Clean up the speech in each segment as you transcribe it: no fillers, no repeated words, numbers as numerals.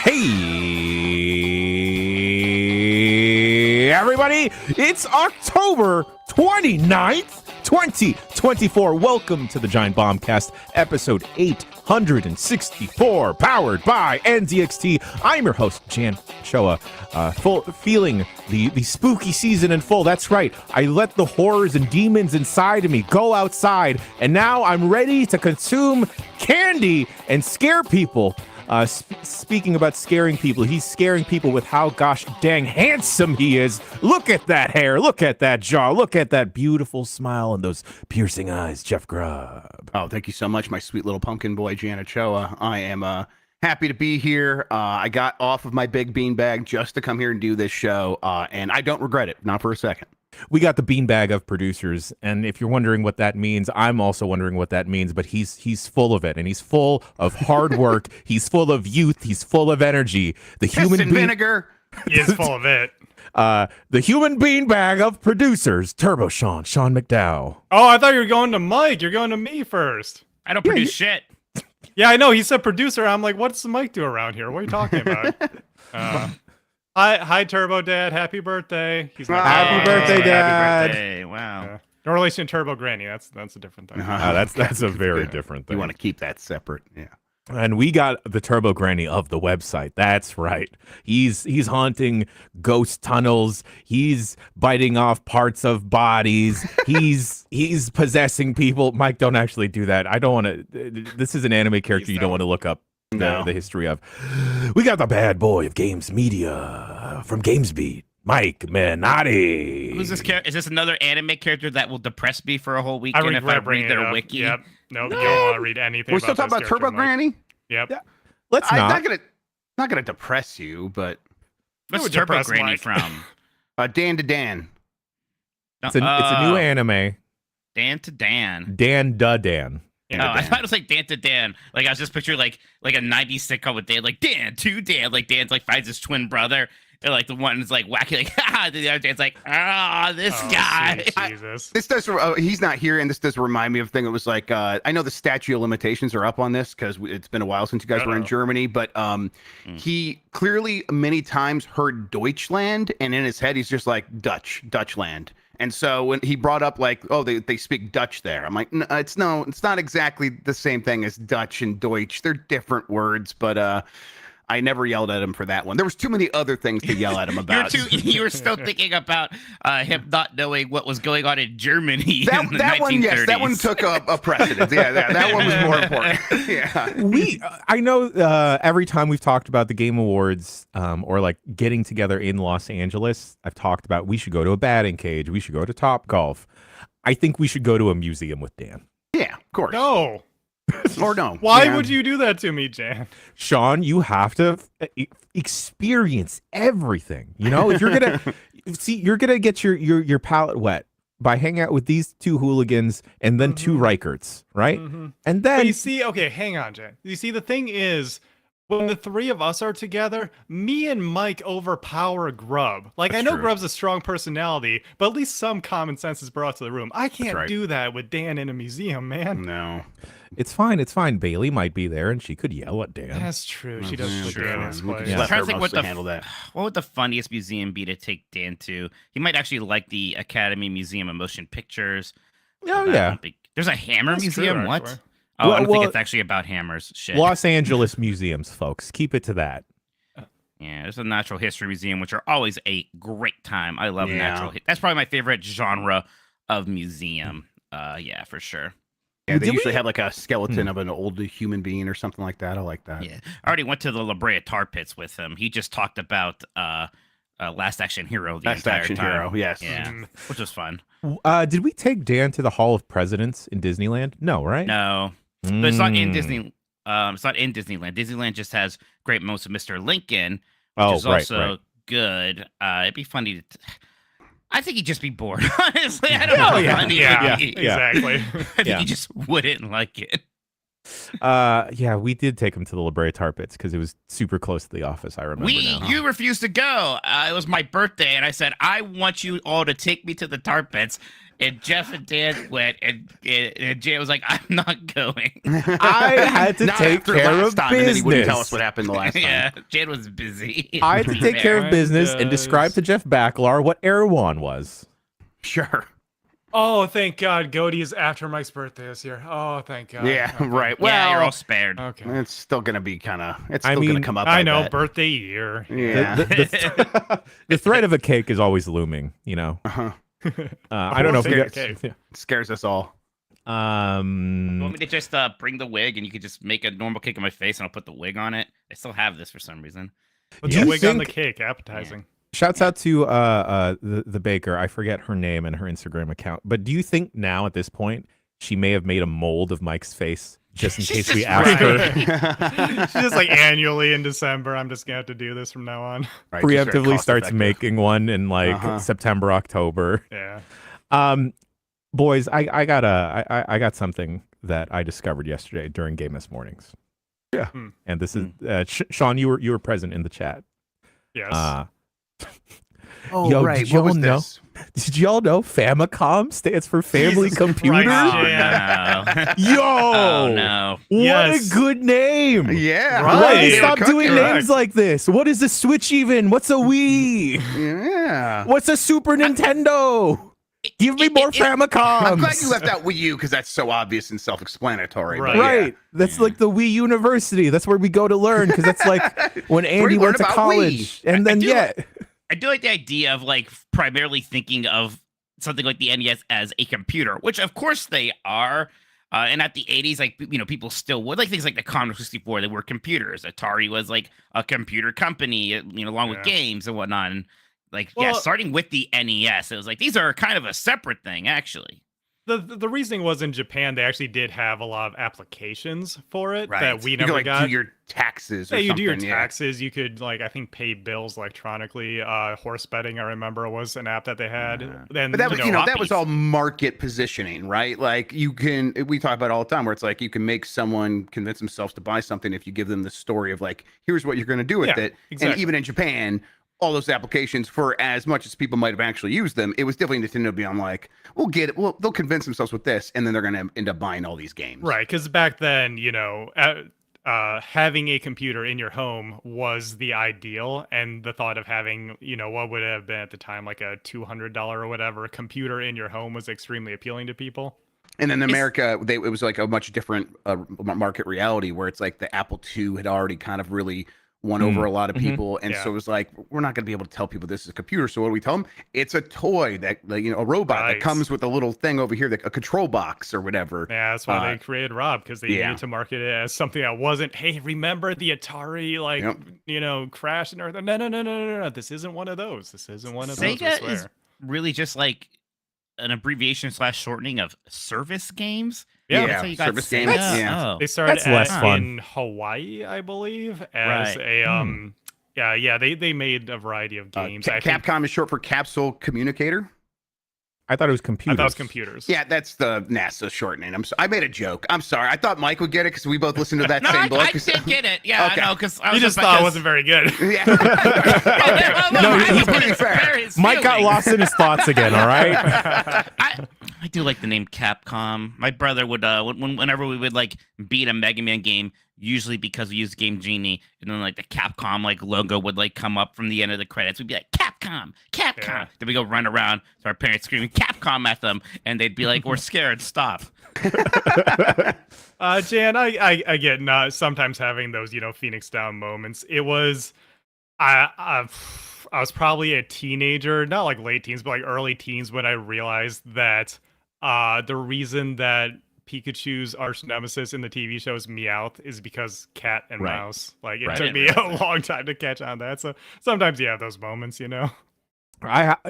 Hey, everybody, it's October 29th, 2024. Welcome to the Giant Bombcast, episode 864, powered by NZXT. I'm your host, Jan Choa, feeling the spooky season in full. That's right. I let the horrors and demons inside of me go outside, and now I'm ready to consume candy and scare people. Speaking about scaring people, he's scaring people with how gosh dang handsome he is. Look at that hair, look at that jaw, look at that beautiful smile and those piercing eyes, Jeff Grubb. Oh, thank you so much, my sweet little pumpkin boy, Jana Choa. I am happy to be here. I got off of my big beanbag just to come here and do this show, and I don't regret it, not for a second. We got the beanbag of producers, and if you're wondering what that means, I'm also wondering what that means, but he's full of it, and he's full of hard work, he's full of youth, he's full of energy. The human vinegar. He is full of it. The human beanbag of producers, Turbo Sean McDowell. Oh, I thought you were going to Mike. You're going to me first. I don't produce shit. Yeah, I know. He said producer. I'm like, what's the Mike do around here? What are you talking about? Hi, Turbo Dad. Happy birthday. He's not Happy birthday, Dad. Happy birthday. Wow. No relation to Turbo Granny. That's a different thing. That's a very different thing. You want to keep that separate, yeah. And we got the Turbo Granny of the website. That's right. He's haunting ghost tunnels. He's biting off parts of bodies. He's possessing people. Mike, don't actually do that. I don't want to. This is an anime character you don't want to look up the history of. We got the bad boy of games media from GamesBeat, Mike Minotti. Who's this character? Is this another anime character that will depress me for a whole weekend if I read their wiki? Yep. Nope, you don't want to read anything. We're still talking about Turbo Granny? Yep. Yeah. Let's not. Not gonna depress you, but What's Turbo Granny from? Dan to Dan. It's a new anime. Dan to Dan. Dan. I thought it was like Dan to Dan. Like I was just picturing like a 90s sitcom with Dan, like Dan to Dan. Like Dan's like finds his twin brother. And like the one's like wacky, like the other Dan's like, this guy. Jesus. This does. He's not here, and this does remind me of a thing. It was like I know the statute of limitations are up on this because it's been a while since you guys were in Germany. But he clearly many times heard Deutschland, and in his head he's just like Dutchland. And so when he brought up like, oh, they speak Dutch there, I'm like, it's not exactly the same thing as Dutch and Deutsch. They're different words, but I never yelled at him for that one. There was too many other things to yell at him about. You were still thinking about him not knowing what was going on in Germany in the 1930s. One, yes, that one took a precedence. Yeah, that one was more important. Yeah. I know every time we've talked about the Game Awards or like getting together in Los Angeles, I've talked about we should go to a batting cage. We should go to Topgolf. I think we should go to a museum with Dan. Yeah, of course. No. Or no. Why would you do that to me, Jan? Sean, you have to experience everything. You know, if you're gonna you're gonna get your palate wet by hanging out with these two hooligans and then two Reicherts, right? Mm-hmm. And then but you see, okay, hang on, Jan. You see, the thing is, when the three of us are together, me and Mike overpower Grubb. Like, I know true. Grubb's a strong personality, but at least some common sense is brought to the room. I can't do that with Dan in a museum, man. No. It's fine. Bailey might be there, and she could yell at Dan. That's true. She does put Dan in his place. I'm trying to think what would the funniest museum be to take Dan to. He might actually like the Academy Museum of Motion Pictures. Oh, yeah. There's a Hammer That's Museum? true, What? actually. Oh, I don't think it's actually about hammers. Shit. Los Angeles museums, folks. Keep it to that. Yeah, there's a Natural History Museum, which are always a great time. I love natural. That's probably my favorite genre of museum. Yeah, for sure. Yeah, they usually have like a skeleton of an old human being or something like that. I like that. Yeah, I already went to the La Brea Tar Pits with him. He just talked about Last Action Hero the entire time. Hero, yes. Yeah, which was fun. Did we take Dan to the Hall of Presidents in Disneyland? No, right? No, but it's not in Disney. It's not in Disneyland. Disneyland just has great moments of Mr. Lincoln, which is also good. It'd be funny to. I think he'd just be bored, honestly. I don't know. Yeah, exactly. I think he just wouldn't like it. Yeah, we did take him to the La Brea Tar Pits because it was super close to the office. I remember now. You refused to go. It was my birthday, and I said I want you all to take me to the tar pits. And Jeff and Dan went, and Jay was like, "I'm not going." I had to take care of time, and then he wouldn't tell us business. what happened the last time. Yeah, Jan was busy. I had to take care of business and describe to Jeff Backlar what Erewhon was. Sure. Oh, thank God, Goaty is after Mike's birthday this year. Oh, thank God. Yeah, Okay. right. Well, Yeah, you're all spared. Okay. it's still gonna be kind of. It's I still mean, gonna come up. I know, bet. birthday year. Yeah. The threat of a cake is always looming, you know. Uh-huh. I don't know if you Scared guys. cake. Yeah. It scares us all. You want me to just bring the wig, and you could just make a normal cake on my face, and I'll put the wig on it? I still have this for some reason. Put Do the you wig on the think- cake, appetizing. Shouts out to the baker. I forget her name and her Instagram account. But do you think now at this point she may have made a mold of Mike's face just in She's case we just ask her She's just like annually in December. I'm just gonna have to do this from now on. Right, just very preemptively starts cost-effective. making one in like Uh-huh. September, October? Yeah. Boys, I got something that I discovered yesterday during Game S mornings. Yeah, Hmm. and this is Sean. You were present in the chat. Yes. Oh, Yo, right. did What y'all was know? this? Did y'all know Famicom stands for Family Jesus Computer? Christ, Oh, Yeah. no. Yo, Oh, no. what Yes. a good name! Yeah. Right. Why they They stop were doing cooking. names like this? What is a Switch even? What's a Wii? Yeah. What's a Super Nintendo? Give me more Famicom. I'm glad you left out Wii U because that's so obvious and self-explanatory. Right. but Right. That's like the Wii University. That's where we go to learn because that's like when Where Andy you learn went to about college. And then, do yeah. I do like the idea of like primarily thinking of something like the NES as a computer, which of course they are. And at the 80s, like, you know, people still would like things like the Commodore 64, they were computers. Atari was like a computer company, you know, along with Yeah. games and whatnot. And like, Well- starting with the NES, it was like, these are kind of a separate thing, actually. The reasoning was in Japan they actually did have a lot of applications for it that we you never could, like, got. do your taxes. Or Yeah, you do your something, yeah. taxes. You could like I think pay bills electronically. Horse betting, I remember, was an app that they had. Then But that was, that was Hoppies. all market positioning, right? Like we talk about it all the time, where it's like you can make someone convince themselves to buy something if you give them the story of like, here's what you're going to do with Yeah, it. exactly. And even in Japan, all those applications, for as much as people might have actually used them, it was definitely Nintendo being like, we'll get it. Well, they'll convince themselves with this, and then they're going to end up buying all these games. Right, because back then, having a computer in your home was the ideal, and the thought of having, what would have been at the time like a $200 or whatever computer in your home was extremely appealing to people. And then in America, it was like a much different market reality, where it's like the Apple II had already kind of really won over a lot of people, and Yeah. so it was like, we're not going to be able to tell people this is a computer. So what do we tell them? It's a toy that, like, a robot that Right. comes with a little thing over here, a control box or whatever. Yeah, that's why they created Rob, because they yeah. needed to market it as something that wasn't, hey, remember the Atari, Yep. crash and everything. No. This isn't one of those. This isn't one of those. I Sega swear. is really just like an abbreviation / shortening of service games. Yeah. That's how you got Service Sega? games, yeah. Oh. They started That's less fun. in Hawaii, I believe, as Right. a they made a variety of games. I think Capcom is short for Capsule Communicator. I thought it was I computers. thought it was computers. Yeah, that's the NASA shortening. I made a joke. I'm sorry. I thought Mike would get it because we both listened to that No, same I book. did get it. Yeah, Okay. I know, because You just thought it wasn't very good. Yeah. No, he's pretty fair. Mike got lost in his thoughts again, all right? I do like the name Capcom. My brother would whenever we would like beat a Mega Man game, usually because we used Game Genie, and then like the Capcom like logo would like come up from the end of the credits. We'd be like Capcom. Yeah. Then we go run around to our parents screaming Capcom at them, and they'd be like, "We're scared. Stop." Jan, I get not sometimes having those, Phoenix Down moments. It was, I was probably a teenager, not like late teens, but like early teens when I realized that the reason that Pikachu's arch nemesis in the TV show is Meowth is because cat and Right. mouse. Like it Right. took me a long time to catch on that. So sometimes you have those moments,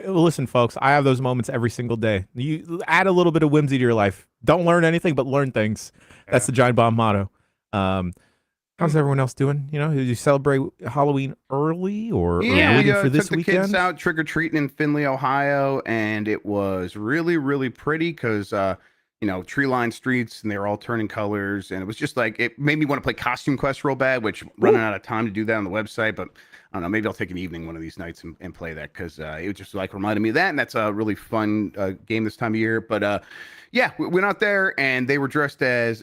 Listen, folks, I have those moments every single day. You add a little bit of whimsy to your life. Don't learn anything, but learn things. That's the Giant Bomb motto. How's everyone else doing? Did you celebrate Halloween early or Yeah, waiting we for this took the weekend? kids out trick or treating in Findlay, Ohio, and it was really, really pretty because tree lined streets, and they were all turning colors, and it was just like it made me want to play Costume Quest real bad, which running out of time to do that on the website, but I don't know, maybe I'll take an evening one of these nights and play that, because it just like reminded me of that, and that's a really fun game this time of year. But yeah, we went out there and they were dressed as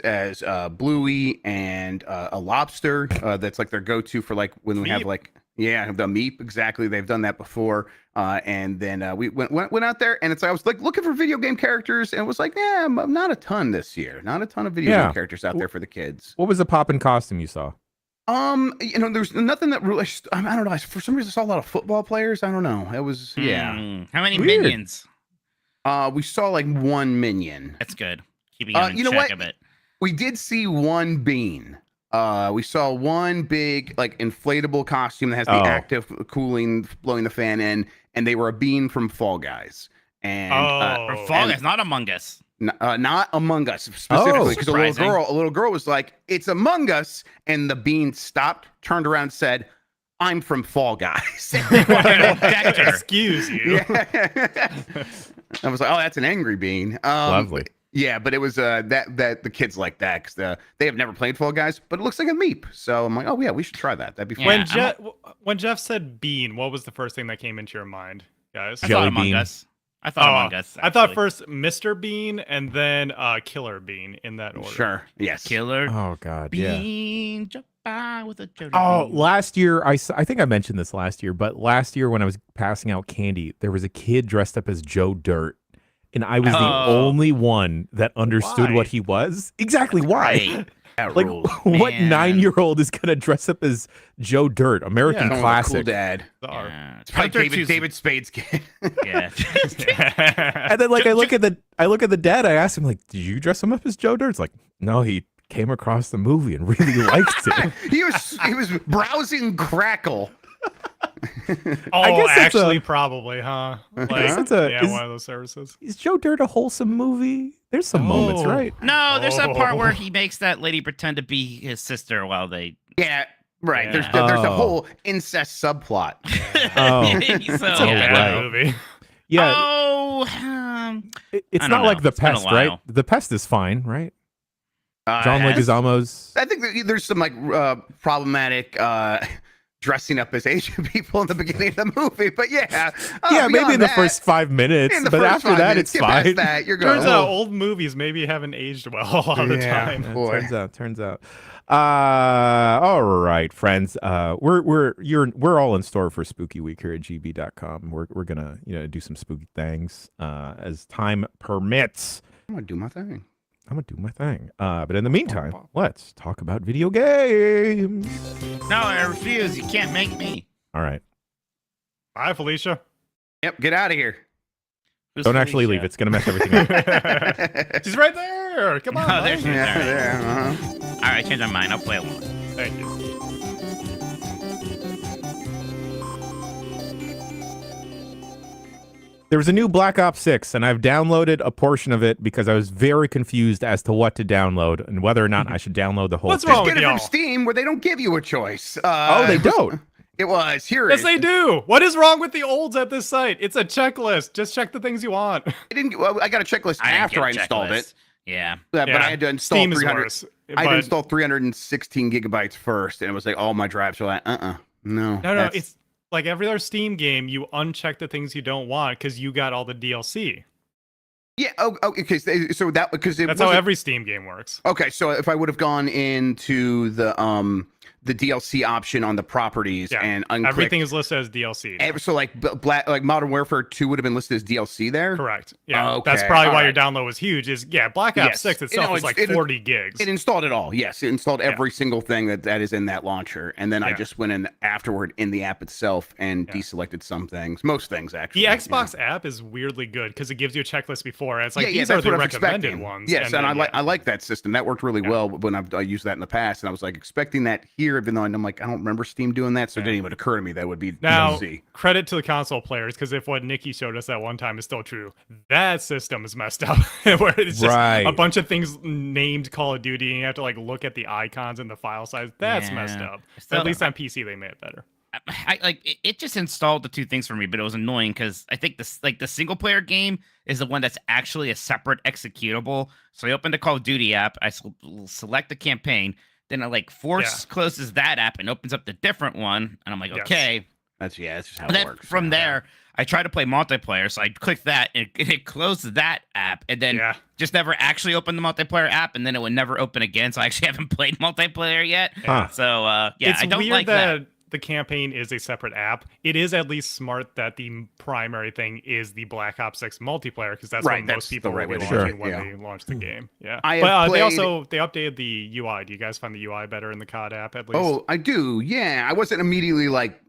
Bluey and a lobster. That's like their go-to for like when we have like the meep. Exactly, they've done that before. And then we went out there, and I was like looking for video game characters, and it was like, not a ton this year. Not a ton of video game characters out there for the kids. What was the poppin' costume you saw? There's nothing that really. I don't know. For some reason, I saw a lot of football players. I don't know. It was How many Weird. minions? We saw like one minion. That's good. Keeping on check a bit. We did see one bean. We saw one big like inflatable costume that has the active cooling, blowing the fan in, and they were a bean from Fall Guys. And Fall Guys, not Among Us. Not Among Us specifically, because a little girl was like, "It's Among Us," and the bean stopped, turned around, and said, "I'm from Fall Guys." Excuse you. Yeah. I was like, "Oh, that's an angry bean." Lovely. Yeah, but it was that the kids like that, because they have never played Fall Guys, but it looks like a meep. So I'm like, oh yeah, we should try that. That'd be fun. When Jeff said bean, what was the first thing that came into your mind, guys? I thought Among Us. I thought Among Us. I thought first Mr. Bean and then Killer Bean in that order. Sure. Yes. Killer. Oh God. Bean, jump by with a Jody Oh, Bean. last year I think I mentioned this last year, but last year when I was passing out candy, there was a kid dressed up as Joe Dirt, and I was the only one that understood what he was. Exactly why? Like, what 9-year-old is gonna dress up as Joe Dirt? American classic. Cool dad. Yeah. It's probably David Spade's kid. Yeah. And then like I look at the dad. I asked him like, "Did you dress him up as Joe Dirt?" It's like, no, he came across the movie and really liked it. he was browsing Crackle. I guess actually probably, huh? Like, one of those services. Is Joe Dirt a wholesome movie? There's some moments, right? No, there's that part where he makes that lady pretend to be his sister while they. Yeah, right. Yeah. There's a whole incest subplot. So, That movie. Yeah. Oh, it's not like The Pest, right? The Pest is fine, right? John Leguizamo's. I think there's some like problematic dressing up as Asian people in the beginning of the movie, but maybe in the first 5 minutes, but after that, it's fine. You're going. Turns out old movies maybe haven't aged well a lot of the time. Turns out. All right, friends. We're all in store for Spooky Week here at GB.com. We're gonna do some spooky things as time permits. I'm gonna do my thing. But in the meantime, let's talk about video games. No, I refuse. You can't make me. All right. Bye, Felicia. Yep, get out of here. Don't actually leave. It's going to mess everything up. She's right there. Come on. Oh, there she is. Yeah, All right, change my mind. I'll play it once. Thank you. There was a new Black Ops 6, and I've downloaded a portion of it because I was very confused as to what to download and whether or not I should download the whole thing. What's wrong Get with it from y'all? Steam, where they don't give you a choice. They don't. It was here. Yes, they do. What is wrong with the olds at this site? It's a checklist. Just check the things you want. I got a checklist after I installed it. Yeah. But I had to install Steam is 300. worse, I had to but- install 316 gigabytes first, and it was like all my drives were like, no. No, it's like every other Steam game, you uncheck the things you don't want because you got all the DLC. Yeah. Okay. So that because That's how every Steam game works. Okay. So if I would have gone into the DLC option on the properties and unclicked, everything is listed as DLC. So like Modern Warfare 2 would have been listed as DLC there. Correct. Yeah. Okay, That's probably why all your right. download was huge. Black Ops 6 itself is like 40 gigs. It installed it all. Yes, it installed every single thing that is in that launcher, and then I just went in afterward in the app itself and deselected some things, most things actually. The Xbox app is weirdly good because it gives you a checklist before. And it's like these are that's the what I'm recommended expecting. ones. Yes, and I like that system. That worked really well when I used that in the past, and I was like expecting that here, even though I'm like I don't remember Steam doing that, so it didn't even occur to me that would be now. DLC. Credit to the console players, because if what Nikki showed us that one time is still true, that system is messed up. Where it's just a bunch of things named Call of Duty, and you have to like look at the icons and the file size. That's messed up. At least on PC they made it better. I like it just installed the two things for me, but it was annoying because I think this like the single player game is the one that's actually a separate executable. So I open the Call of Duty app, I select the campaign, then I like closes that app and opens up the different one, and I'm like, okay. That's just how And it then works. from there, I tried to play multiplayer, so I clicked that, and it closed that app, and then just never actually opened the multiplayer app, and then it would never open again. So I actually haven't played multiplayer yet. Huh. So it's I don't weird like that. The campaign is a separate app. It is at least smart that the primary thing is the Black Ops 6 multiplayer, because that's what most people will be launching when they launch the game. Yeah, but they updated the UI. Do you guys find the UI better in the COD app at least? Oh, I do. Yeah, I wasn't immediately like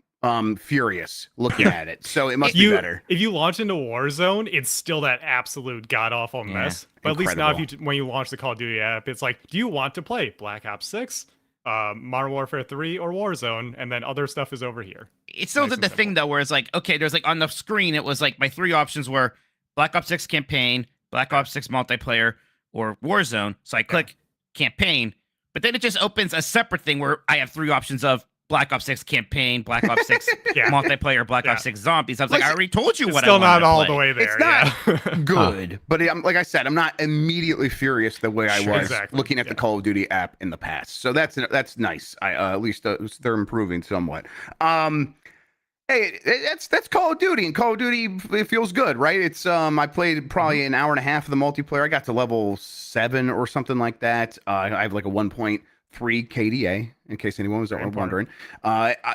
furious looking at it, so it must be better. If you launch into Warzone, it's still that absolute god awful mess. But at least now, when you launch the Call of Duty app, it's like, do you want to play Black Ops 6, Modern Warfare 3, or Warzone? And then other stuff is over here. It still did the thing though, where it's like, okay, there's like on the screen, it was like my three options were Black Ops 6 campaign, Black Ops 6 multiplayer, or Warzone. So I click campaign, but then it just opens a separate thing where I have three options of Black Ops 6 campaign, Black Ops 6 multiplayer, Black Ops 6 zombies. I was like, I already told you what I wanted to play. Still not all the way there. It's not good, but like I said, I'm not immediately furious the way I was looking at the Call of Duty app in the past. So that's nice. At least they're improving somewhat. Hey, that's Call of Duty, and Call of Duty, it feels good, right? It's I played probably an hour and a half of the multiplayer. I got to level 7 or something like that. I have like a 1.3 KDA, in case anyone was wondering.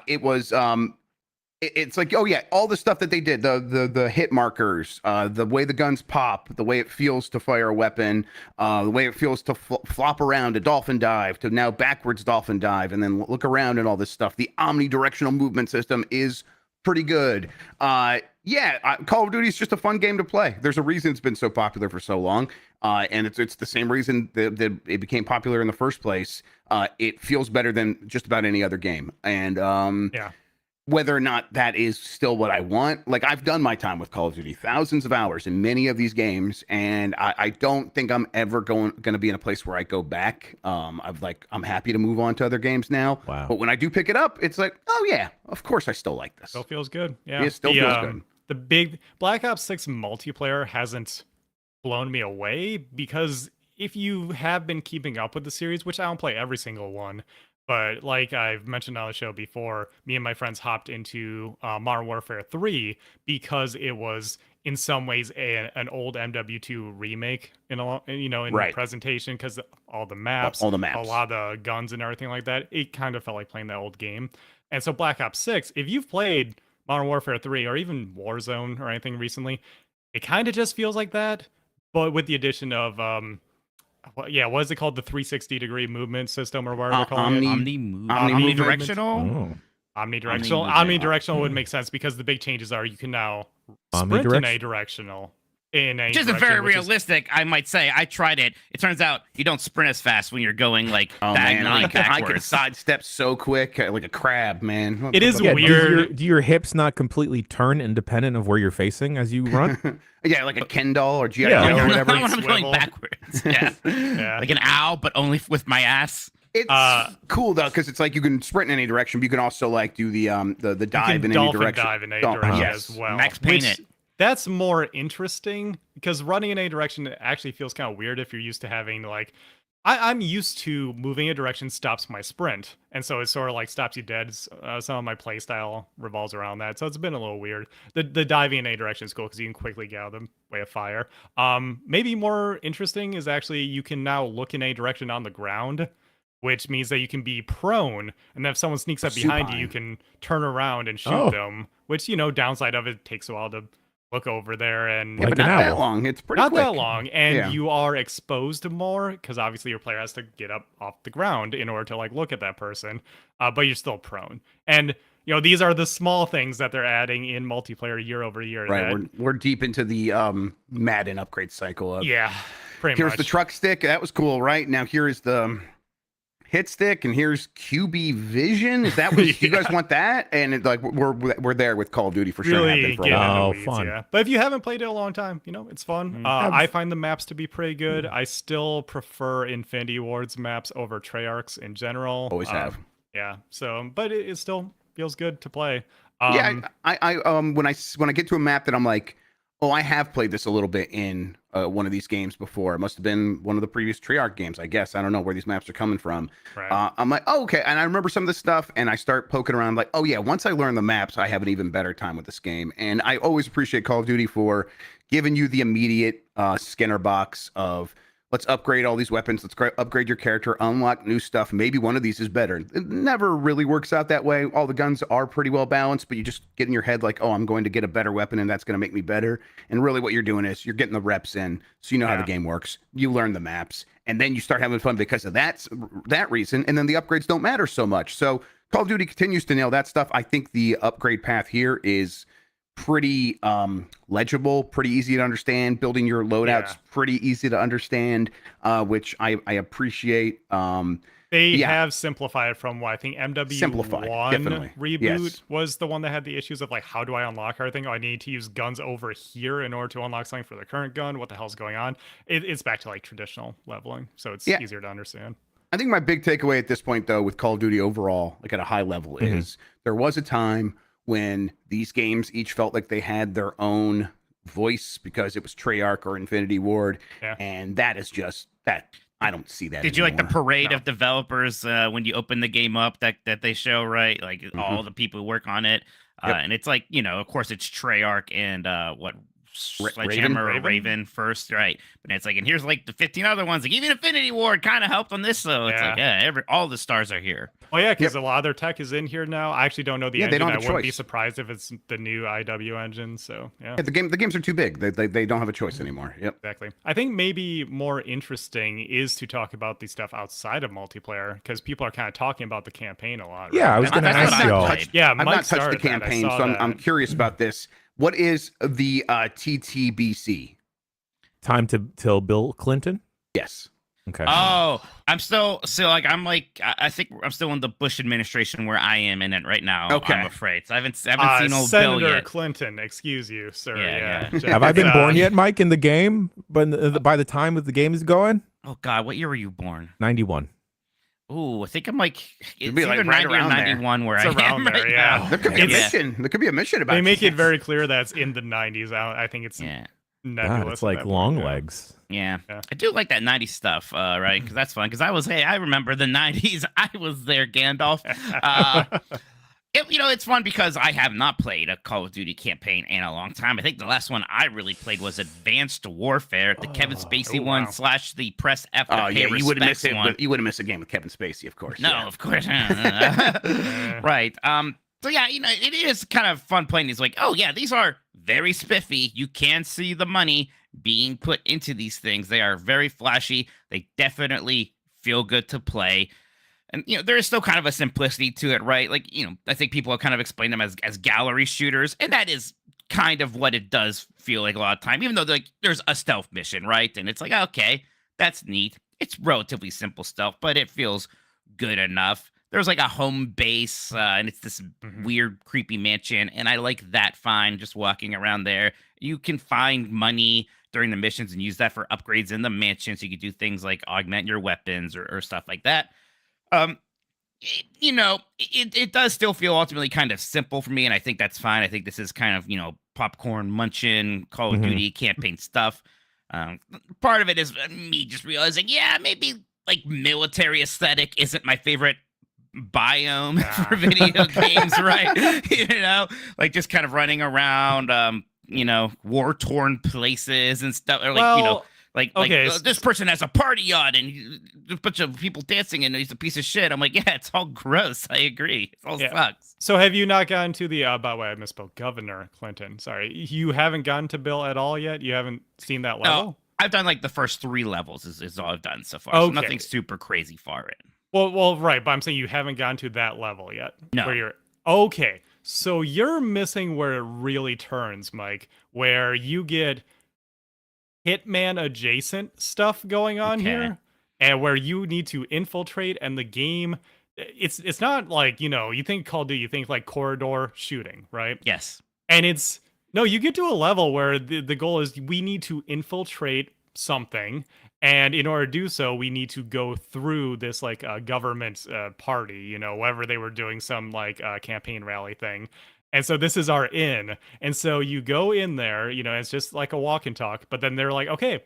It was it's like, oh yeah, all the stuff that they did, the hit markers, the way the guns pop, the way it feels to fire a weapon, the way it feels to flop around, a dolphin dive, to now backwards dolphin dive, and then look around and all this stuff. The omnidirectional movement system is pretty good. Call of Duty is just a fun game to play. There's a reason it's been so popular for so long, and it's the same reason that it became popular in the first place. It feels better than just about any other game, and whether or not that is still what I want, like I've done my time with Call of Duty, thousands of hours in many of these games, and I don't think I'm ever going to be in a place where I go back. I'm happy to move on to other games now. Wow. But when I do pick it up, it's like, oh yeah, of course I still like this. Still feels good. Yeah, it still feels good. The big Black Ops 6 multiplayer hasn't blown me away, because if you have been keeping up with the series, which I don't play every single one, but like I've mentioned on the show before, me and my friends hopped into Modern Warfare 3 because it was in some ways an old MW2 remake in the presentation, because all the maps, a lot of the guns and everything like that. It kind of felt like playing that old game. And so Black Ops 6, if you've played Modern Warfare 3 or even Warzone or anything recently, it kind of just feels like that, but with the addition of what is it called? The 360-degree movement system, or whatever they're calling it? Omnidirectional? Omnidirectional would make sense, because the big changes are you can now sprint in a directional. Which is very realistic, I might say. I tried it. It turns out you don't sprint as fast when you're going like diagonally backwards. I can sidestep so quick, like a crab, man. It is weird. Do your hips not completely turn independent of where you're facing as you run? Yeah, like a Ken doll or G.I. Joe or whatever. Not when I'm going backwards. Yeah. Like an owl, but only with my ass. It's cool though, because it's like you can sprint in any direction, but you can also like do the dive in any direction. Dive in any direction as well. Max Payne it. That's more interesting, because running in a direction actually feels kind of weird if you're used to having like, I'm used to moving a direction stops my sprint, and so it sort of like stops you dead. Some of my play style revolves around that, so it's been a little weird. The diving in a direction is cool because you can quickly get out of the way of fire. Maybe more interesting is actually you can now look in a direction on the ground, which means that you can be prone, and then if someone sneaks up behind you, you can turn around and shoot them, which, downside of it takes a while to look over there, and but not that long. It's pretty not quick. that long, and you are exposed more because obviously your player has to get up off the ground in order to like look at that person, but you're still prone. And these are the small things that they're adding in multiplayer year over year. Right, we're deep into the Madden upgrade cycle. Pretty here's much. the truck stick. That was cool, right? Now here's the hit stick, and here's QB Vision. Is that what you guys want that? And it's like we're there with Call of Duty for sure. Really fun. Yeah. But if you haven't played it a long time, it's fun. I find the maps to be pretty good. I still prefer Infinity Ward's maps over Treyarch's in general. Always have. Yeah. So, but it still feels good to play. Yeah, I when I get to a map that I'm like, oh, I have played this a little bit in one of these games before. It must have been one of the previous Treyarch games, I guess. I don't know where these maps are coming from. Right. I'm like, oh, okay. And I remember some of this stuff, and I start poking around like, oh, yeah, once I learn the maps, I have an even better time with this game. And I always appreciate Call of Duty for giving you the immediate Skinner box of, let's upgrade all these weapons. Let's upgrade your character, unlock new stuff. Maybe one of these is better. It never really works out that way. All the guns are pretty well balanced, but you just get in your head like, oh, I'm going to get a better weapon and that's going to make me better. And really what you're doing is you're getting the reps in so you know how the game works. You learn the maps and then you start having fun because of that reason. And then the upgrades don't matter so much. So Call of Duty continues to nail that stuff. I think the upgrade path here is pretty legible, pretty easy to understand. Building your loadouts pretty easy to understand, which I appreciate. They have simplified from what I think MW1 reboot was the one that had the issues of like, how do I unlock everything? Oh, I need to use guns over here in order to unlock something for the current gun. What the hell's going on? It's back to like traditional leveling, so it's easier to understand. I think my big takeaway at this point, though, with Call of Duty overall, like at a high level, is there was a time when these games each felt like they had their own voice because it was Treyarch or Infinity Ward, and that is just that. I don't see that. Did you like the parade of developers when you open the game up that they show, right? Like all the people who work on it, and it's like, you know, of course it's Treyarch and what Raven first, right? But it's like, and here's like the 15 other ones. Like even Infinity Ward kind of helped on this, so it's like all the stars are here. Oh yeah, because a lot of their tech is in here now. I actually don't know the engine. I wouldn't be surprised if it's the new IW engine. So the games are too big. They don't have a choice anymore. Yep, exactly. I think maybe more interesting is to talk about the stuff outside of multiplayer because people are kind of talking about the campaign a lot. Right? Yeah, I was going to ask you. I've not touched the campaign, so I'm curious about this. What is the TTBC? Time till Bill Clinton? Yes. Okay. Oh, I think I'm still in the Bush administration where I am in it right now. Okay. I'm afraid. So I haven't seen old Senator Bill yet. Clinton, excuse you, sir. Yeah. Have I been born yet, Mike, in the game? But by the time that the game is going? Oh God, what year were you born? 91. Ooh, I think I'm like it's be either like right 90 or 91 where I am right now. There could be a mission. There could be a mission about. They make it very clear that it's in the 90s. I think it's nebulous. God, it's like long legs. Yeah, I do like that 90s stuff, right? Because that's fun. Because I remember the 90s. I was there, Gandalf. It's fun because I have not played a Call of Duty campaign in a long time. I think the last one I really played was Advanced Warfare, the Kevin Spacey one / the press F. You wouldn't miss it. You wouldn't miss a game with Kevin Spacey, of course. No, of course. Right. So yeah, it is kind of fun playing these. Like, oh yeah, these are very spiffy. You can see the money being put into these things. They are very flashy. They definitely feel good to play. And, there is still kind of a simplicity to it, right? Like, I think people have kind of explained them as gallery shooters. And that is kind of what it does feel like a lot of time, even though there's a stealth mission, right? And it's like, okay, that's neat. It's relatively simple stealth, but it feels good enough. There's like a home base, and it's this weird, creepy mansion. And I like that fine, just walking around there. You can find money during the missions and use that for upgrades in the mansion. So you can do things like augment your weapons or stuff like that. It does still feel ultimately kind of simple for me, and I think that's fine. I think this is kind of, popcorn munching Call of Duty campaign stuff. Part of it is me just realizing, maybe like military aesthetic isn't my favorite biome for video games, right? Like just kind of running around, war-torn places and stuff, or this person has a party yacht and a bunch of people dancing and he's a piece of shit. I'm like, it's all gross. I agree. It all sucks. So have you not gotten to the, by the way, I misspoke, Governor Clinton. Sorry. You haven't gotten to Bill at all yet? You haven't seen that level? No, I've done like the first 3 levels is all I've done so far. Okay. So nothing super crazy far in. Well, right. But I'm saying you haven't gotten to that level yet. No. Okay. So you're missing where it really turns, Mike, where you get Hitman adjacent stuff going on here, and where you need to infiltrate, and the game, it's not like, you think Call of Duty, you think like corridor shooting, right? Yes. And you get to a level where the goal is we need to infiltrate something, And in order to do so, we need to go through this like government party, you know, wherever they were doing some like campaign rally thing. And so this is our in. And so you go in there, you know, it's just like a walk and talk. But then they're like, okay,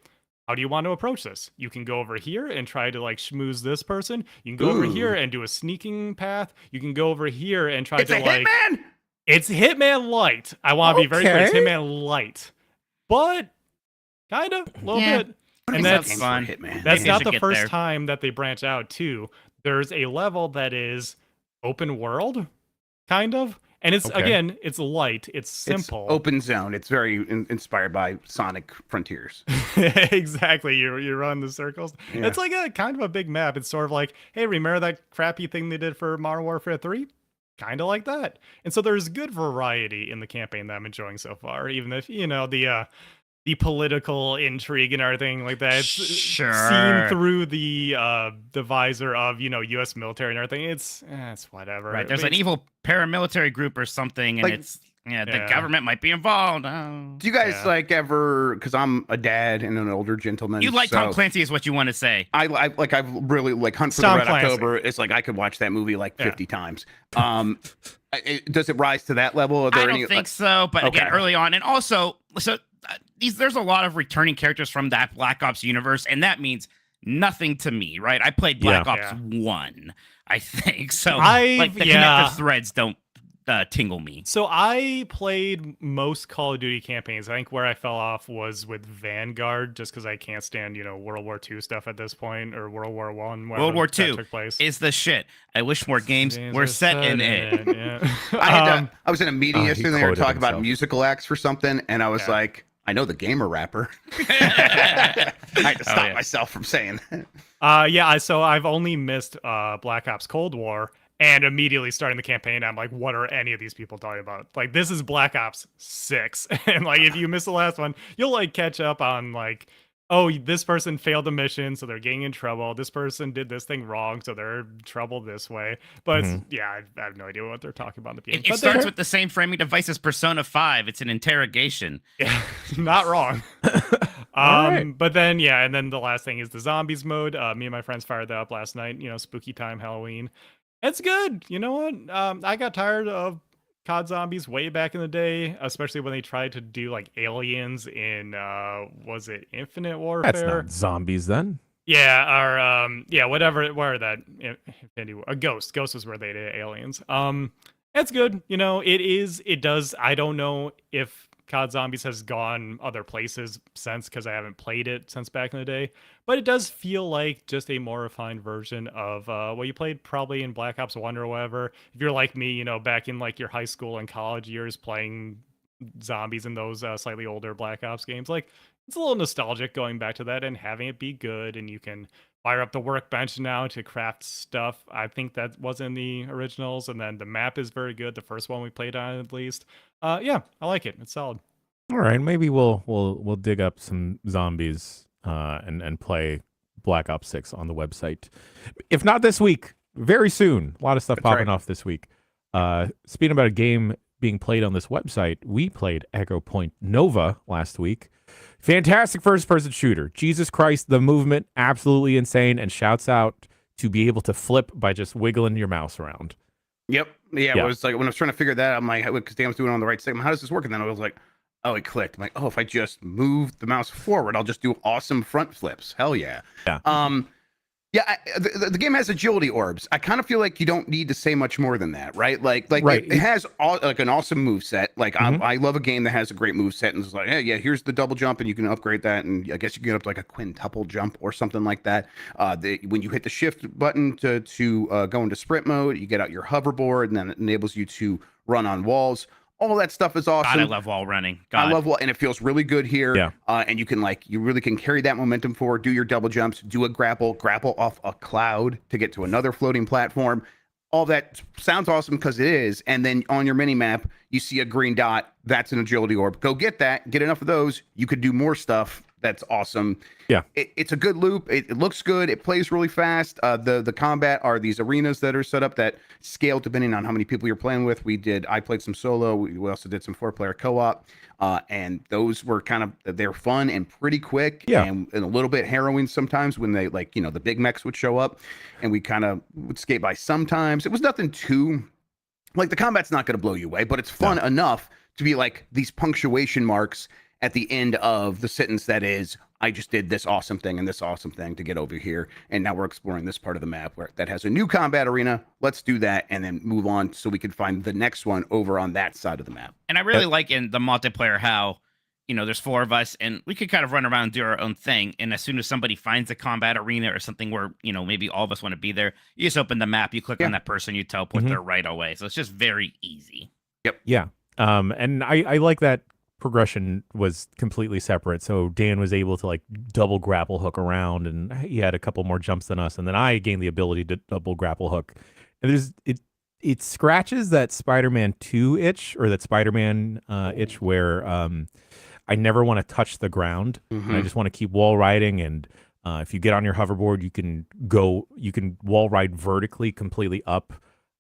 how do you want to approach this? You can go over here and try to like schmooze this person. You can go over here and do a sneaking path. You can go over here and try to like. Hitman? It's Hitman Light. I want to be very clear. It's Hitman Light. But kind of a little bit. And that's fun. That's not the first time that they branch out too. There's a level that is open world, kind of. And it's again, it's light. It's simple. It's open zone. It's very inspired by Sonic Frontiers. Exactly. You run the circles. Yeah. It's like a kind of a big map. It's sort of like, hey, remember that crappy thing they did for Modern Warfare 3? Kind of like that. And so there's good variety in the campaign that I'm enjoying so far, even if, you know, the political intrigue and everything like that. It's seen through the visor of, you know, U.S. military and everything. It's whatever. Right. There's an evil paramilitary group or something, and like, the government might be involved. Oh. Do you guys like ever? Because I'm a dad and an older gentleman. You like Tom Clancy, is what you want to say? I've really like Hunt for the Red October. It's like I could watch that movie like 50 times. Does it rise to that level? I don't think so. But again, early on, and also there's a lot of returning characters from that Black Ops universe, and that means nothing to me, right? I played Black Ops 1, I think. So like the connective threads don't tingle me. So I played most Call of Duty campaigns. I think where I fell off was with Vanguard, just because I can't stand, you know, World War II stuff at this point, or World War One. World War II is the shit. I wish more games were set in it. I was in a meeting yesterday, and they were talking about musical acts for something, and I was like, I know the gamer rapper. I had to stop myself from saying that. So I've only missed Black Ops Cold War, and immediately starting the campaign, I'm like, what are any of these people talking about? Like, this is Black Ops 6. And like, if you miss the last one, you'll like catch up on like, oh, this person failed a mission, so they're getting in trouble. This person did this thing wrong, so they're in trouble this way. But I have no idea what they're talking about in the game. It starts with the same framing device as Persona 5. It's an interrogation. Yeah, not wrong. But then, and then the last thing is the zombies mode. Me and my friends fired that up last night. You know, spooky time, Halloween. It's good. You know what? I got tired of COD zombies way back in the day, especially when they tried to do like aliens in was it Infinite Warfare? That's not zombies then. Yeah, or whatever. Where that Infinity a Ghost. Ghost was where they did aliens. It's good. You know, it does. I don't know if COD Zombies has gone other places since, because I haven't played it since back in the day, but it does feel like just a more refined version of what you played probably in Black Ops 1 or whatever. If you're like me, you know, back in like your high school and college years playing zombies in those slightly older Black Ops games, like it's a little nostalgic going back to that and having it be good, and you can fire up the workbench now to craft stuff. I think that was in the originals, and then the map is very good. The first one we played on, at least. I like it. It's solid. All right, maybe we'll dig up some zombies and play Black Ops 6 on the website. If not this week, very soon. A lot of stuff popping off this week. Speaking about a game being played on this website, we played Echo Point Nova last week. Fantastic first-person shooter. Jesus Christ, the movement, absolutely insane, and shouts out to be able to flip by just wiggling your mouse around. Yep. Yeah. It was like, when I was trying to figure that out, I'm like, because Dan's doing it on the right segment. How does this work? And then I was like, oh, it clicked. I'm like, oh, if I just move the mouse forward, I'll just do awesome front flips. Hell yeah. Yeah. The game has agility orbs. I kind of feel like you don't need to say much more than that, right? Like right. It has an awesome move set. Like I love a game that has a great move set, and it's like, hey, yeah, here's the double jump, and you can upgrade that, and I guess you can get up to like a quintuple jump or something like that. When you hit the shift button to go into sprint mode, you get out your hoverboard, and then it enables you to run on walls. All that stuff is awesome. God, I love wall running. I love wall, and it feels really good here. Yeah. And you really can carry that momentum forward, do your double jumps, do a grapple off a cloud to get to another floating platform. All that sounds awesome because it is. And then on your mini map, you see a green dot. That's an agility orb. Go get that. Get enough of those. You could do more stuff. that's awesome. Yeah. It's a good loop. It looks good. It plays really fast. The combat are these arenas that are set up that scale depending on how many people you're playing with. I played some solo. We also did some 4-player co-op. And those were they're fun and pretty quick, and a little bit harrowing sometimes when they the big mechs would show up, and we kind of would skate by sometimes. It was nothing too the combat's not going to blow you away, but it's fun enough to be like these punctuation marks at the end of the sentence that is, I just did this awesome thing and this awesome thing to get over here, and now we're exploring this part of the map that has a new combat arena. Let's do that and then move on so we can find the next one over on that side of the map. And I really like in the multiplayer how, there's 4 of us and we could kind of run around and do our own thing. And as soon as somebody finds a combat arena or something where, maybe all of us want to be there, you just open the map, you click on that person, you teleport there right away. So it's just very easy. Yep. Yeah. And I like that progression was completely separate. So Dan was able to double grapple hook around, and he had a couple more jumps than us. And then I gained the ability to double grapple hook. And it scratches that Spider-Man 2 itch, or that Spider-Man itch where I never want to touch the ground. And I just want to keep wall riding. And if you get on your hoverboard, you can wall ride vertically completely up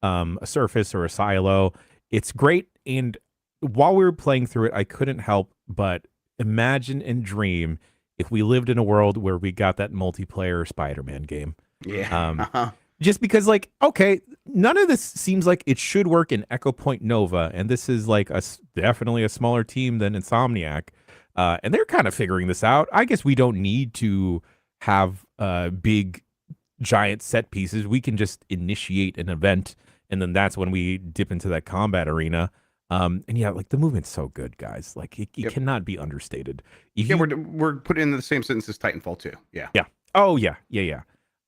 a surface or a silo. It's great. And while we were playing through it, I couldn't help but imagine and dream if we lived in a world where we got that multiplayer Spider-Man game. Yeah. Just because, okay, none of this seems like it should work in Echo Point Nova, and this is definitely a smaller team than Insomniac, and they're kind of figuring this out. I guess we don't need to have big, giant set pieces. We can just initiate an event, and then that's when we dip into that combat arena. And the movement's so good, guys. It cannot be understated. We're putting in the same sentence as Titanfall 2. Yeah. Yeah. Oh yeah.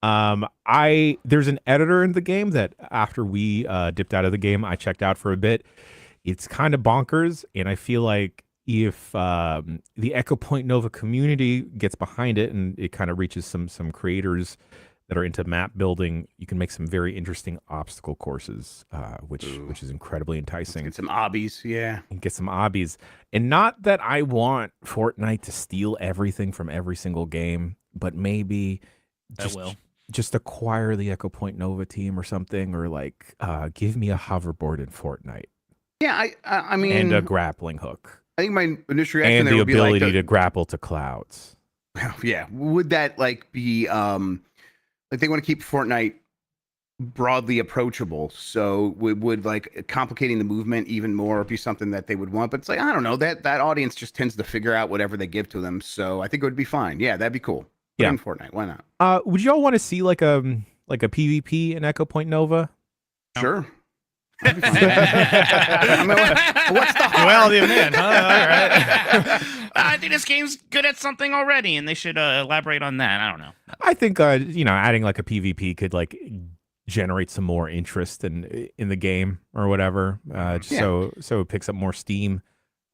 There's an editor in the game that after we dipped out of the game, I checked out for a bit. It's kind of bonkers, and I feel like if the Echo Point Nova community gets behind it and it kind of reaches some creators that are into map building, you can make some very interesting obstacle courses, which is incredibly enticing. Get some obbies, yeah. And get some obbies. And not that I want Fortnite to steal everything from every single game, but maybe just acquire the Echo Point Nova team or something, or give me a hoverboard in Fortnite. Yeah, I mean, and a grappling hook. I think my initial reaction and there the would be ability to grapple to clouds. Yeah, would that be they want to keep Fortnite broadly approachable, so would complicating the movement even more be something that they would want? But it's I don't know, that audience just tends to figure out whatever they give to them, so I think it would be fine. Yeah, that'd be cool. Put in Fortnite, why not? Would y'all want to see a PvP in Echo Point Nova? Sure. I mean, what's the harm? Well, man, huh? All right. I think this game's good at something already, and they should elaborate on that. I don't know. I think adding a PvP could generate some more interest in the game or whatever. So it picks up more steam.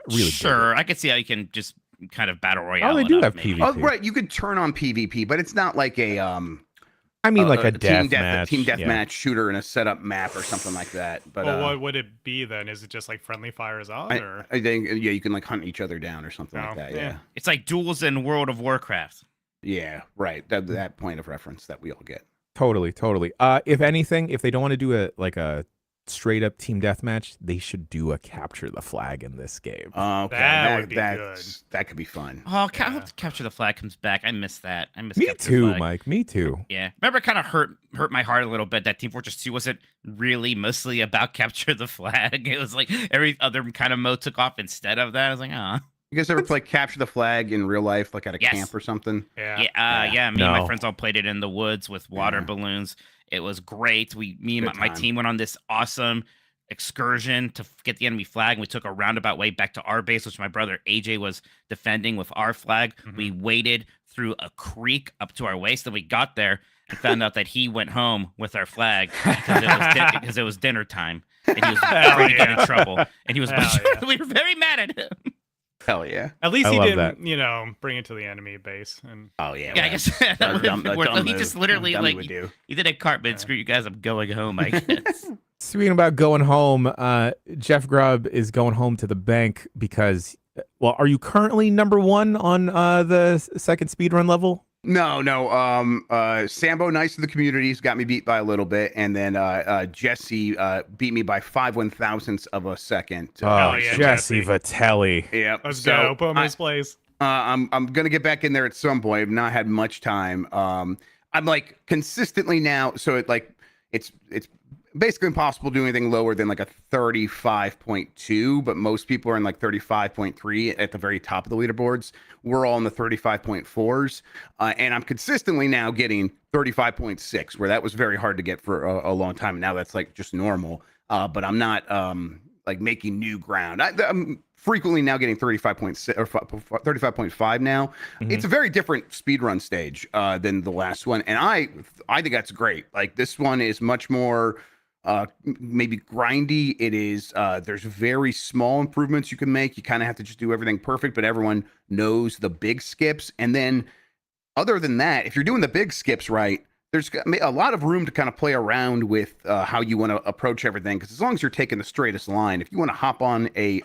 Really, sure. I could see how you can just kind of battle royale. Oh, they do have PvP. Oh, right. You could turn on PvP, but it's not like a a team deathmatch deathmatch shooter in a setup map or something like that. But what would it be then? Is it just friendly fires on? Or? I think you can hunt each other down or something like that. Yeah. It's like duels in World of Warcraft. Yeah, right. That point of reference that we all get. Totally. If anything, if they don't want to do a straight up team deathmatch, they should do a capture the flag in this game. Okay, that would be good. That could be fun. Oh, I hope Capture the Flag comes back. I miss that. I miss. Me Capture too, the Flag. Mike. Me too. Yeah, remember, it kind of hurt my heart a little bit that Team Fortress 2 wasn't really mostly about Capture the Flag. It was every other kind of mode took off instead of that. I was ah. You guys ever play Capture the Flag in real life, at a camp or something? Yeah. Me and my friends all played it in the woods with water balloons. It was great. Me and my team went on this awesome excursion to get the enemy flag, and we took a roundabout way back to our base, which my brother AJ was defending with our flag. We waded through a creek up to our waist, and we got there and found out that he went home with our flag because it was dinner time, and he was afraid to get in trouble, and he was we were very mad at him. Hell yeah! At least he didn't, bring it to the enemy base. And I guess that would have been worth. He just literally he did a Cartman. Screw you guys! I'm going home. I guess. Speaking about going home, Jeff Grubb is going home to the bank because Well, are you currently number one on the second speedrun level? No. Sambo Nice of the Communities got me beat by a little bit, and then Jesse beat me by 5/1000ths of a second. Hell yeah, Jesse Jesse. Vitelli. Yeah. Let's go. Put him in his place. I'm gonna get back in there at some point. I've not had much time. I'm like consistently now, so it's basically impossible to do anything lower than like a 35.2, but most people are in like 35.3 at the very top of the leaderboards. We're all in the 35.4s, and I'm consistently now getting 35.6, where that was very hard to get for a long time. And now that's like just normal. But I'm not like making new ground. I'm frequently now getting 35.6 or 35.5 now. It's a very different speedrun stage than the last one, and I think that's great. Like this one is much more maybe grindy. It is there's very small improvements you can make. You kind of have to just do everything perfect, but everyone knows the big skips. And then other than that, if you're doing the big skips right, there's a lot of room to kind of play around with how you want to approach everything. Because as long as you're taking the straightest line, if you want to hop on a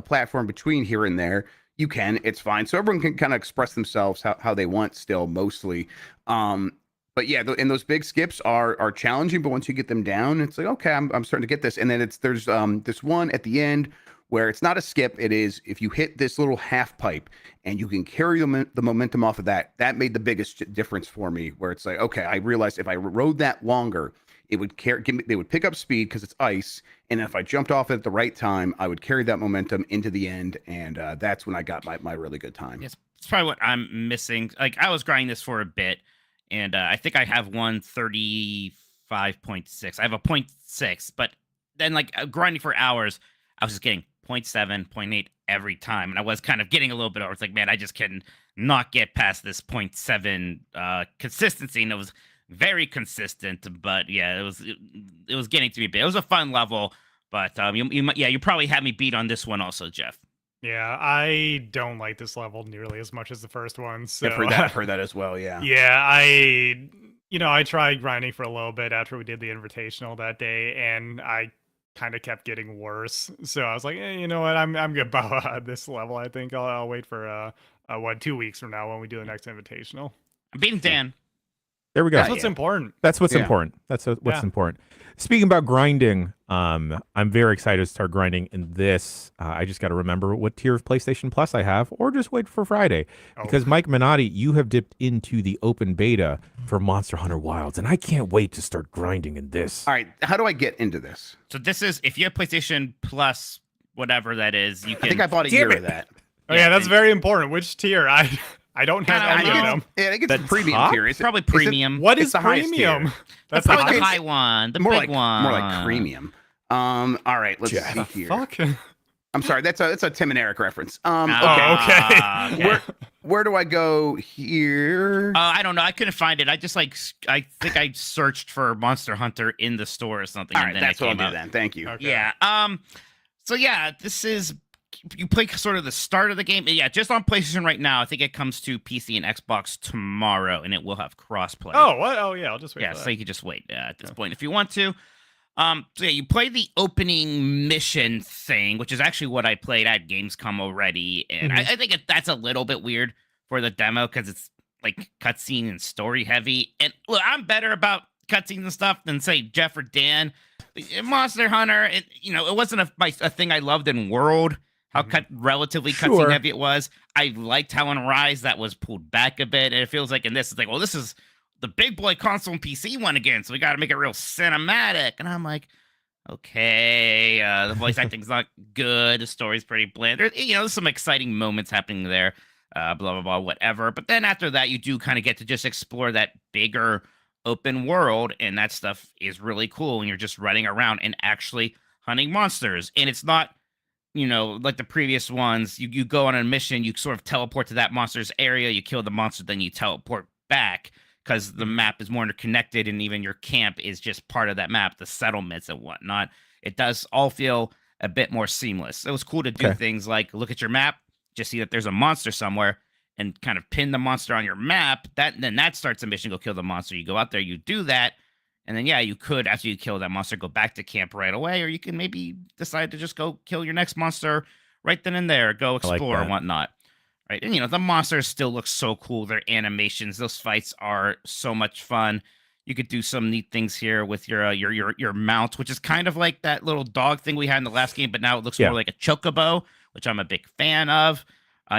platform between here and there, you can. It's fine. So everyone can kind of express themselves how they want still, mostly. But yeah, and those big skips are challenging. But once you get them down, it's like, okay, I'm starting to get this. And then there's this one at the end where it's not a skip. It is if you hit this little half pipe and you can carry the momentum off of that. That made the biggest difference for me, where it's like, okay, I realized if I rode that longer, it would they would pick up speed because it's ice. And if I jumped off at the right time, I would carry that momentum into the end. And that's when I got my really good time. Yes, it's probably what I'm missing. Like I was grinding this for a bit, and I think I have 135.6. I have a 0.6, but then like grinding for hours, I was just getting 0.7, 0.8 every time. And I was kind of getting a little bit over. It's like, man, I just can not get past this 0.7 consistency. And it was very consistent, but yeah, it was getting to be big. It was a fun level, but you probably had me beat on this one also, Jeff. Yeah, I don't like this level nearly as much as the first one. So I've heard that as well. Yeah. Yeah, I tried grinding for a little bit after we did the invitational that day, and I kind of kept getting worse. So I was like, you know what? I'm gonna bow out at this level. I think I'll wait for 2 weeks from now when we do the next invitational. I'm beating Dan. There we go. That's what's important. That's what's important. That's what's important. Speaking about grinding, I'm very excited to start grinding in this. I just got to remember what tier of PlayStation Plus I have, or just wait for Friday. Because Mike Minotti, you have dipped into the open beta for Monster Hunter Wilds, and I can't wait to start grinding in this. All right, how do I get into this? So this is, if you have PlayStation Plus, whatever that is, you can. I think I bought a year of that. Oh yeah, that's very important. Which tier? I don't have any of them. Yeah, I think it's the premium tier. It's probably premium. What is the premium? That's probably the high one. The more big like one. more like premium. All right, let's see here. Fuck. I'm sorry, that's a Tim and Eric reference. Okay. Where do I go here? I don't know. I couldn't find it. I think I searched for Monster Hunter in the store or something. All and right, then that's what I'll do then. Thank you. Okay. Yeah. So yeah, this is, you play sort of the start of the game. Yeah, just on PlayStation right now. I think it comes to PC and Xbox tomorrow, and it will have crossplay. Oh, what? Oh, yeah. I'll just wait. Yeah, for that. so you can just wait at this point if you want to. So yeah, you play the opening mission thing, which is actually what I played at Gamescom already, and I think that's a little bit weird for the demo because it's like cutscene and story heavy. And look, I'm better about cutscenes and stuff than say Jeff or Dan. Monster Hunter, it wasn't a thing I loved in World. How relatively cutscene heavy it was. I liked how in Rise that was pulled back a bit, and it feels like in this, it's like, well, this is the big boy console and PC one again, so we got to make it real cinematic. And I'm like, okay, the voice acting's not good, the story's pretty bland. There's some exciting moments happening there, blah blah blah, whatever. But then after that, you do kind of get to just explore that bigger open world, and that stuff is really cool. And you're just running around and actually hunting monsters, and it's not, like the previous ones, you go on a mission, you sort of teleport to that monster's area, you kill the monster, then you teleport back because the map is more interconnected, and even your camp is just part of that map, the settlements and whatnot. It does all feel a bit more seamless. It was cool to do things like look at your map, just see that there's a monster somewhere, and kind of pin the monster on your map. Then that starts a mission, go kill the monster. You go out there, you do that. And then, you could, after you kill that monster, go back to camp right away, or you can maybe decide to just go kill your next monster right then and there, go I like explore that. and whatnot. Right. And, the monsters still look so cool. Their animations, those fights are so much fun. You could do some neat things here with your mount, which is kind of like that little dog thing we had in the last game, but now it looks more like a chocobo, which I'm a big fan of.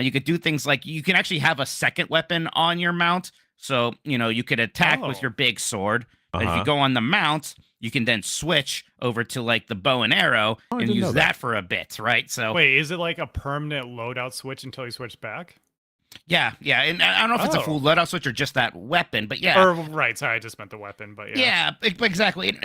You could do things like you can actually have a second weapon on your mount. So, you could attack with your big sword. But if you go on the mount, you can then switch over to like the bow and arrow and use that for a bit, right? So wait, is it like a permanent loadout switch until you switch back? Yeah, and I don't know if it's a full loadout switch or just that weapon, but yeah. Or right, sorry, I just meant the weapon, but yeah. Yeah, exactly.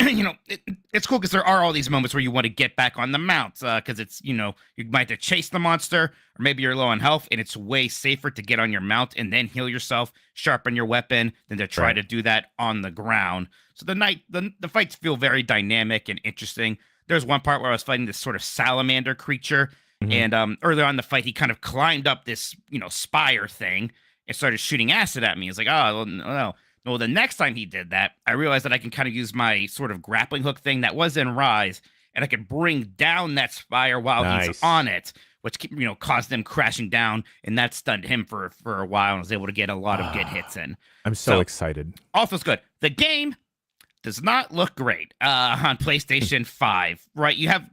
It's cool because there are all these moments where you want to get back on the mount because it's, you might have to chase the monster or maybe you're low on health and it's way safer to get on your mount and then heal yourself, sharpen your weapon than to try to do that on the ground. So the fights feel very dynamic and interesting. There's one part where I was fighting this sort of salamander creature. And earlier on in the fight, he kind of climbed up this, spire thing and started shooting acid at me. It's like, oh, no. Well, the next time he did that, I realized that I can kind of use my sort of grappling hook thing that was in Rise, and I could bring down that spire while he's on it, which, caused him crashing down, and that stunned him for a while, and was able to get a lot of good hits in. I'm so excited. All feels good. The game does not look great on PlayStation 5, right? You have,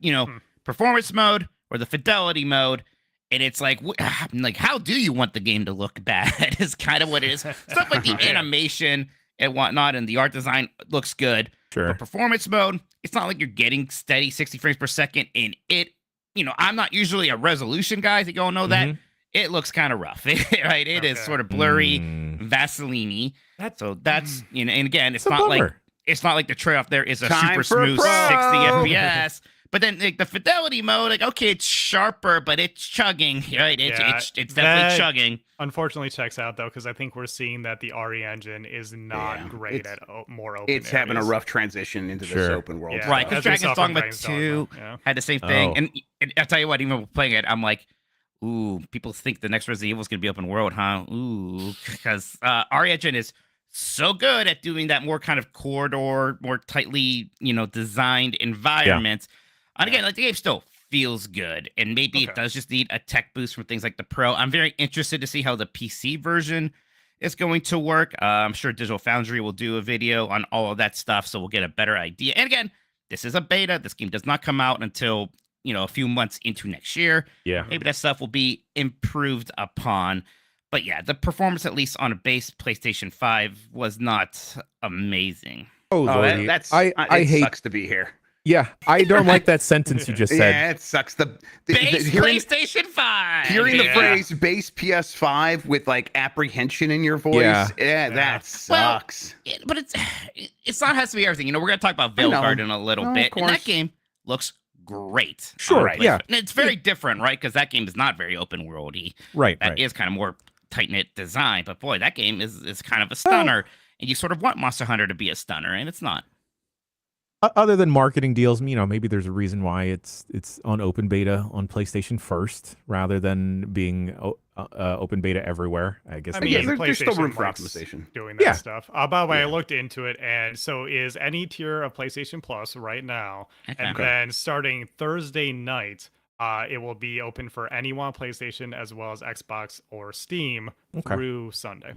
performance mode, or the fidelity mode, and it's like how do you want the game to look bad is kind of what it is. Stuff like the animation and whatnot and the art design looks good. Sure. But performance mode, it's not like you're getting steady 60 frames per second, and it, I'm not usually a resolution guy, if you all know that. It looks kind of rough, right? It is sort of blurry, Vaseline-y. So that's, and again, it's not like the trade-off there is a super smooth 60 FPS. But then the fidelity mode, okay, it's sharper, but it's chugging, right? It's definitely chugging. Unfortunately, checks out though, because I think we're seeing that the RE engine is not great at more open. It's having a rough transition into this open world, right? Because Dragon's Dogma 2 had the same thing, and I'll tell you what, even playing it, I'm like, ooh, people think the next Resident Evil is gonna be open world, huh? Ooh, because RE engine is so good at doing that more kind of corridor, more tightly, designed environments. And again, the game still feels good, and maybe it does just need a tech boost from things like the Pro. I'm very interested to see how the PC version is going to work. I'm sure Digital Foundry will do a video on all of that stuff, so we'll get a better idea. And again, this is a beta. This game does not come out until, a few months into next year. Yeah. Maybe that stuff will be improved upon. But yeah, the performance, at least on a base PlayStation 5, was not amazing. It sucks to be here. Yeah, I don't like that sentence you just said. Yeah, it sucks. Base PlayStation 5. Hearing the phrase base PS5 with like apprehension in your voice, that sucks. Well, but it's not has to be everything. We're gonna talk about Veilguard in a little bit, and that game looks great. Sure, yeah. And it's very different, right? Because that game is not very open worldy. Right. That is kind of more tight knit design. But boy, that game is kind of a stunner, and you sort of want Monster Hunter to be a stunner, and it's not. Other than marketing deals, maybe there's a reason why it's on open beta on PlayStation first rather than being open beta everywhere. I guess. There's still room for optimization doing that stuff. By the way, I looked into it, and so is any tier of PlayStation Plus right now, and then starting Thursday night, it will be open for anyone on PlayStation as well as Xbox or Steam through Sunday.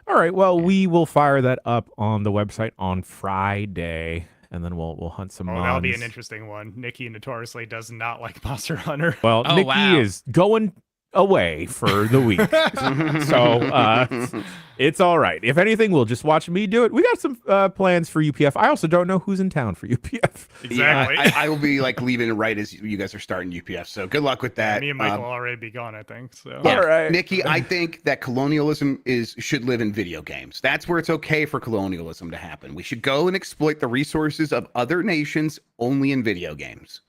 All right. Well, we will fire that up on the website on Friday. And then we'll hunt some mods. That'll be an interesting one. Nikki notoriously does not like Monster Hunter. Well, Nikki is going away for the week. So it's all right. If anything, we'll just watch me do it. We got some plans for UPF. I also don't know who's in town for UPF. Exactly. I will be leaving right as you guys are starting UPF. So good luck with that. Me and Mike will already be gone, I think. So. Yeah. All right. Nikki, I think that colonialism should live in video games. That's where it's okay for colonialism to happen. We should go and exploit the resources of other nations only in video games.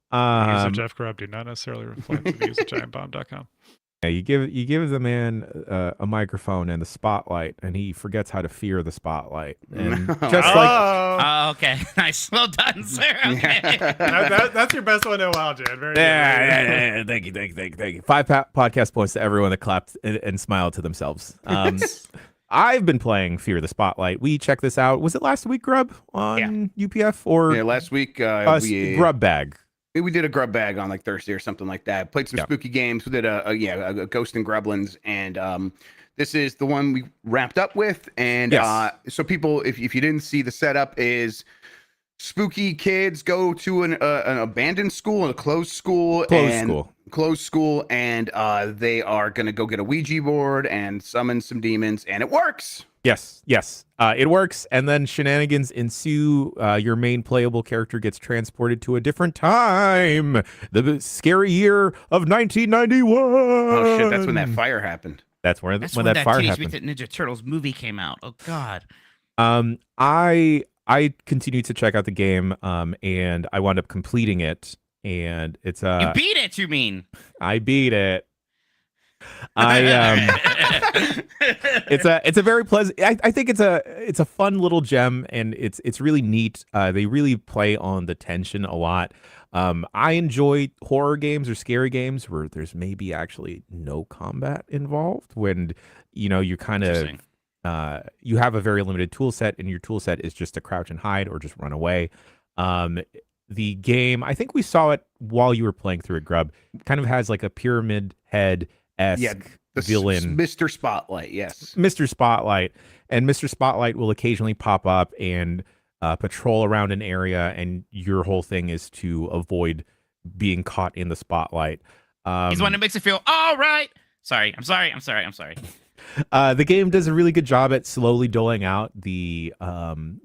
The views of Jeff Grubb do not necessarily reflect the views of GiantBomb.com. Yeah, you give the man a microphone and the spotlight, and he forgets how to fear the spotlight. And just okay, nice, well done, sir. Okay, that's your best one in a while, Jan. Very good. Thank you. 5 podcast points to everyone that clapped and smiled to themselves. I've been playing Fear the Spotlight. We checked this out. Was it last week, Grubb, on UPF or last week? Grub Bag. We did a grub bag on like Thursday or something like that. Played some spooky games. We did a Ghost and Gremlins, and this is the one we wrapped up with. And so people, if you didn't see, the setup is spooky kids go to an abandoned school, a closed school, and they are gonna go get a Ouija board and summon some demons, and it works. Yes, it works, and then shenanigans ensue. Your main playable character gets transported to a different time, the scary year of 1991. Oh shit, that's when that fire happened. That's when that fire happened. Teenage Mutant Ninja Turtles movie came out. Oh god. I continued to check out the game, and I wound up completing it, and it's You beat it, you mean? I beat it. It's a very pleasant. I think it's a fun little gem, and it's really neat. They really play on the tension a lot. I enjoy horror games or scary games where there's maybe actually no combat involved, when you kind of you have a very limited tool set, and your tool set is just to crouch and hide or just run away. The game, I think we saw it while you were playing through it, Grub, kind of has like a pyramid head-esque villain. Mr. Spotlight, yes. Mr. Spotlight. And Mr. Spotlight will occasionally pop up and patrol around an area, and your whole thing is to avoid being caught in the spotlight. He's the one that makes it feel all right. I'm sorry. The game does a really good job at slowly doling out the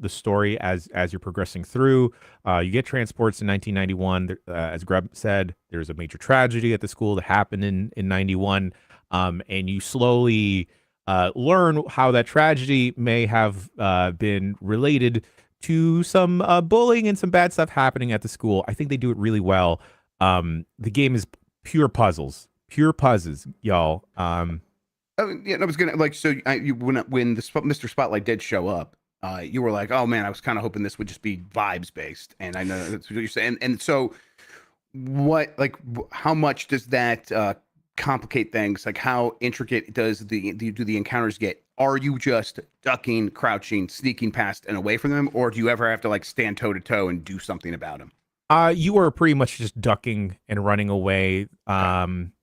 story as you're progressing through. You get transports in 1991. As Grub said, there's a major tragedy at the school that happened in 91, and you slowly learn how that tragedy may have been related to some bullying and some bad stuff happening at the school. I think they do it really well. The game is pure puzzles, y'all. Oh, yeah, I was gonna when the Mr. Spotlight did show up, you were like, "Oh man, I was kind of hoping this would just be vibes based," and I know that's what you're saying. And so, how much does that complicate things? Like, how intricate do the encounters get? Are you just ducking, crouching, sneaking past and away from them, or do you ever have to like stand toe to toe and do something about them? You are pretty much just ducking and running away.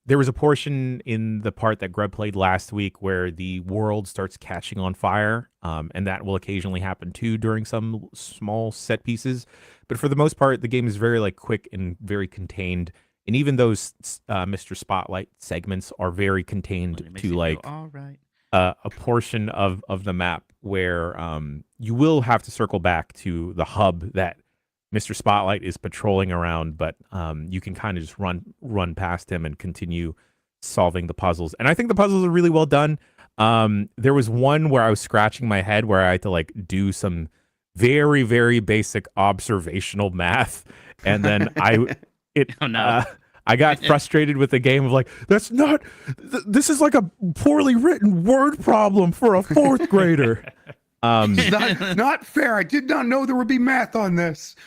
There was a portion in the part that Grub played last week where the world starts catching on fire, and that will occasionally happen too during some small set pieces. But for the most part, the game is very quick and very contained. And even those Mr. Spotlight segments are very contained to a portion of the map where you will have to circle back to the hub that Mr. Spotlight is patrolling around, but you can kind of just run past him and continue solving the puzzles. And I think the puzzles are really well done. There was one where I was scratching my head where I had to do some very, very basic observational math, and then I got frustrated with the game of this is like a poorly written word problem for a fourth grader. Not fair. I did not know there would be math on this.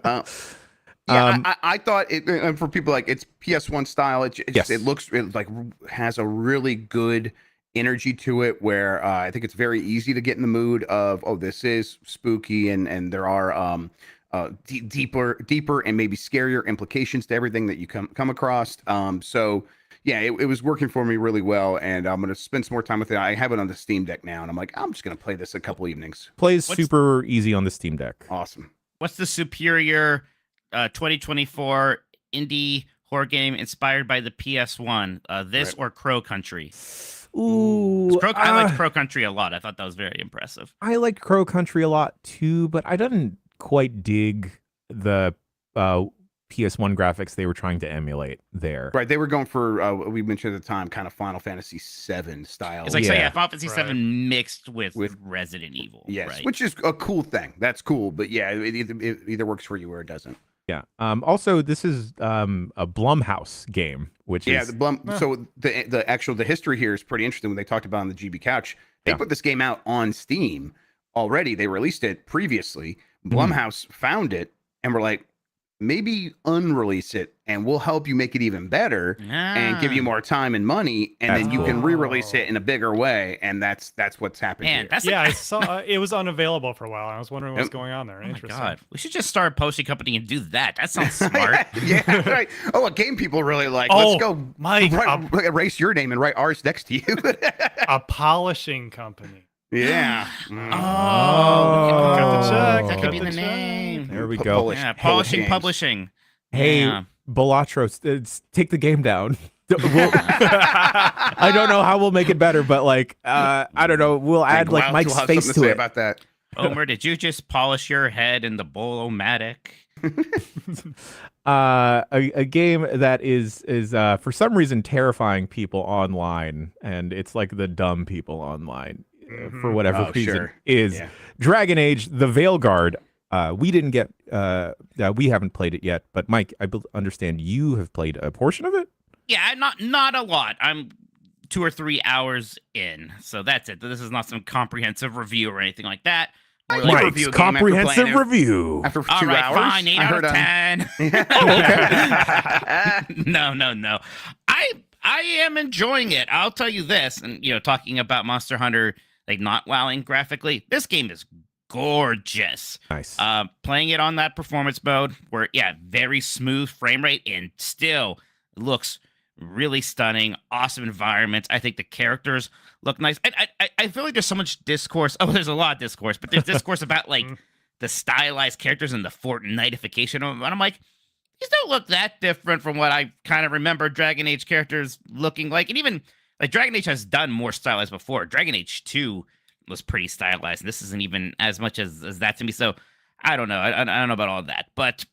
I thought it, and for people it's PS1 style. It has a really good energy to it, where I think it's very easy to get in the mood of, this is spooky, and there are deeper and maybe scarier implications to everything that you come across. So yeah, it was working for me really well, and I'm going to spend some more time with it. I have it on the Steam Deck now, and I'm just going to play this a couple evenings. Plays super easy on the Steam Deck. Awesome. What's the superior 2024 indie horror game inspired by the PS1? This or Crow Country? Ooh. I liked Crow Country a lot. I thought that was very impressive. I liked Crow Country a lot too, but I didn't quite dig the PS1 graphics they were trying to emulate there. Right, they were going for we mentioned at the time kind of Final Fantasy VII style. It's Final Fantasy VII mixed with Resident Evil. Yes, right? Which is a cool thing. That's cool, but yeah, it either works for you or it doesn't. Yeah. Also, this is a Blumhouse game, which is So the history here is pretty interesting. When they talked about on the GB Couch, they put this game out on Steam already. They released it previously. Blumhouse found it and were like, maybe unrelease it and we'll help you make it even better and give you more time and money, and then you can re-release it in a bigger way. And that's what's happened here. I saw it was unavailable for a while. I was wondering what's going on there. Interesting. My God, we should just start a posting company and do that. That sounds smart. Yeah, right. Oh, a game people really like. Let's go, Mike. Erase your name and write ours next to you. A polishing company. Yeah. Cut the check. That could be Cut the the name. There we go. Polishing games. Publishing. Hey, Balatros, take the game down. I don't know how we'll make it better, but like, I don't know. We'll add like Mike's face to it. About that. Omer, did you just polish your head in the Bolo-matic? A game that is for some reason terrifying people online, and it's like the dumb people online for whatever reason is Dragon Age: The Veilguard. We didn't get we haven't played it yet, but Mike, I understand you have played a portion of it. Yeah, not a lot. I'm 2 or 3 hours in, so that's it. This is not some comprehensive review or anything like that. Mike's comprehensive review. After 2 All right, hours, fine, 8 out of 10. No. I am enjoying it. I'll tell you this, and talking about Monster Hunter, like not wowing graphically, this game is gorgeous. Nice. Playing it on that performance mode, where very smooth frame rate, and still looks really stunning. Awesome environment. I think the characters look nice. I feel like there's so much discourse. Oh, there's a lot of discourse, but there's discourse about like the stylized characters and the Fortnite-ification of them. And I'm like, these don't look that different from what I kind of remember Dragon Age characters looking like. And even like Dragon Age has done more stylized before. Dragon Age 2 was pretty stylized, and this isn't even as much as that to me. So I don't know. I don't know about all that, but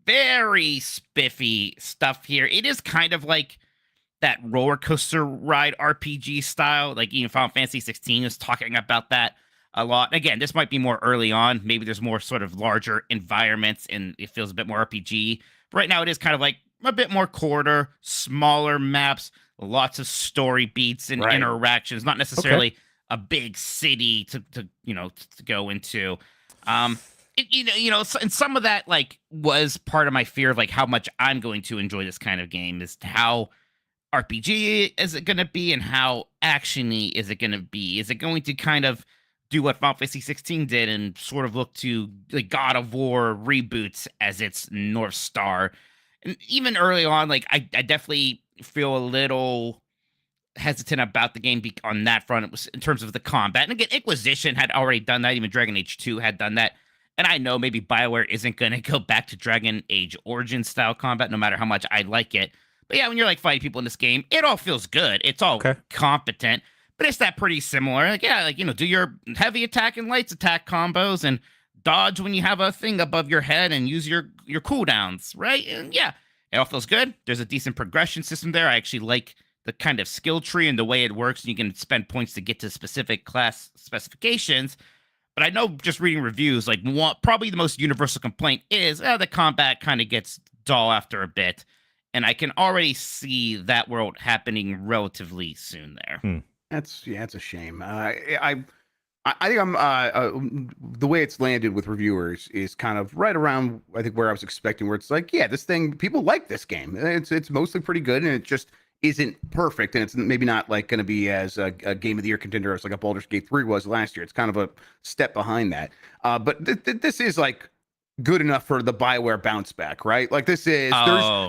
very spiffy stuff here. It is kind of like that roller coaster ride RPG style. Like even Final Fantasy 16 is talking about that a lot. Again, this might be more early on. Maybe there's more sort of larger environments and it feels a bit more RPG. But right now it is kind of like a bit more quarter, smaller maps, lots of story beats and interactions, not necessarily a big city to go into. And some of that like was part of my fear of like how much I'm going to enjoy this kind of game, is how RPG is it going to be and how actiony is it going to be? Is it going to kind of do what Final Fantasy 16 did and sort of look to like God of War reboots as its North Star? And even early on, like I definitely feel a little hesitant about the game on that front. It was in terms of the combat. And again, Inquisition had already done that. Even Dragon Age 2 had done that. And I know maybe BioWare isn't going to go back to Dragon Age Origin style combat, no matter how much I like it. But yeah, when you're like fighting people in this game, it all feels good. It's all competent, but it's that pretty similar. Like, do your heavy attack and light attack combos and dodge when you have a thing above your head and use your cooldowns, right? And yeah, it all feels good. There's a decent progression system there. I actually like the kind of skill tree and the way it works. And you can spend points to get to specific class specifications. But I know just reading reviews, like probably the most universal complaint is the combat kind of gets dull after a bit. And I can already see that world happening relatively soon there. It's a shame. I think I'm the way it's landed with reviewers is kind of right around I think where I was expecting, where it's like, this thing, people like this game. It's mostly pretty good, and it just isn't perfect, and it's maybe not like going to be as a game of the year contender as like a Baldur's Gate 3 was last year. It's kind of a step behind that. But this is like good enough for the BioWare bounce back, right? Like this is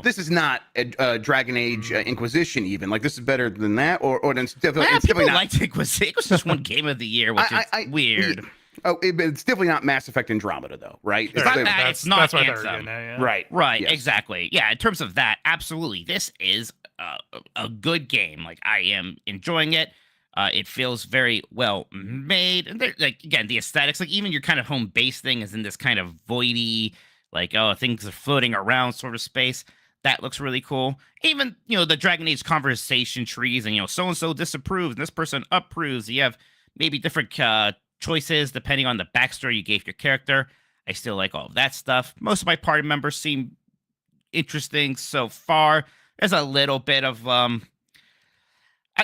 this is not a Dragon Age Inquisition even. Like this is better than that, or it's definitely it's people definitely not. Liked Inquisition. It was just one game of the year, which is weird. It's definitely not Mass Effect Andromeda though, right? It's not what Anthem. they're getting at, Right. Yes. Exactly. Yeah, in terms of that, absolutely. This is a good game. Like I am enjoying it. It feels very well made, and like again, the aesthetics, like even your kind of home base thing is in this kind of voidy, like things are floating around sort of space. That looks really cool. Even the Dragon Age conversation trees, and so and so disapproves, and this person approves. You have maybe different choices depending on the backstory you gave your character. I still like all of that stuff. Most of my party members seem interesting so far. There's a little bit of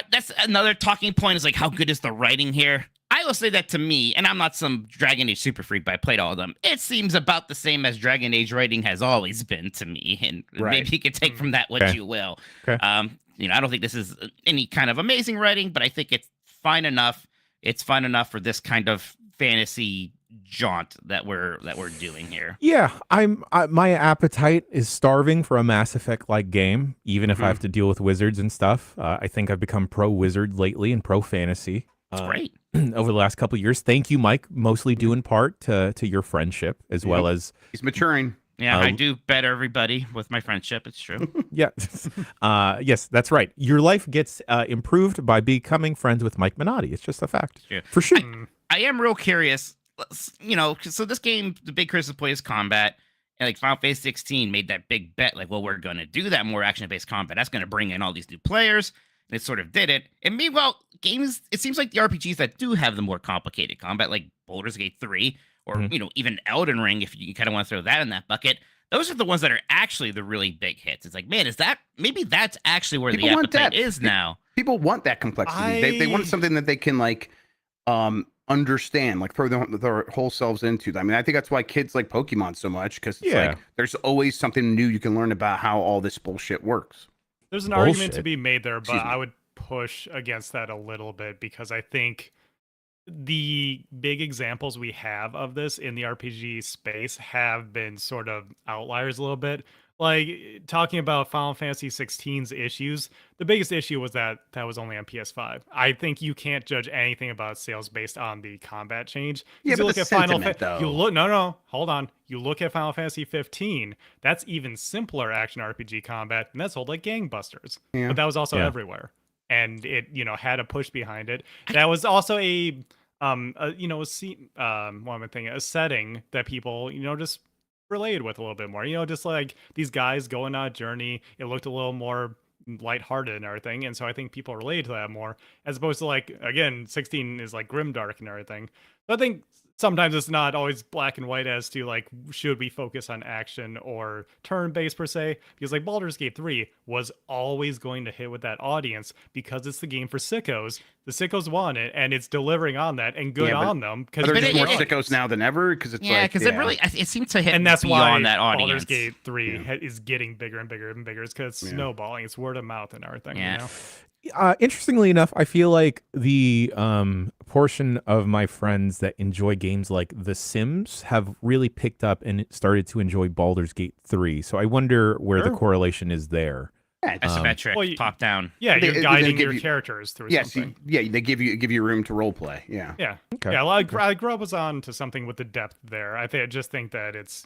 that's another talking point, is like how good is the writing here. I I will say that to me, and I'm not some Dragon Age super freak, but I played all of them. It seems about the same as Dragon Age writing has always been to me, and maybe you can take from that what you will. Okay. I don't think this is any kind of amazing writing, but I think it's fine enough. It's fine enough for this kind of fantasy jaunt that we're doing here. Yeah, my appetite is starving for a Mass Effect like game, even if I have to deal with wizards and stuff. I think I've become pro wizard lately and pro fantasy. That's great. Over the last couple of years. Thank you, Mike, mostly due in part to your friendship as well as he's maturing. Yeah, I do better everybody with my friendship. It's true. Yeah. Yes, that's right. Your life gets improved by becoming friends with Mike Minotti. It's just a fact. Yeah. For sure. I am real curious, so this game, the big criticism play is combat. And like Final Fantasy 16 made that big bet, like, well, we're going to do that more action-based combat. That's going to bring in all these new players. And it sort of did it. And meanwhile, games, it seems like the RPGs that do have the more complicated combat, like Baldur's Gate 3, or, even Elden Ring, if you kind of want to throw that in that bucket, those are the ones that are actually the really big hits. It's like, man, maybe that's actually where the appetite is now. People want that complexity. They want something that they can, like, understand, like throw their whole selves into. I mean, I think that's why kids like Pokemon so much, because it's like there's always something new you can learn about how all this bullshit works. There's an argument to be made there, but I would push against that a little bit, because I think the big examples we have of this in the RPG space have been sort of outliers a little bit. Like, talking about Final Fantasy 16's issues, the biggest issue was that was only on PS5. I think you can't judge anything about sales based on the combat change. Yeah, but you look the at sentiment, though. Hold on. You look at Final Fantasy 15, that's even simpler action RPG combat, and that's sold like gangbusters. Yeah. But that was also everywhere. And it, had a push behind it. That was also a setting that people, just related with a little bit more, just like these guys going on a journey. It looked a little more lighthearted and everything, and so I think people related to that more, as opposed to, like, again, 16 is like grimdark and everything. So I think sometimes it's not always black and white as to, like, should we focus on action or turn-based per se, because like Baldur's Gate 3 was always going to hit with that audience because it's the game for sickos. The sickos want it, and it's delivering on that, and good on them. Because there's more sickos now than ever, because it's it seems to hit, and that's beyond why that audience. Baldur's Gate 3 is getting bigger and bigger and bigger. It's because it's snowballing. It's word of mouth and everything. Interestingly enough, I feel like the portion of my friends that enjoy games like The Sims have really picked up and started to enjoy Baldur's Gate 3. So I wonder where the correlation is there. Isometric, top down. Yeah, you're guiding your characters through something. They give you room to role play. Yeah. Okay. Yeah. Well, I grew up was on to something with the depth there. I just think that it's,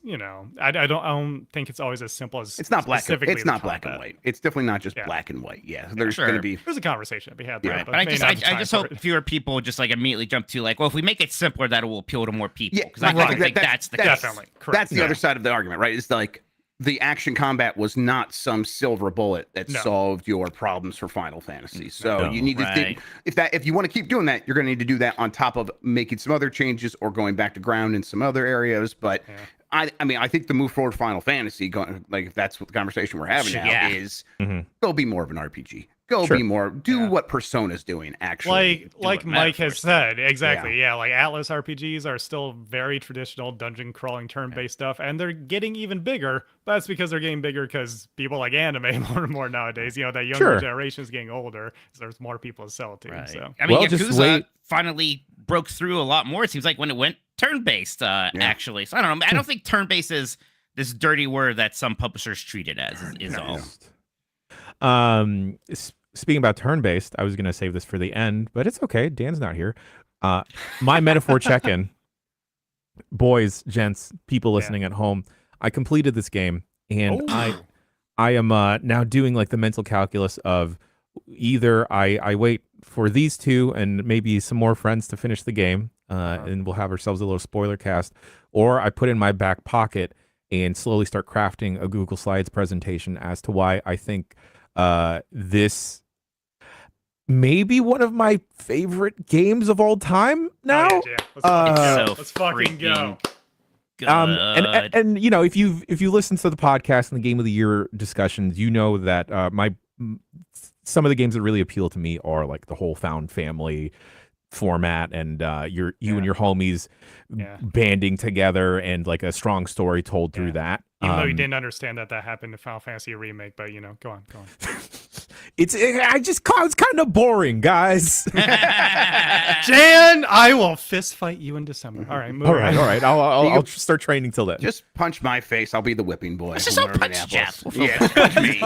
I don't think it's always as simple as it's not black. It's not black combat. and white. It's definitely not just black and white. Yeah. There's going to be a conversation to be had there. Right. But I just hope fewer people just like immediately jump to like, well, if we make it simpler, that will appeal to more people. Yeah. Because I think that's the case. Definitely correct. That's the other side of the argument, right? It's like, the action combat was not some silver bullet that solved your problems for Final Fantasy. So you need to think, if you want to keep doing that, you're going to need to do that on top of making some other changes or going back to ground in some other areas. But I think the move forward Final Fantasy, if that's what the conversation we're having now is, go be more of an RPG. Go be more, do what Persona's doing, actually. Like Mike has said, exactly. Yeah, like Atlas RPGs are still very traditional dungeon crawling turn-based stuff, and they're getting even bigger. But that's because they're getting bigger because people like anime more and more nowadays. That younger generation is getting older, so there's more people to sell it to. Right. So. I mean, Yakuza finally broke through a lot more, it seems like, when it went turn-based, actually. So I don't know. I don't think turn-based is this dirty word that some publishers treat it as, is all. Speaking about turn-based, I was going to save this for the end, but it's okay. Dan's not here. My metaphor check-in, boys, gents, people listening at home. I completed this game, and I am now doing like the mental calculus of either I wait for these two and maybe some more friends to finish the game, and we'll have ourselves a little spoiler cast, or I put in my back pocket and slowly start crafting a Google Slides presentation as to why I think this may be one of my favorite games of all time now. Let's fucking go. Good. And if you listen to the podcast and the Game of the Year discussions, you know that some of the games that really appeal to me are like the whole found family format, and you and your homies banding together, and like a strong story told through that. Even though you didn't understand that happened in Final Fantasy Remake, but go on. It's kind of boring, guys. Jan, I will fist fight you in December. All right, move all right. I'll start training till then. Just punch my face. I'll be the whipping boy. Let's just all punch Jeff. Yeah, just punch me.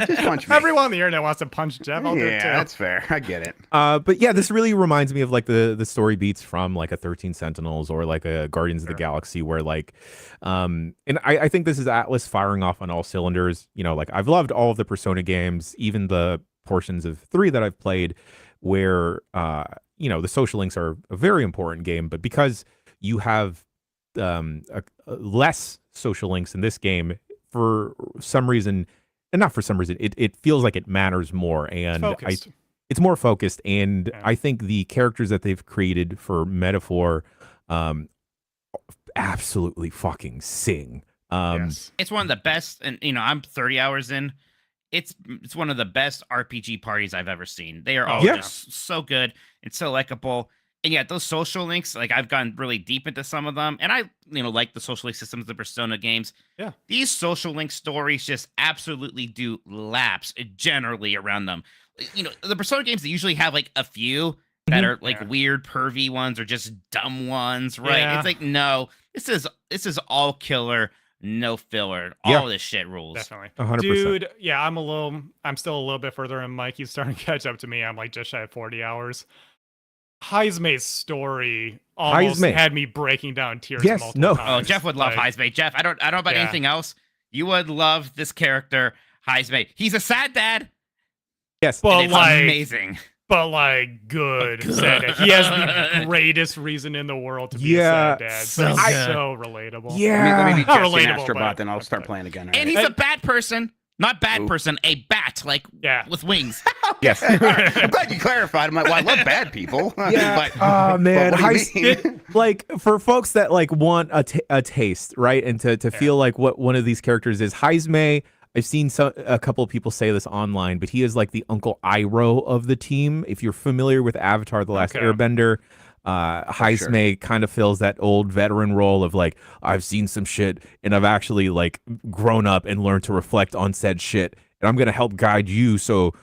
Just punch me. Everyone on the internet wants to punch Jeff. I'll do it too. That's fair. I get it. But yeah, this really reminds me of like the story beats from like a 13 Sentinels or like a Guardians of the Galaxy, where like, and I think this is Atlas firing off on all cylinders. Like I've loved all of the Persona games, even the portions of 3 that I've played, where the social links are a very important game, but because you have less social links in this game, for some reason, and not for some reason, it feels like it matters more, and it's more focused, and I think the characters that they've created for Metaphor absolutely fucking sing. It's one of the best, and I'm 30 hours in. It's one of the best RPG parties I've ever seen. They are all just so good and so likable. And yeah, those social links, like I've gone really deep into some of them, and I like the social link systems of the Persona games. Yeah, these social link stories just absolutely do laps generally around them. The Persona games, they usually have like a few that are like weird pervy ones or just dumb ones, right? Yeah. It's like, no, this is all killer. No filler. All this shit rules. Definitely. 100%. Dude, yeah, I'm still a little bit further in Mike. He's starting to catch up to me. I'm like just shy of 40 hours. Heiseme's story almost had me breaking down tears multiple times. Oh, Jeff would love Heisme. Jeff, I don't know about anything else. You would love this character, Heisme. He's a sad dad. Yes. But it's amazing. But like good sad dad. He has the greatest reason in the world to be a sad dad. So relatable. Yeah. Let me be Not Jesse relatable, Astro Bot, but then I'll start playing again. And he's a bad person. Not bad person, a bat, like with wings. Yes. I'm glad you clarified. I'm like, well, I love bad people. Yeah. But, man. But like for folks that like want a taste, right? And to feel like what one of these characters is, Heisme, I've seen a couple of people say this online, but he is like the Uncle Iroh of the team. If you're familiar with Avatar: The Last Airbender, Heisme kind of fills that old veteran role of like, I've seen some shit and I've actually like grown up and learned to reflect on said shit, and I'm gonna help guide you so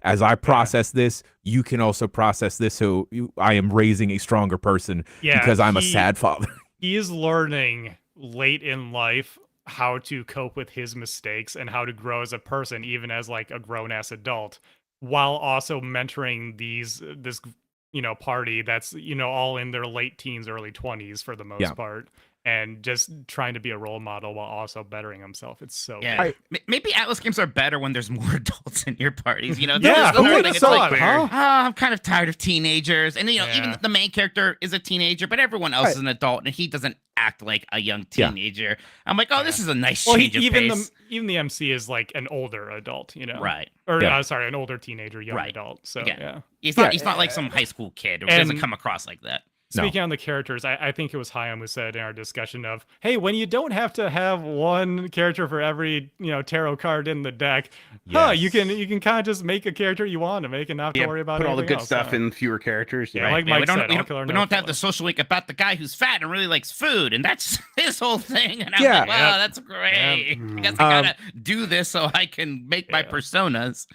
as I process this, you can also process this, so I am raising a stronger person because I'm a sad father. He is learning late in life how to cope with his mistakes and how to grow as a person, even as like a grown-ass adult, while also mentoring this party that's all in their late teens, early 20s for the most part, and just trying to be a role model while also bettering himself. It's so good. Maybe Atlas games are better when there's more adults in your parties. Who would have thought, huh? I'm kind of tired of teenagers, and even the main character is a teenager, but everyone else is an adult, and he doesn't act like a young teenager. I'm like, this is a nice change of pace. Even the MC is like an older adult, right? Or sorry, an older teenager, young adult. So he's not like some high school kid, or doesn't come across like that. Speaking on the characters, I think it was Hayam who said in our discussion of, hey, when you don't have to have one character for every tarot card in the deck, you can kind of just make a character you want to make and not have to worry about put all the good else, stuff in fewer characters. Yeah, like Mike we said, don't have the social link about the guy who's fat and really likes food, and that's his whole thing. And I'm like, wow, that's great. I guess I gotta do this so I can make my personas.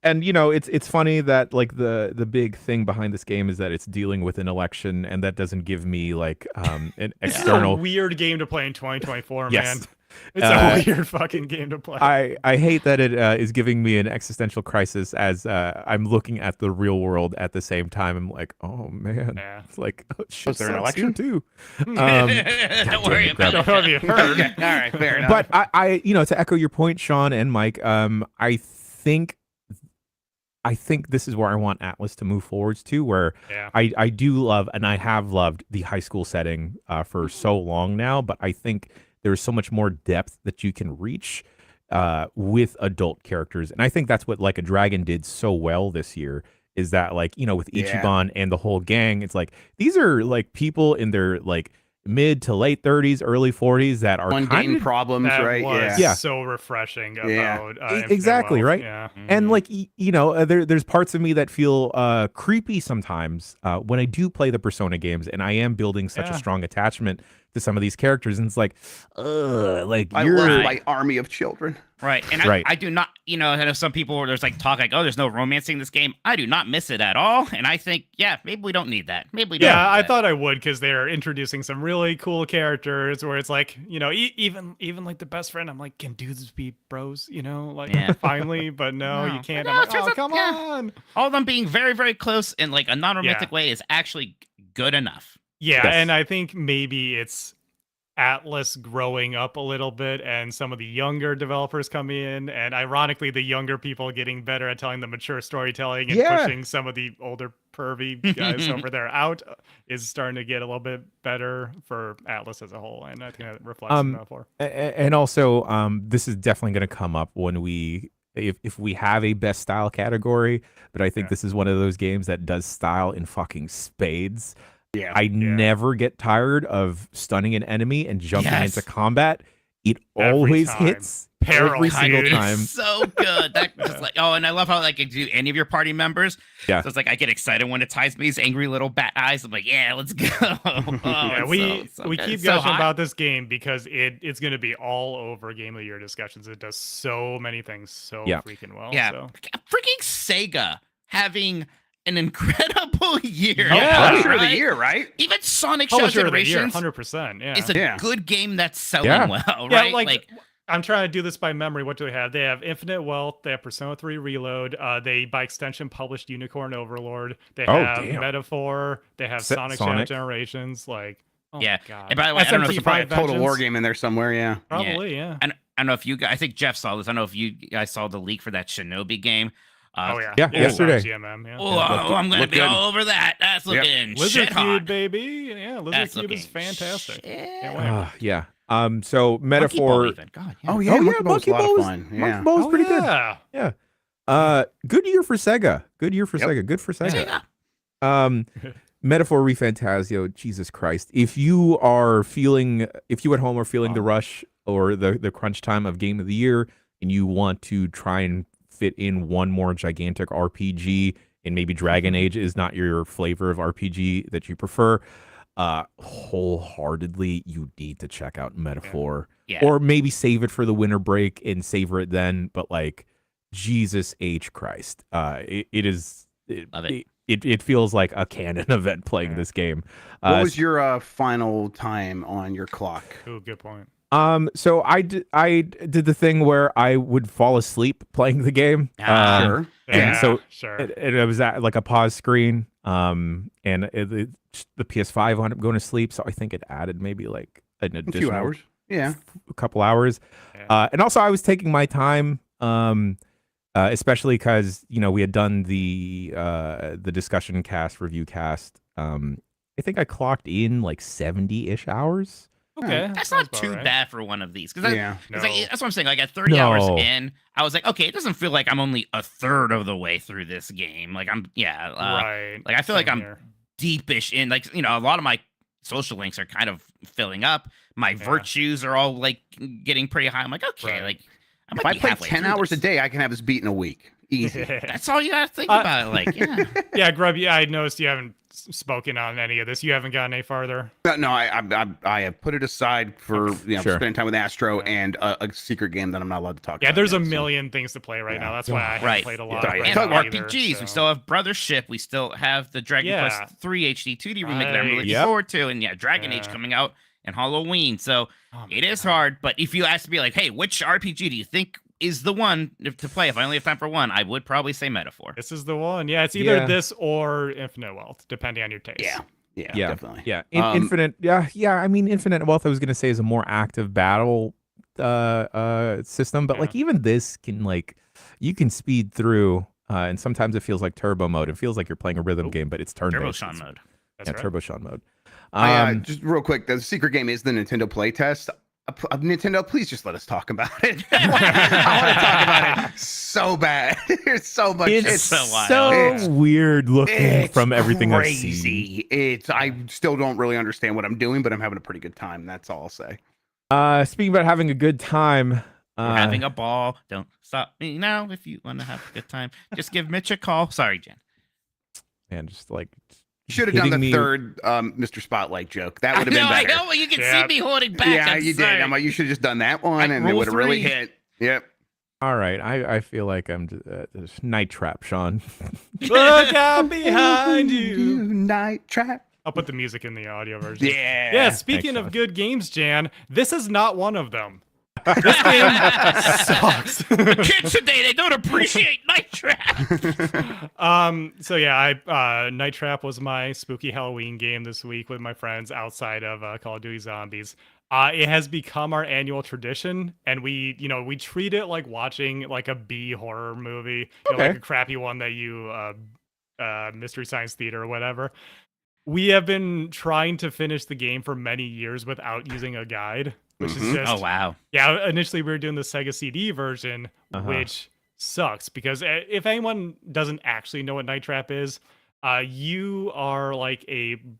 And it's funny that like the big thing behind this game is that it's dealing with an election, and that doesn't give me like an external weird game to play in 2024, yes. man. It's a weird fucking game to play. I hate that it is giving me an existential crisis as I'm looking at the real world at the same time. I'm like, oh man, it's like, oh, shit, was there an election too? Don't worry about it. Have you heard? All right, fair enough. But I to echo your point, Sean and Mike, I think this is where I want Atlas to move forwards to, where I do love, and I have loved, the high school setting for so long now, but I think there's so much more depth that you can reach with adult characters. And I think that's what Like a Dragon did so well this year, is that like, with Ichiban and the whole gang, it's like, these are like people in their like mid to late 30s, early 40s that are Mundane kind of problems, That right? was Yeah. so refreshing Yeah. about Exactly, Infinite Wealth. right? Yeah. and like there's parts of me that feel creepy sometimes when I do play the Persona games, and I am building such a Yeah. strong attachment to some of these characters, and it's like, like I you're love my army of children. Right. And Right. I do not, I know some people, there's like talk like, oh, there's no romancing this game. I do not miss it at all. And I think, yeah, maybe we don't need that. Maybe we don't. Yeah, need I that. thought I would because they're introducing some really cool characters where it's like, even like the best friend, I'm like, can dudes be bros? Like Yeah. finally, but no, No. you can't. No, I'm like, it turns oh, out- come yeah. on. All of them being very, very close in like a non-romantic Yeah. way is actually good enough. Yeah, Yes. and I think maybe it's Atlas growing up a little bit and some of the younger developers coming in, and ironically the younger people getting better at telling the mature storytelling and Yeah. pushing some of the older pervy guys over there out is starting to get a little bit better for Atlas as a whole, and I think that reflects in Metaphor. And also, this is definitely going to come up when if we have a best style category, but I think Yeah. this is one of those games that does style in fucking spades. Yeah. I never get tired of stunning an enemy and jumping Yes. into combat. It Every always time. hits Peril, every single dude. time. It's so good. That just like, oh, and I love how like it do any of your party members. Yeah. So it's like I get excited when it ties me these angry little bat eyes. I'm like, yeah, let's go. Oh, Yeah, it's we so we good. keep It's so gushing hot. about this game because it's going to be all over Game of the Year discussions. It does so many things so Yeah. freaking well. Yeah, So. freaking Sega having an incredible year. Yeah. Publisher of the right? year, right? Even Sonic Shadow Publisher of the Year, Generations 100%. Yeah. is a Yeah. good game that's selling Yeah. well, Yeah, right? like I'm trying to do this by memory. What do they have? They have Infinite Wealth. They have Persona 3 Reload. They, by extension, published Unicorn Overlord. They Oh, have damn. Metaphor. They have Sonic Shadow Sonic. Generations. Like, oh Yeah. my God. And by the way, I don't know if SMT you Probably a Five Total War Vengeance? game in there somewhere. Yeah. Probably, yeah. and I don't know if you guys, I think Jeff saw this. I don't know if you guys saw the leak for that Shinobi game. Oh, yeah. Yeah, It was yesterday. on GMM, yeah. Oh, I'm gonna Look be good. all over that. That's Yep. looking Lizard shit Cube, hot. baby. Yeah, Lizard That's Cube is looking fantastic. shit. Can't wait. Yeah. So Monkey Ball Metaphor. even. God, yeah. Oh yeah. Oh yeah, Monkey Ball's Monkey a lot Ball of was fun. Monkey Yeah. Ball was pretty good. Yeah. Good year for Sega. Good year for Yep. Sega. Good for Sega. Sega. Metaphor ReFantazio, Jesus Christ. If you at home are feeling the rush or the crunch time of Game of the Year, and you want to try and fit in one more gigantic RPG, and maybe Dragon Age is not your flavor of RPG that you prefer, wholeheartedly, you need to check out Metaphor. Yeah. Or maybe save it for the winter break and savor it then. But like, Jesus H. Christ. It is... Love it. It feels like a canon event playing this game. What was your final time on your clock? Ooh, good point. So I did the thing where I would fall asleep playing the game. Sure. And Yeah, so sure. it was at like a pause screen. And the PS5 wound up going to sleep. So I think it added maybe like an A additional few hours. Yeah. a couple hours. Yeah. And also I was taking my time. Especially because we had done the discussion cast review cast. I think I clocked in like 70-ish hours. Okay. That's sounds not about too right. bad for one of these. Because Yeah. No. that's what I'm saying. Like at 30 hours No. in, I was like, okay, it doesn't feel like I'm only a third of the way through this game. Like Right. like I feel like Same I'm here. deepish in, like, a lot of my social links are kind of filling up. My virtues are all like getting pretty high. I'm like, okay, Right. like I If might I be play halfway 10 through hours this. a day, I can have this beat in a week. Easy. That's all you gotta think Uh, about. Like, yeah. Yeah, Grub, I noticed you haven't spoken on any of this. You haven't gotten any farther. No, I have put it aside for Sure. spending time with Astro and a secret game that I'm not allowed to talk Yeah, about. there's a yet, so. million things to play right now. That's why I haven't Right. played a lot. Yeah. right Yeah. And now Talk about either, RPGs. so. We still have Brothership. We still have the Dragon Yeah. Quest 3 HD 2D remake that I'm really looking Yep. forward to. And yeah, Dragon Age Yeah. coming out in Halloween. So Oh my it is God. hard. But if you ask me, like, hey, which RPG do you think is the one to play? If I only have time for one, I would probably say Metaphor. This is the one. Yeah, it's either Yeah. this or Infinite Wealth, depending on your taste. Yeah, Yeah. definitely. Yeah. Um, Infinite. Yeah. I mean, Infinite Wealth, I was going to say, is a more active battle system. But Yeah. like even this can you can speed through. And sometimes it feels like turbo mode. It feels like you're playing a rhythm game, but it's turn-based. Turbo Sean mode. That's Yeah, right. Turbo Sean mode. Just real quick, the secret game is the Nintendo playtest. Nintendo, please just let us talk about it. I want to talk about it so bad. There's so much. It's so wild. so weird looking from everything I've seen. Crazy. I still don't really understand what I'm doing, but I'm having a pretty good time. That's all I'll say. Speaking about having a good time, We're having a ball. Don't stop me now if you want to have a good time. Just give Mitch a call. Sorry, Jen. and just like should have done the me. third Mr. Spotlight joke. That would have been better. I know. You can see me holding back. Yeah, I'm you sorry. did. I'm like, you should have just done that one, and it would have really hit. Yep. All right, I feel like I'm just, Night Trap, Sean. Look out behind you. Night Trap. I'll put the music in the audio version. Yeah. Yeah, speaking Thanks, of Sean. good games, Jan, this is not one of them. This game sucks. Kids today, they don't appreciate Night Trap. So yeah, Night Trap was my spooky Halloween game this week with my friends outside of Call of Duty Zombies. It has become our annual tradition, and we treat it like watching like a B horror movie, Okay. like a crappy one that you Mystery Science Theater or whatever. We have been trying to finish the game for many years without using a guide, which is just Oh wow. yeah. Initially, we were doing the Sega CD version, which sucks because if anyone doesn't actually know what Night Trap is, you are like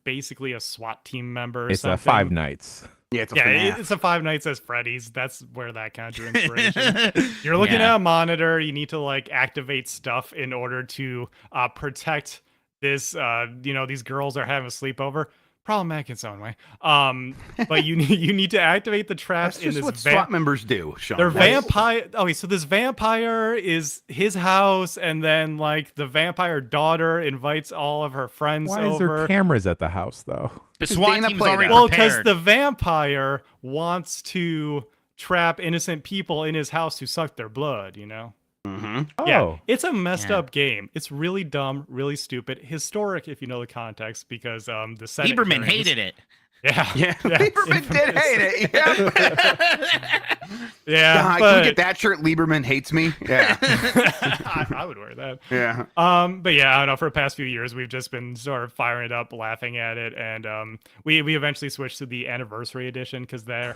basically a SWAT team member. Or It's something. Five Nights. Yeah, it's a Yeah, FNAF. it's a Five Nights at Freddy's. That's where that kind of inspiration. You're looking at a monitor. You need to like activate stuff in order to protect this. These girls are having a sleepover. Problematic in its own way. But you need to activate the traps That's in just this what SWAT members do, Sean. They're That's- vampire. Okay, so this vampire is his house, and then like the vampire daughter invites all of her friends Why is over. there cameras at the house though? The SWAT Dana team's played already that. Well, because prepared. the vampire wants to trap innocent people in his house to suck their blood, Mhm. Oh, Yeah, it's a messed Yeah. up game. It's really dumb, really stupid, historic if you know the context, because the Senate Lieberman hearings- hated it. Yeah, Yeah, Lieberman did infamous. hate it. Yeah. Yeah, God, can but you get that shirt? Lieberman hates me. Yeah. I would wear that. Yeah. But yeah, I don't know. For the past few years, we've just been sort of firing it up, laughing at it, and we eventually switched to the anniversary edition because there,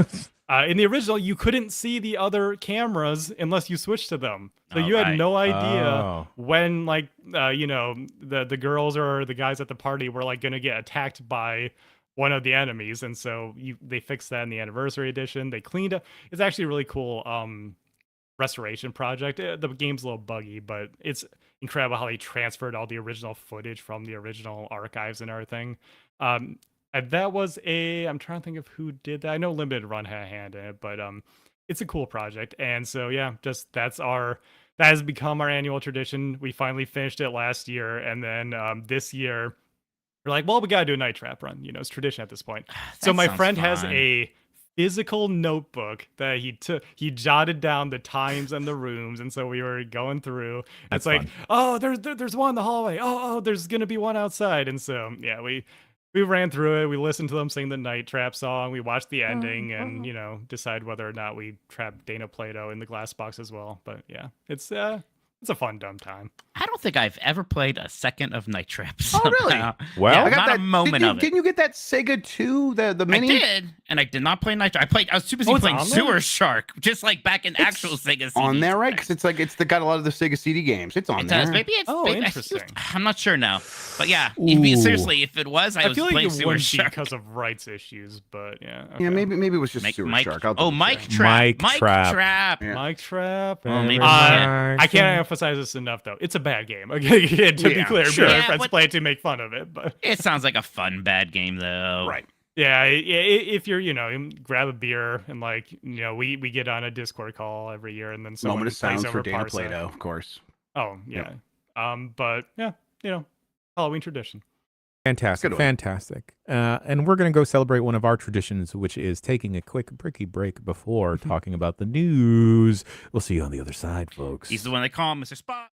in the original, you couldn't see the other cameras unless you switched to them, so you had Alright. no idea Oh. when like the girls or the guys at the party were like gonna get attacked by one of the enemies, and so they fixed that in the anniversary edition. They cleaned up. It's actually a really cool restoration project. The game's a little buggy, but it's incredible how they transferred all the original footage from the original archives and everything. And that was I'm trying to think of who did that. I know Limited Run had a hand in it, but it's a cool project. And so yeah, just that has become our annual tradition. We finally finished it last year, and then this year we're like, well, we gotta do a Night Trap run. It's tradition at this point. So That my sounds friend has fun. a physical notebook that he jotted down the times and the rooms, and so we were going through. That's It's like, fun. oh, there's one in the hallway. Oh, there's gonna be one outside, and so yeah, we ran through it. We listened to them sing the Night Trap song. We watched the ending, and decide whether or not we trap Dana Plato in the glass box as well. But yeah, it's a fun dumb time. I don't think I've ever played a second of Night Trap. Oh, really? somehow. Well, Yeah, I not a moment of it. Didn't you get that Sega 2, the I mini? did, and I did not play Night Trap. I was too busy Oh, it's playing on there? Sewer Shark, just like back in actual Sega. On CDs. there, right? Because it's got a lot of the Sega CD games. It's on It there. does. Maybe it's. Oh, maybe, interesting. I'm not sure now, but yeah. Ooh. Seriously, if it was, I I was feel like playing it Sewer wouldn't be Shark. because of rights issues, but yeah. Yeah, okay. maybe it was just Sewer Mike. Shark. I'll Oh, double Mike check. Trap. Mike Trap. Trap. Yeah. Mike Trap. Well, maybe I can't emphasize this enough, though. It's a bad game. Okay, to be Yeah, clear, sure. our Yeah, friends but- play it to make fun of it, but It sounds like a fun bad game though. Right. yeah, if you're grab a beer and like we get on a Discord call every year, and then someone Moment of plays silence over for Dana Parsec. Plato, of course. Oh yeah, but yeah, Halloween tradition. Fantastic, Good one. fantastic. And we're going to go celebrate one of our traditions, which is taking a quick bricky break before talking about the news. We'll see you on the other side, folks. He's the one they call Mr. Spot.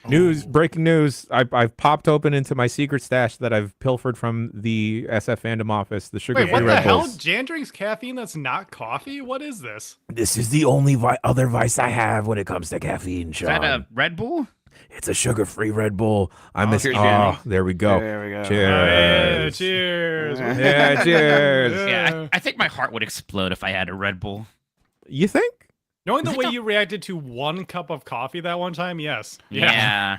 Breaking news. I've popped open into my secret stash that I've pilfered from the SF fandom office, the sugar-free Wait, what the Red hell? Bulls. Jan drinks caffeine that's not coffee? What is this? This is the only other vice I have when it comes to caffeine, Is Sean. that a Red Bull? It's a sugar-free Red Bull. Cheers, Jan. There we go. There we go. Cheers. Cheers. Yeah, cheers. Yeah, I think my heart would explode if I had a Red Bull. You think? Knowing the way you reacted to 1 cup of coffee that one time, yes. Yeah.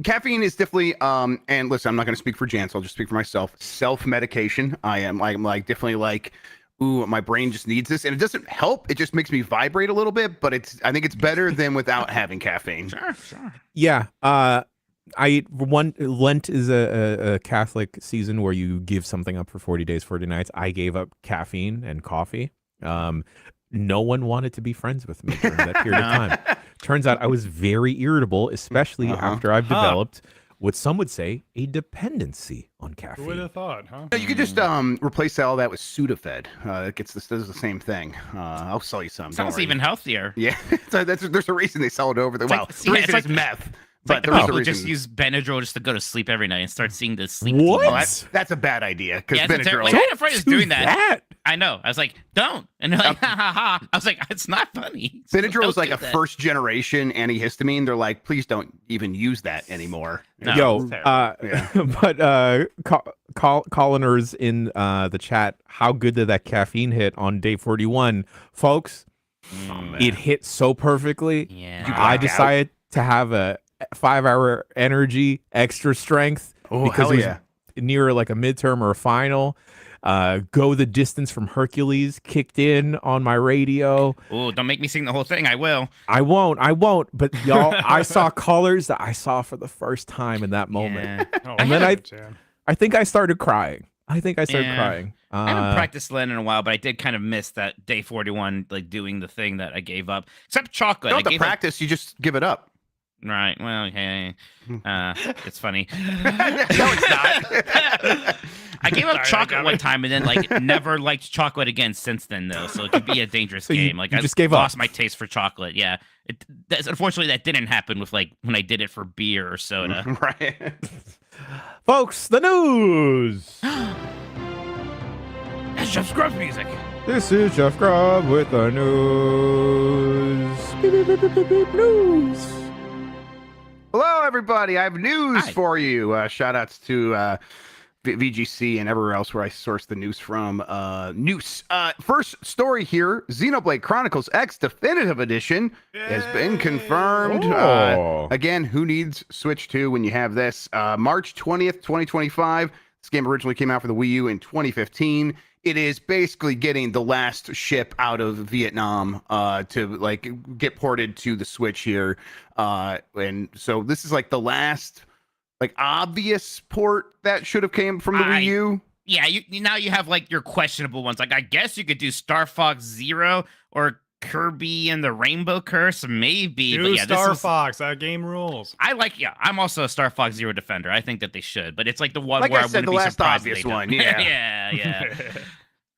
Caffeine is definitely and listen, I'm not going to speak for Jan, so I'll just speak for myself. Self-medication. I'm definitely like, ooh, my brain just needs this, and it doesn't help. It just makes me vibrate a little bit, but I think it's better than without having caffeine. Sure. Yeah. Lent is a Catholic season where you give something up for 40 days, 40 nights. I gave up caffeine and coffee. No one wanted to be friends with me during that period of time. Turns out I was very irritable, especially after I've developed what some would say a dependency on caffeine. Who would have thought, huh? You could just replace all that with Sudafed. It does the same thing. I'll sell you some. Sounds even healthier. Yeah, so there's a reason they sell it over there. Well, the reason is meth. But the people just use Benadryl just to go to sleep every night and start seeing the sleep. What? Oh, that's a bad idea because Benadryl. I had a friend who's doing that. that. I know. I was like, don't. And they're like, ha ha ha. I was like, it's not funny. Benadryl is like a first generation antihistamine. They're like, please don't even use that anymore. No, but Colliners in the chat, how good did that caffeine hit on day 41? Folks, it hit so perfectly. Yeah. I decided to have a 5-hour energy, extra strength because it was near like a midterm or a final. Go the Distance from Hercules kicked in on my radio. Oh, don't make me sing the whole thing. I will. I won't. But y'all, I saw colors that I saw for the first time in that moment. Yeah. And then I think I started crying. I haven't practiced Lent in a while, but I did kind of miss that day 41, like doing the thing that I gave up. Except chocolate. You don't have to practice. You just give it up. Right. Well, hey, it's funny. No, it's not. I gave up chocolate one time and then like never liked chocolate again since then, though. So it could be a dangerous game. Like you I just lost my taste for chocolate. Yeah. Unfortunately, that didn't happen with like when I did it for beer or soda. Right. Folks, the news. That's Jeff Scrub's music. This is Jeff Grubb with the news. Beep, beep, beep, beep, beep, beep, news. Hello, everybody. I have news for you. Shout outs to VGC and everywhere else where I source the news from. News. First story here. Xenoblade Chronicles X Definitive Edition has been confirmed. Again, who needs Switch 2 when you have this? March 20th, 2025. This game originally came out for the Wii U in 2015. It is basically getting the last ship out of Vietnam to like get ported to the Switch here, and so this is like the last like obvious port that should have came from the Wii U. Yeah, you now you have like your questionable ones. Like I guess you could do Star Fox Zero or Kirby and the Rainbow Curse, maybe. Do Star Fox. That game rules. I'm also a Star Fox Zero defender. I think that they should, but it's like the one like where I said, wouldn't the be last surprised obvious they one. don't. Yeah.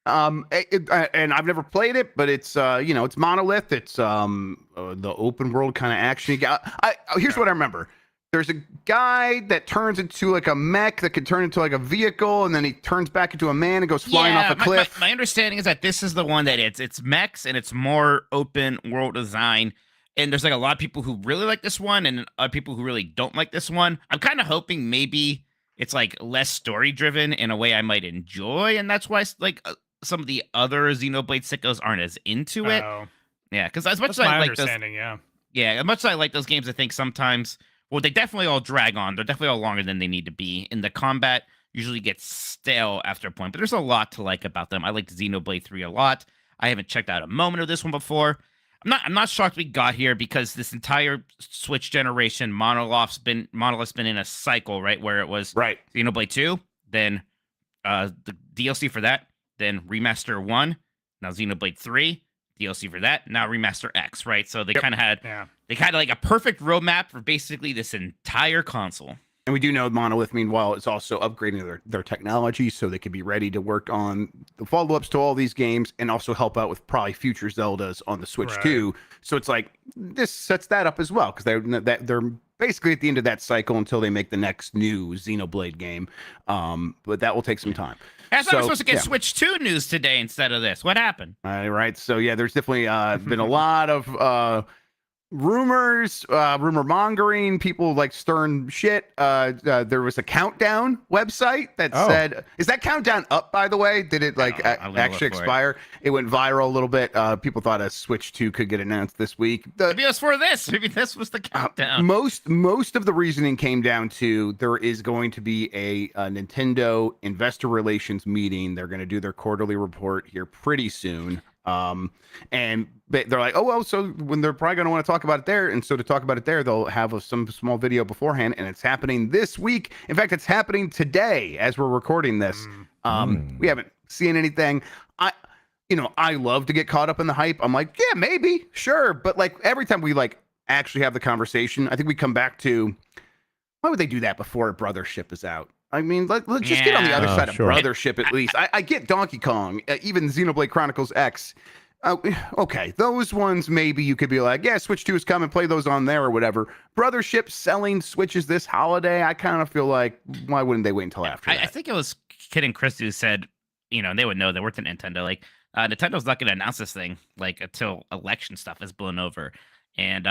Yeah. And I've never played it, but it's it's Monolith. It's the open world kind of action. Here's what I remember. There's a guy that turns into like a mech that can turn into like a vehicle, and then he turns back into a man and goes flying off a cliff. My understanding is that this is the one that it's mechs and it's more open world design. And there's like a lot of people who really like this one and other people who really don't like this one. I'm kind of hoping maybe it's like less story driven in a way I might enjoy, and that's why like some of the other Xenoblade sickos aren't as into it. Yeah, because as much as I like those, as much as I like those games, I think sometimes, well, they definitely all drag on. They're definitely all longer than they need to be. And the combat usually gets stale after a point, but there's a lot to like about them. I liked Xenoblade 3 a lot. I haven't checked out a moment of this one before. I'm not shocked we got here because this entire Switch generation, Monolith's been in a cycle, right? Where it was Xenoblade 2, then the DLC for that, then Remaster 1, now Xenoblade 3, DLC for that, now Remaster X, right? So they kind of had like a perfect roadmap for basically this entire console. And we do know Monolith, meanwhile, is also upgrading their technology so they can be ready to work on the follow-ups to all these games and also help out with probably future Zeldas on the Switch too. So it's like this sets that up as well because they're basically at the end of that cycle until they make the next new Xenoblade game. But that will take some time. I thought we were supposed to get Switch 2 news today instead of this. What happened? All right. So yeah, there's definitely been a lot of rumors, rumor mongering, people like stirring shit. There was a countdown website that said, is that countdown up, by the way? Did it like actually expire? It went viral a little bit. People thought a Switch 2 could get announced this week. Maybe it was for this. Maybe this was the countdown. Most of the reasoning came down to there is going to be a Nintendo investor relations meeting. They're going to do their quarterly report here pretty soon. And they're like, oh, well, so when they're probably going to want to talk about it there. And so to talk about it there, they'll have some small video beforehand, and it's happening this week. In fact, it's happening today as we're recording this. We haven't seen anything. I love to get caught up in the hype. I'm like, yeah, maybe, sure. But like every time we like actually have the conversation, I think we come back to, why would they do that before Brothership is out? I mean, let's just get on the other side of Brothership at least. I get Donkey Kong, even Xenoblade Chronicles X. Okay, those ones maybe you could be like, yeah, Switch 2 is coming, play those on there or whatever. Brothership selling Switches this holiday, I kind of feel like, why wouldn't they wait until after that? I think it was Kid and Chris who said, they would know they worked at Nintendo. Like, Nintendo's not going to announce this thing like until election stuff is blown over. And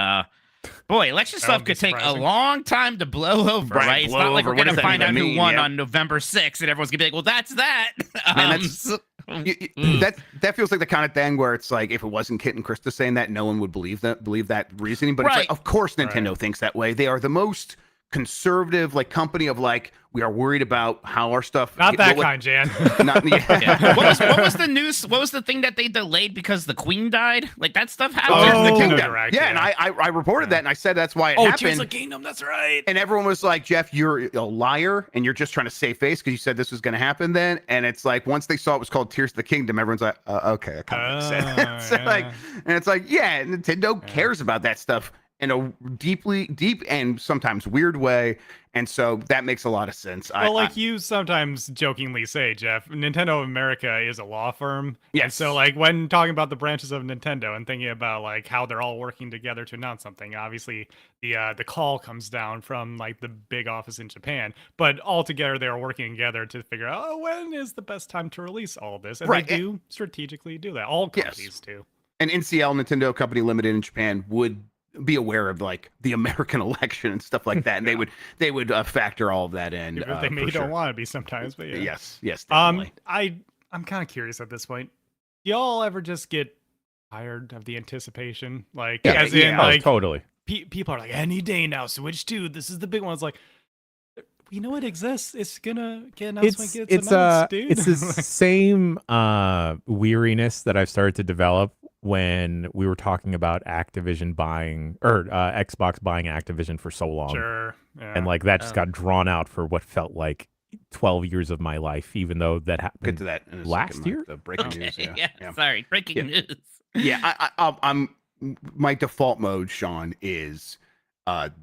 boy, election stuff could take a long time to blow over, right? It's not like we're going to find out who won on November 6th and everyone's going to be like, well, that's that. Man, that feels like the kind of thing where it's like if it wasn't Kit and Krista saying that, no one would believe that reasoning. But it's like, of course, Nintendo thinks that way. They are the most conservative company of we are worried about how our stuff. Not that kind, Jan. What was the news? What was the thing that they delayed because the Queen died? Like that stuff happened. The Kingdom Direct. Yeah, and I reported that and I said that's why it happened. Tears of the Kingdom. That's right. And everyone was like, Jeff, you're a liar and you're just trying to save face because you said this was going to happen then. And it's like once they saw it was called Tears of the Kingdom, everyone's like, okay, that kind of makes sense. And it's like, yeah, Nintendo cares about that stuff in a deep and sometimes weird way, and so that makes a lot of sense. Well, you sometimes jokingly say, Jeff, Nintendo America is a law firm. Yes. And so when talking about the branches of Nintendo and thinking about how they're all working together to announce something, obviously the call comes down from the big office in Japan, but all together they are working together to figure out when is the best time to release all this, and they do strategically do that. All companies do. And NCL, Nintendo Company Limited in Japan, would be aware of the American election and stuff like that, and they would factor all of that in. They maybe don't want to be sometimes, but yeah. Yes, definitely. I'm kind of curious at this point. Do y'all ever just get tired of the anticipation? Totally. People are like, any day now, Switch 2. This is the big one. It's like, we know it exists. It's gonna get announced when it gets announced, dude. It's the same weariness that I've started to develop when we were talking about Activision buying or Xbox buying Activision for so long. Sure. Yeah. And that just got drawn out for what felt like 12 years of my life, even though that happened Get to that in a last second, year. The breaking news. Yeah. Sorry, breaking news. Yeah, I'm my default mode, Sean, is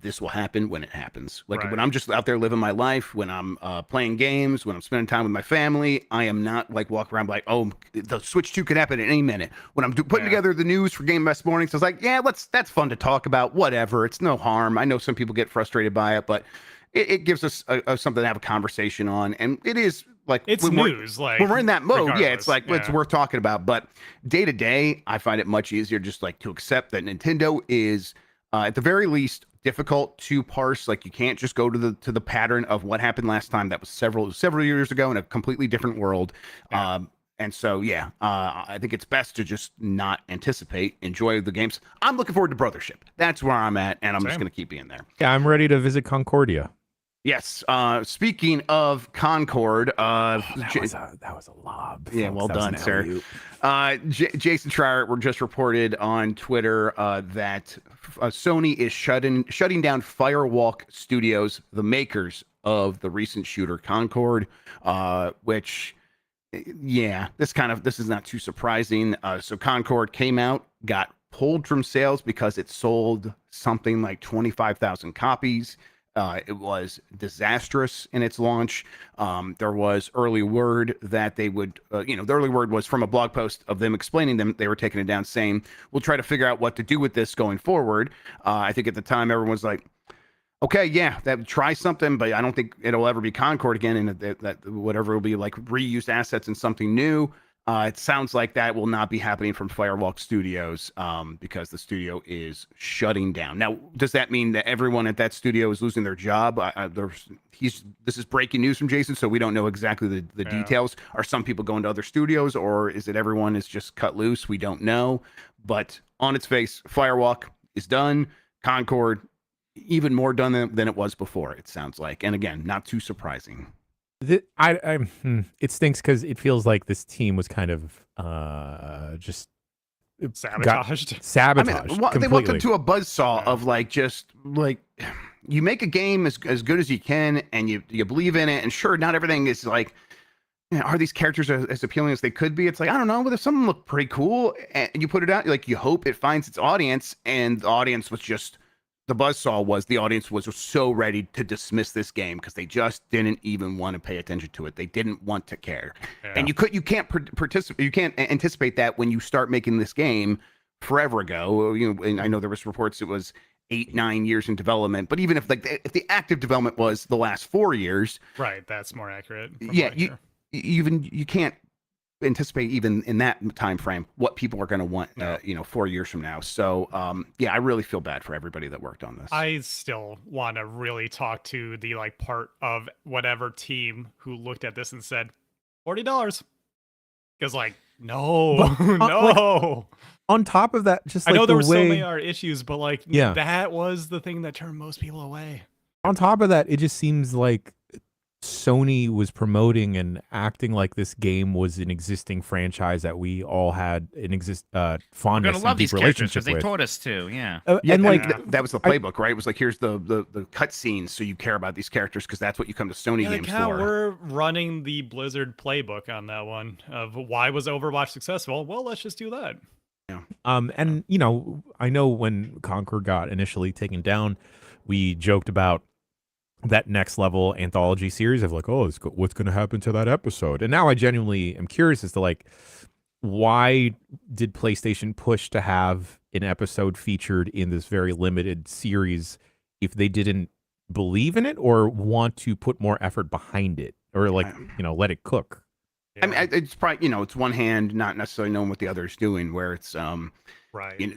this will happen when it happens. When I'm just out there living my life, when I'm playing games, when I'm spending time with my family, I am not walking around oh, the Switch 2 could happen at any minute. When I'm putting together the news for Game Best Mornings, I was like, yeah, that's fun to talk about. Whatever, it's no harm. I know some people get frustrated by it, but it gives us something to have a conversation on, and it is it's news. When we're in that mode, it's it's worth talking about. But day to day, I find it much easier just to accept that Nintendo is at the very least difficult to parse. You can't just go to the pattern of what happened last time. That was several years ago in a completely different world. And so I think it's best to just not anticipate, enjoy the games. I'm looking forward to Brothership. That's where I'm at, and I'm just going to keep being there. Yeah, I'm ready to visit Concordia. Yes. Speaking of Concord, that was a lob. Yeah, well done, sir. Jason Schreier just reported on Twitter that Sony is shutting down Firewalk Studios, the makers of the recent shooter Concord, which, this is not too surprising. So Concord came out, got pulled from sales because it sold something like 25,000 copies. It was disastrous in its launch. There was early word that they would, the early word was from a blog post of them explaining them. They were taking it down, saying, we'll try to figure out what to do with this going forward. I think at the time, everyone was like, okay, yeah, try something, but I don't think it'll ever be Concord again. And that whatever will be like reused assets and something new. It sounds like that will not be happening from Firewalk Studios because the studio is shutting down. Now, does that mean that everyone at that studio is losing their job? This is breaking news from Jason, so we don't know exactly the details. Are some people going to other studios, or is it everyone is just cut loose? We don't know. But on its face, Firewalk is done. Concord, even more done than it was before, it sounds like. And again, not too surprising. It stinks because it feels like this team was kind of just sabotaged. They walked up to a buzzsaw of just you make a game as good as you can, and you believe in it, and sure, not everything is like, are these characters as appealing as they could be? It's like, I don't know, but if some look pretty cool and you put it out, you hope it finds its audience, and the audience was just. The buzzsaw was the audience was so ready to dismiss this game because they just didn't even want to pay attention to it. They didn't want to care, and you can't participate. You can't anticipate that when you start making this game forever ago. And I know there was reports it was 8-9 years in development, but even if if the active development was the last 4 years, right? That's more accurate. Yeah, you can't anticipate even in that time frame what people are going to want 4 years from now. So I really feel bad for everybody that worked on this. I still want to really talk to the part of whatever team who looked at this and said $40, because no. On top of that, just I know there were so many issues, but that was the thing that turned most people away. On top of that, it just seems like Sony was promoting and acting like this game was an existing franchise that we all had an fondness and deep relationship with. They told us to, yeah. And that was the playbook, right? It was like, here's the cutscenes, so you care about these characters because that's what you come to Sony games for. We're running the Blizzard playbook on that one of why was Overwatch successful? Well, let's just do that. Yeah. And I know when Concord got initially taken down, we joked about that next level anthology series of what's going to happen to that episode. And now I genuinely am curious as to why did PlayStation push to have an episode featured in this very limited series if they didn't believe in it or want to put more effort behind it or let it cook. Yeah. I mean, it's probably, it's one hand, not necessarily knowing what the other is doing, where it's, right.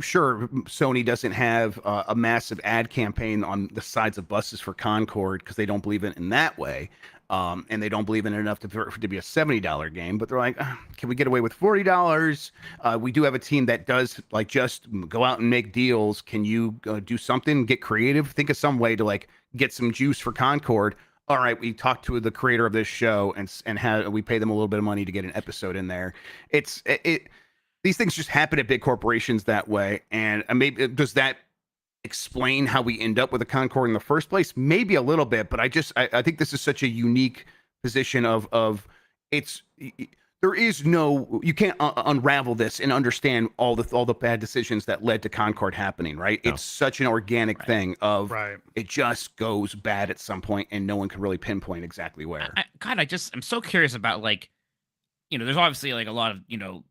Sure, Sony doesn't have a massive ad campaign on the sides of buses for Concord because they don't believe in it in that way. And they don't believe in it enough for it to be a $70 game. But they're like, can we get away with $40? We do have a team that does just go out and make deals. Can you do something, get creative, think of some way to get some juice for Concord? All right, we talked to the creator of this show and we pay them a little bit of money to get an episode in there. These things just happen at big corporations that way. And maybe does that explain how we end up with a Concord in the first place? Maybe a little bit, but I think this is such a unique position of there is no, you can't unravel this and understand all the bad decisions that led to Concord happening, right? No. It's such an organic thing of it just goes bad at some point and no one can really pinpoint exactly where. I'm so curious about there's obviously a lot of,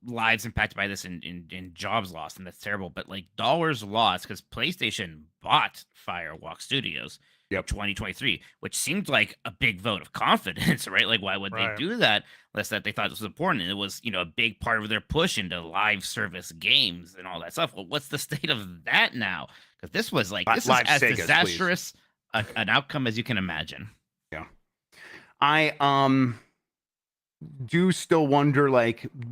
lives impacted by this and jobs lost, and that's terrible, but dollars lost because PlayStation bought Firewalk Studios in 2023, which seemed like a big vote of confidence, right? Why would they do that? Unless that they thought this was important. And it was, a big part of their push into live service games and all that stuff. Well, what's the state of that now? Because this was this is as Segas, disastrous an outcome as you can imagine. Yeah. I do still wonder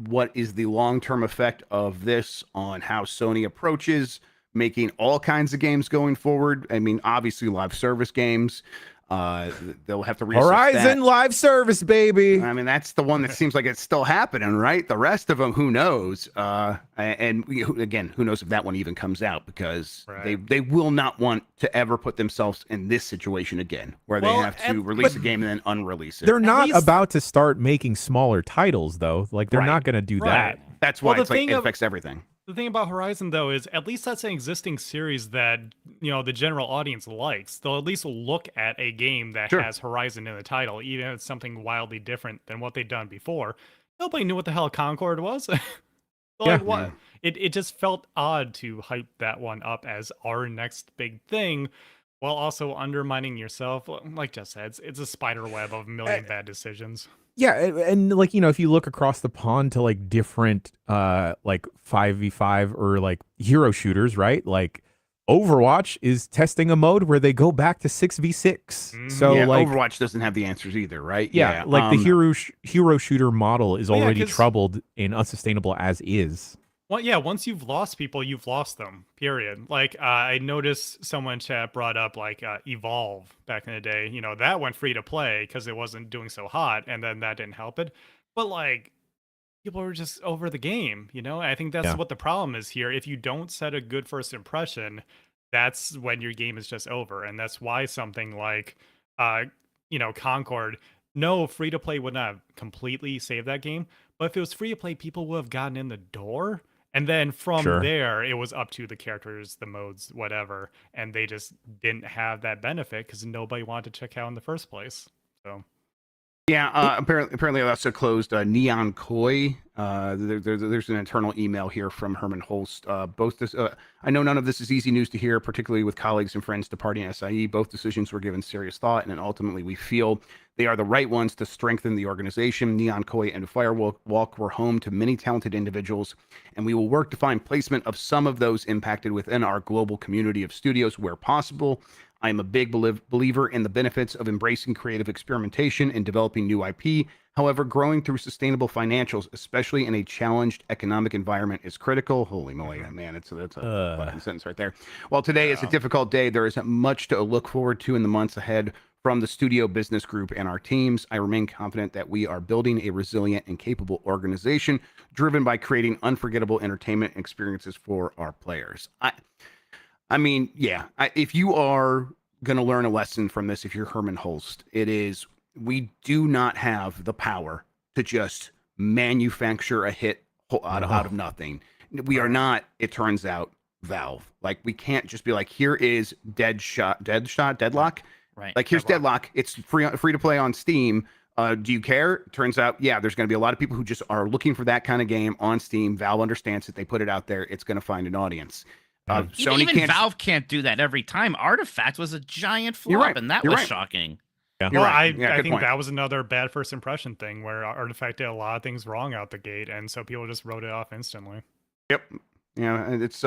what is the long-term effect of this on how Sony approaches making all kinds of games going forward. I mean, obviously live service games, they'll have to reassess Horizon that. Live Service, baby. I mean, that's the one that seems like it's still happening, right? The rest of them, who knows? And again, who knows if that one even comes out, because they will not want to ever put themselves in this situation again, where they have to release a game and then unrelease it. They're not about to start making smaller titles, though. They're not going to do that. That's why it affects everything. The thing about Horizon, though, is at least that's an existing series that, the general audience likes. They'll at least look at a game that Sure. has Horizon in the title, even if it's something wildly different than what they've done before. Nobody knew what the hell Concord was. Like, what? Yeah. It just felt odd to hype that one up as our next big thing, while also undermining yourself. Like Jeff said, it's a spider web of a million bad decisions. Yeah, and like, if you look across the pond to like different like 5v5 or like hero shooters, right? Like Overwatch is testing a mode where they go back to 6v6. So yeah, like Overwatch doesn't have the answers either, right? yeah, like the hero shooter model is Well, yeah, already 'cause- troubled and unsustainable as is. Well, yeah, once you've lost people, you've lost them, period. Like, I noticed someone in chat brought up, like, Evolve back in the day. That went free to play because it wasn't doing so hot, and then that didn't help it. But, like, people were just over the game, I think that's Yeah. what the problem is here. If you don't set a good first impression, that's when your game is just over. And that's why something like, Concord, no, free to play would not have completely saved that game. But if it was free to play, people would have gotten in the door. And then from Sure. there, it was up to the characters, the modes, whatever. And they just didn't have that benefit because nobody wanted to check out in the first place. So. Yeah, apparently they also closed Neon Koi. There's an internal email here from Herman Holst. I know none of this is easy news to hear, particularly with colleagues and friends departing SIE. Both decisions were given serious thought, and ultimately we feel they are the right ones to strengthen the organization. Neon Koi and Firewalk were home to many talented individuals, and we will work to find placement of some of those impacted within our global community of studios where possible. I am a big believer in the benefits of embracing creative experimentation and developing new IP. However, growing through sustainable financials, especially in a challenged economic environment, is critical. Holy moly, man, that's a fucking sentence right there. While today is a difficult day, there is much to look forward to in the months ahead from the studio business group and our teams. I remain confident that we are building a resilient and capable organization driven by creating unforgettable entertainment experiences for our players. I mean, yeah, if you are going to learn a lesson from this, if you're Herman Holst, it is we do not have the power to just manufacture a hit out of nothing. We are not, it turns out, Valve. Like, we can't just be like, here is Deadlock. Right. Like, here's Deadlock. It's free to play on Steam. Do you care? Turns out, yeah, there's going to be a lot of people who just are looking for that kind of game on Steam. Valve understands it. They put it out there. It's going to find an audience. Sony even can't. Valve can't do that every time. Artifact was a giant flop, You're right. and that You're was right. shocking. Yeah. Well, right. Yeah, I good think point. that was another bad first impression thing where Artifact did a lot of things wrong out the gate, and so people just wrote it off instantly. Yep. Yeah, and it's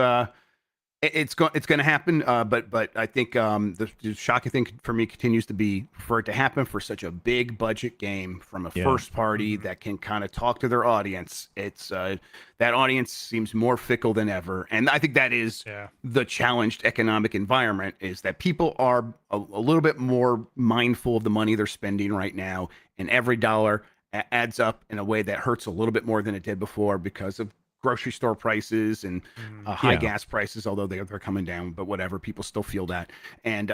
going to happen. But I think the shocking thing for me continues to be for it to happen for such a big budget game from a first party that can kind of talk to their audience. It's that audience seems more fickle than ever, and I think that is the challenged economic environment is that people are a little bit more mindful of the money they're spending right now, and every dollar adds up in a way that hurts a little bit more than it did before because of grocery store prices and high gas prices, although they're coming down, but whatever, people still feel that. And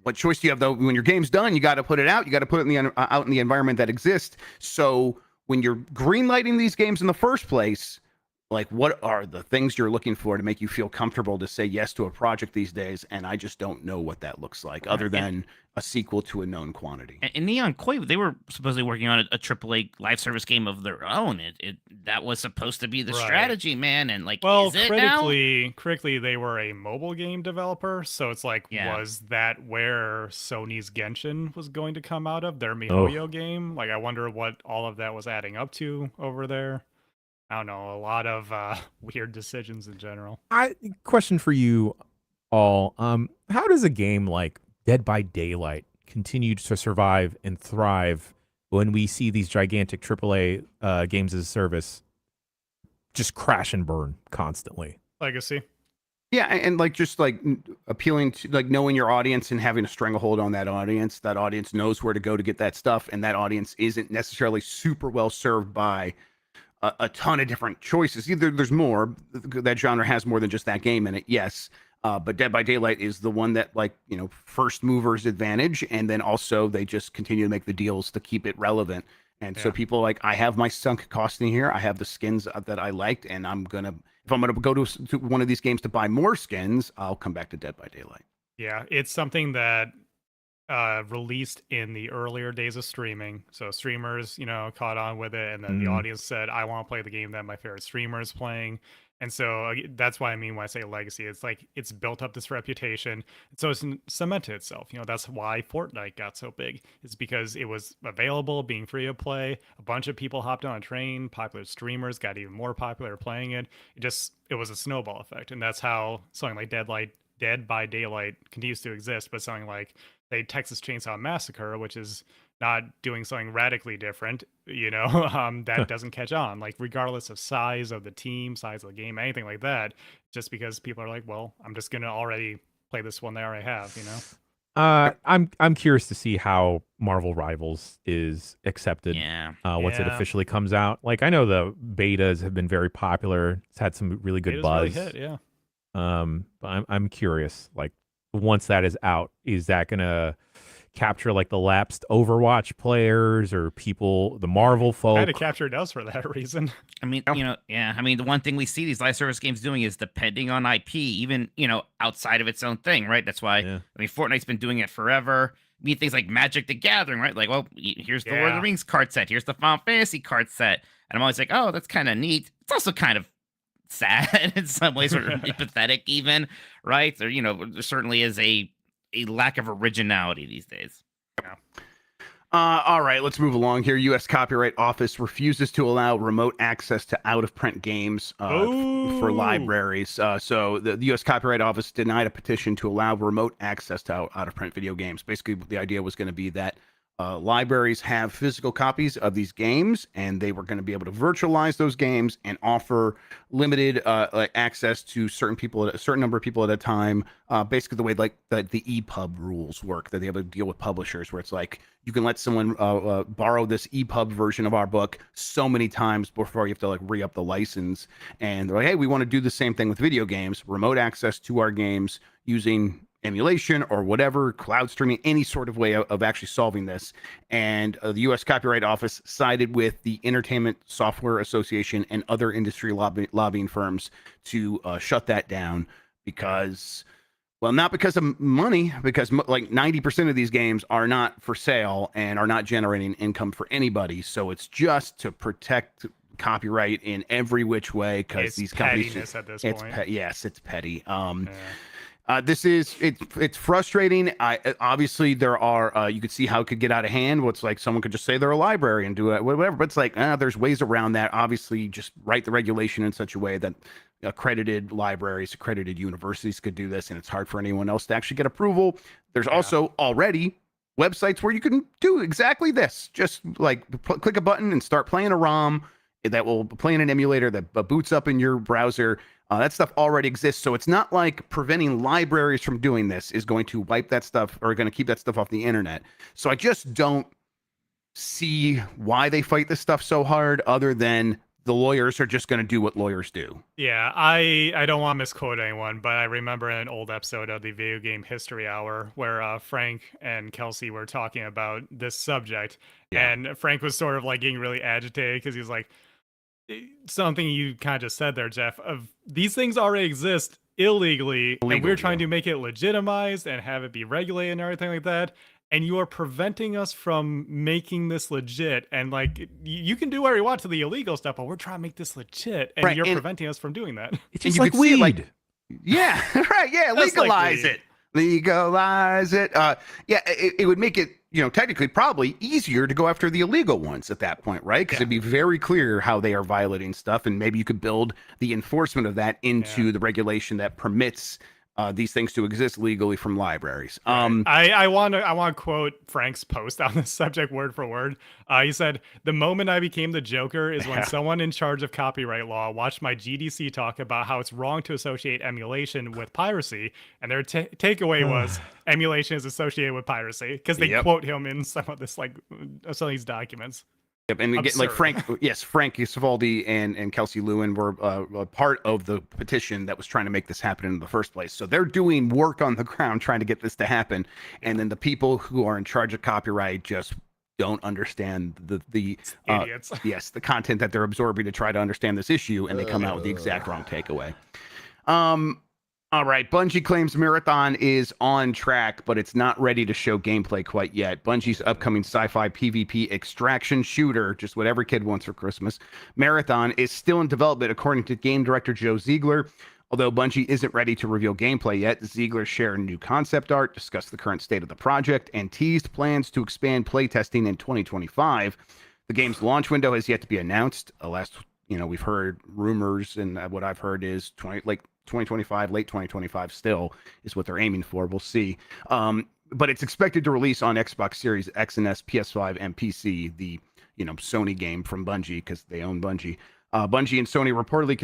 what choice do you have though? When your game's done, you got to put it out. You got to put it out in the environment that exists. So when you're greenlighting these games in the first place, like what are the things you're looking for to make you feel comfortable to say yes to a project these days? And I just don't know what that looks like other than a sequel to a known quantity. And Neon Koi, they were supposedly working on a AAA live service game of their own. That was supposed to be the strategy, man. And like, well, is it now? critically, they were a mobile game developer, so it's like, was that where Sony's Genshin was going to come out of their MiHoYo game? Like, I wonder what all of that was adding up to over there. I don't know, a lot of weird decisions in general. Question for you all: how does a game like Dead by Daylight continue to survive and thrive when we see these gigantic AAA games as a service just crash and burn constantly? Legacy. Yeah, and like just like appealing to like knowing your audience and having a stranglehold on that audience. That audience knows where to go to get that stuff, and that audience isn't necessarily super well served by a ton of different choices. Either there's more, that genre has more than just that game in it, yes. But Dead by Daylight is the one that, like, you know, first movers advantage, and then also they just continue to make the deals to keep it relevant. And so people like, I have my sunk cost in here. I have the skins that I liked, and if I'm gonna go to one of these games to buy more skins, I'll come back to Dead by Daylight. Yeah, it's something that released in the earlier days of streaming. So streamers, caught on with it, and then the audience said, "I want to play the game that my favorite streamer is playing." And so that's what I mean when I say legacy. It's like it's built up this reputation, so it's cemented itself. That's why Fortnite got so big. It's because it was available, being free to play. A bunch of people hopped on a train. Popular streamers got even more popular playing it. It was a snowball effect, and that's how something like Dead by Daylight continues to exist. But something like Texas Chainsaw Massacre, which is not doing something radically different, that doesn't catch on, like regardless of size of the team, size of the game, anything like that, just because people are like, well, I'm just gonna already play this one they already have. I'm curious to see how Marvel Rivals is accepted. Once it officially comes out. Like, I know the betas have been very popular. It's had some really good buzz. Really hit, but I'm curious, like, once that is out, is that gonna capture like the lapsed Overwatch players or people, the Marvel folk? Kind of captured us for that reason. I mean, the one thing we see these live service games doing is depending on IP, even, outside of its own thing, right? That's why, Fortnite's been doing it forever. I mean, things like Magic the Gathering, right? Like, well, here's the Lord of the Rings card set. Here's the Final Fantasy card set. And I'm always like, oh, that's kind of neat. It's also kind of sad in some ways, or pathetic even, right? There, there certainly is a lack of originality these days. All right, let's move along here. U.S. Copyright Office refuses to allow remote access to out-of-print games for libraries. So the U.S. Copyright Office denied a petition to allow remote access to out-of-print video games. Basically, the idea was going to be that libraries have physical copies of these games, and they were going to be able to virtualize those games and offer limited access to a certain number of people at a time. Basically, the way like the EPUB rules work, that they have to deal with publishers, where it's like you can let someone borrow this EPUB version of our book so many times before you have to like re-up the license. And they're like, hey, we want to do the same thing with video games, remote access to our games using emulation or whatever, cloud streaming, any sort of way of actually solving this. And the U.S. Copyright Office sided with the Entertainment Software Association and other industry lobbying firms to shut that down because, well, not because of money, because like 90% of these games are not for sale and are not generating income for anybody. So it's just to protect copyright in every which way, because these companies, at this point. Yes, it's petty. It's frustrating. Obviously there are, you could see how it could get out of hand. What's like someone could just say they're a library and do it, whatever. But it's like, there's ways around that. Obviously, just write the regulation in such a way that accredited libraries, accredited universities could do this, and it's hard for anyone else to actually get approval. There's also already websites where you can do exactly this. Just like click a button and start playing a ROM that will play in an emulator that boots up in your browser. That stuff already exists. So it's not like preventing libraries from doing this is going to wipe that stuff or going to keep that stuff off the internet. So I just don't see why they fight this stuff so hard, other than the lawyers are just going to do what lawyers do. Yeah, I don't want to misquote anyone, but I remember in an old episode of the Video Game History Hour where Frank and Kelsey were talking about this subject. Yeah. And Frank was sort of like getting really agitated because he was like, something you kind of just said there, Jeff, of these things already exist illegally, and we're trying to make it legitimized and have it be regulated and everything like that, and you are preventing us from making this legit. And like, you can do whatever you want to the illegal stuff, but we're trying to make this legit, and you're preventing us from doing that. It's just like weed. Yeah, right. Yeah, legalize it. Legalize it. It would make it, technically probably easier to go after the illegal ones at that point, right? Because it'd be very clear how they are violating stuff, and maybe you could build the enforcement of that into the regulation that permits these things to exist legally from libraries. I want to quote Frank's post on this subject word for word. He said, "The moment I became the Joker is when someone in charge of copyright law watched my GDC talk about how it's wrong to associate emulation with piracy, and their takeaway was emulation is associated with piracy," because they quote him in some of this, like some of these documents. Yep, and again, like Frank Isovaldi and Kelsey Lewin were part of the petition that was trying to make this happen in the first place. So they're doing work on the ground trying to get this to happen, and then the people who are in charge of copyright just don't understand the Idiots. yes, the content that they're absorbing to try to understand this issue, and they come out with the exact wrong takeaway. All right, Bungie claims Marathon is on track, but it's not ready to show gameplay quite yet. Bungie's upcoming sci-fi PvP extraction shooter, just what every kid wants for Christmas, Marathon, is still in development, according to game director Joe Ziegler. Although Bungie isn't ready to reveal gameplay yet, Ziegler shared new concept art, discussed the current state of the project, and teased plans to expand playtesting in 2025. The game's launch window has yet to be announced. We've heard rumors, and what I've heard is 2025, late 2025 still is what they're aiming for. We'll see. But it's expected to release on Xbox Series X and S, PS5, and PC, the Sony game from Bungie, because they own Bungie. Bungie and Sony reportedly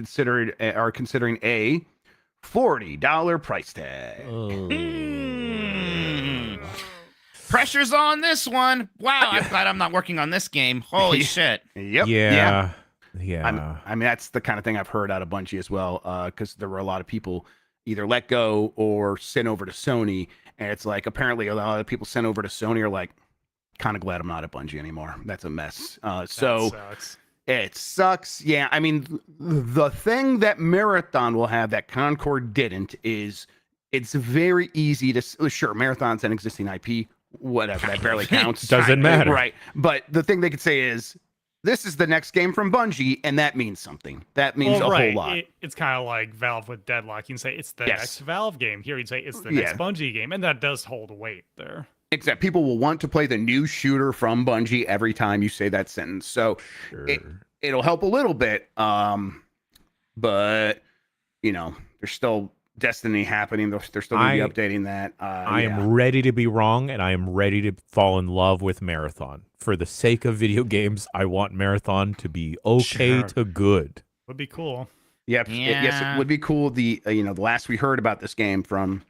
are considering a $40 price tag. Pressure's on this one. Wow, I'm glad I'm not working on this game. Holy shit. Yep. Yeah. I mean, that's the kind of thing I've heard out of Bungie as well, because there were a lot of people either let go or sent over to Sony, and it's like apparently a lot of people sent over to Sony are like, kind of glad I'm not at Bungie anymore. That's a mess. So sucks. It sucks. Yeah, I mean, the thing that Marathon will have that Concord didn't is it's very easy to sure Marathon's an existing IP, whatever, that barely counts. Doesn't matter, right? But the thing they could say is, this is the next game from Bungie, and that means something. That means a whole lot. It's kind of like Valve with Deadlock. You can say it's the next Valve game. Here you'd say it's the next Bungie game, and that does hold weight there. Except people will want to play the new shooter from Bungie every time you say that sentence. So it'll help a little bit. But, there's still Destiny happening. They're still going to be updating that. I am ready to be wrong, and I am ready to fall in love with Marathon. For the sake of video games, I want Marathon to be okay to good. Would be cool. Yep. Yes, it would be cool. The last we heard about this game from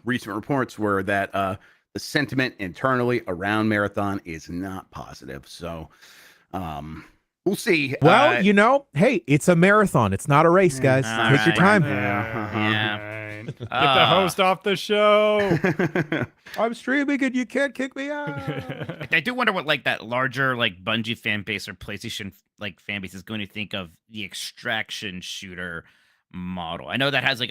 recent reports were that the sentiment internally around Marathon is not positive. So we'll see. Well, hey, it's a marathon. It's not a race, guys. Take your time. Get the host off the show. I'm streaming and you can't kick me out. I do wonder what that larger Bungie fan base or PlayStation fan base is going to think of the extraction shooter model. I know that has a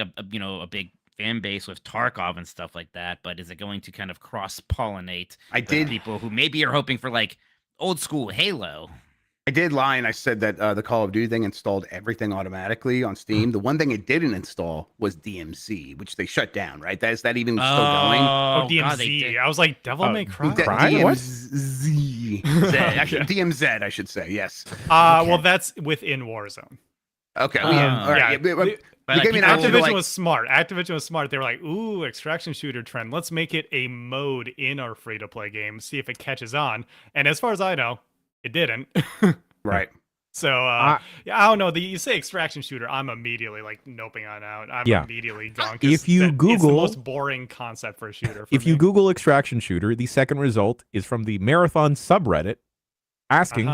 big fan base with Tarkov and stuff like that, but is it going to kind of cross pollinate people who maybe are hoping for old school Halo? I did lie and I said that the Call of Duty thing installed everything automatically on Steam. The one thing it didn't install was DMC, which they shut down, right? Is that even still going? Oh, DMZ. God, I was like, Devil May Cry. DMZ. DMZ, I should say. Yes. Well, that's within Warzone. Okay. All right. Activision was smart. Activision was smart. They were like, ooh, extraction shooter trend. Let's make it a mode in our free-to-play game, see if it catches on. And as far as I know, it didn't. Right. So, I don't know. You say extraction shooter, I'm immediately noping on out. I'm immediately gone. If you Google... It's the most boring concept for a shooter. If you Google extraction shooter, the second result is from the Marathon subreddit asking...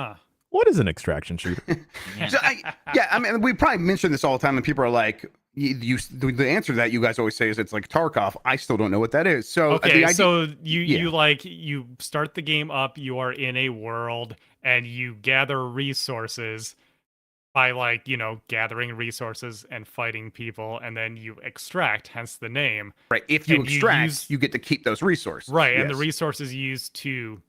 What is an extraction shooter? I mean, we probably mention this all the time, and people are like, the answer to that you guys always say is it's like Tarkov. I still don't know what that is. So you start the game up, you are in a world, and you gather resources by gathering resources and fighting people, and then you extract, hence the name. Right. If you extract, you get to keep those resources. Right, and the resources used to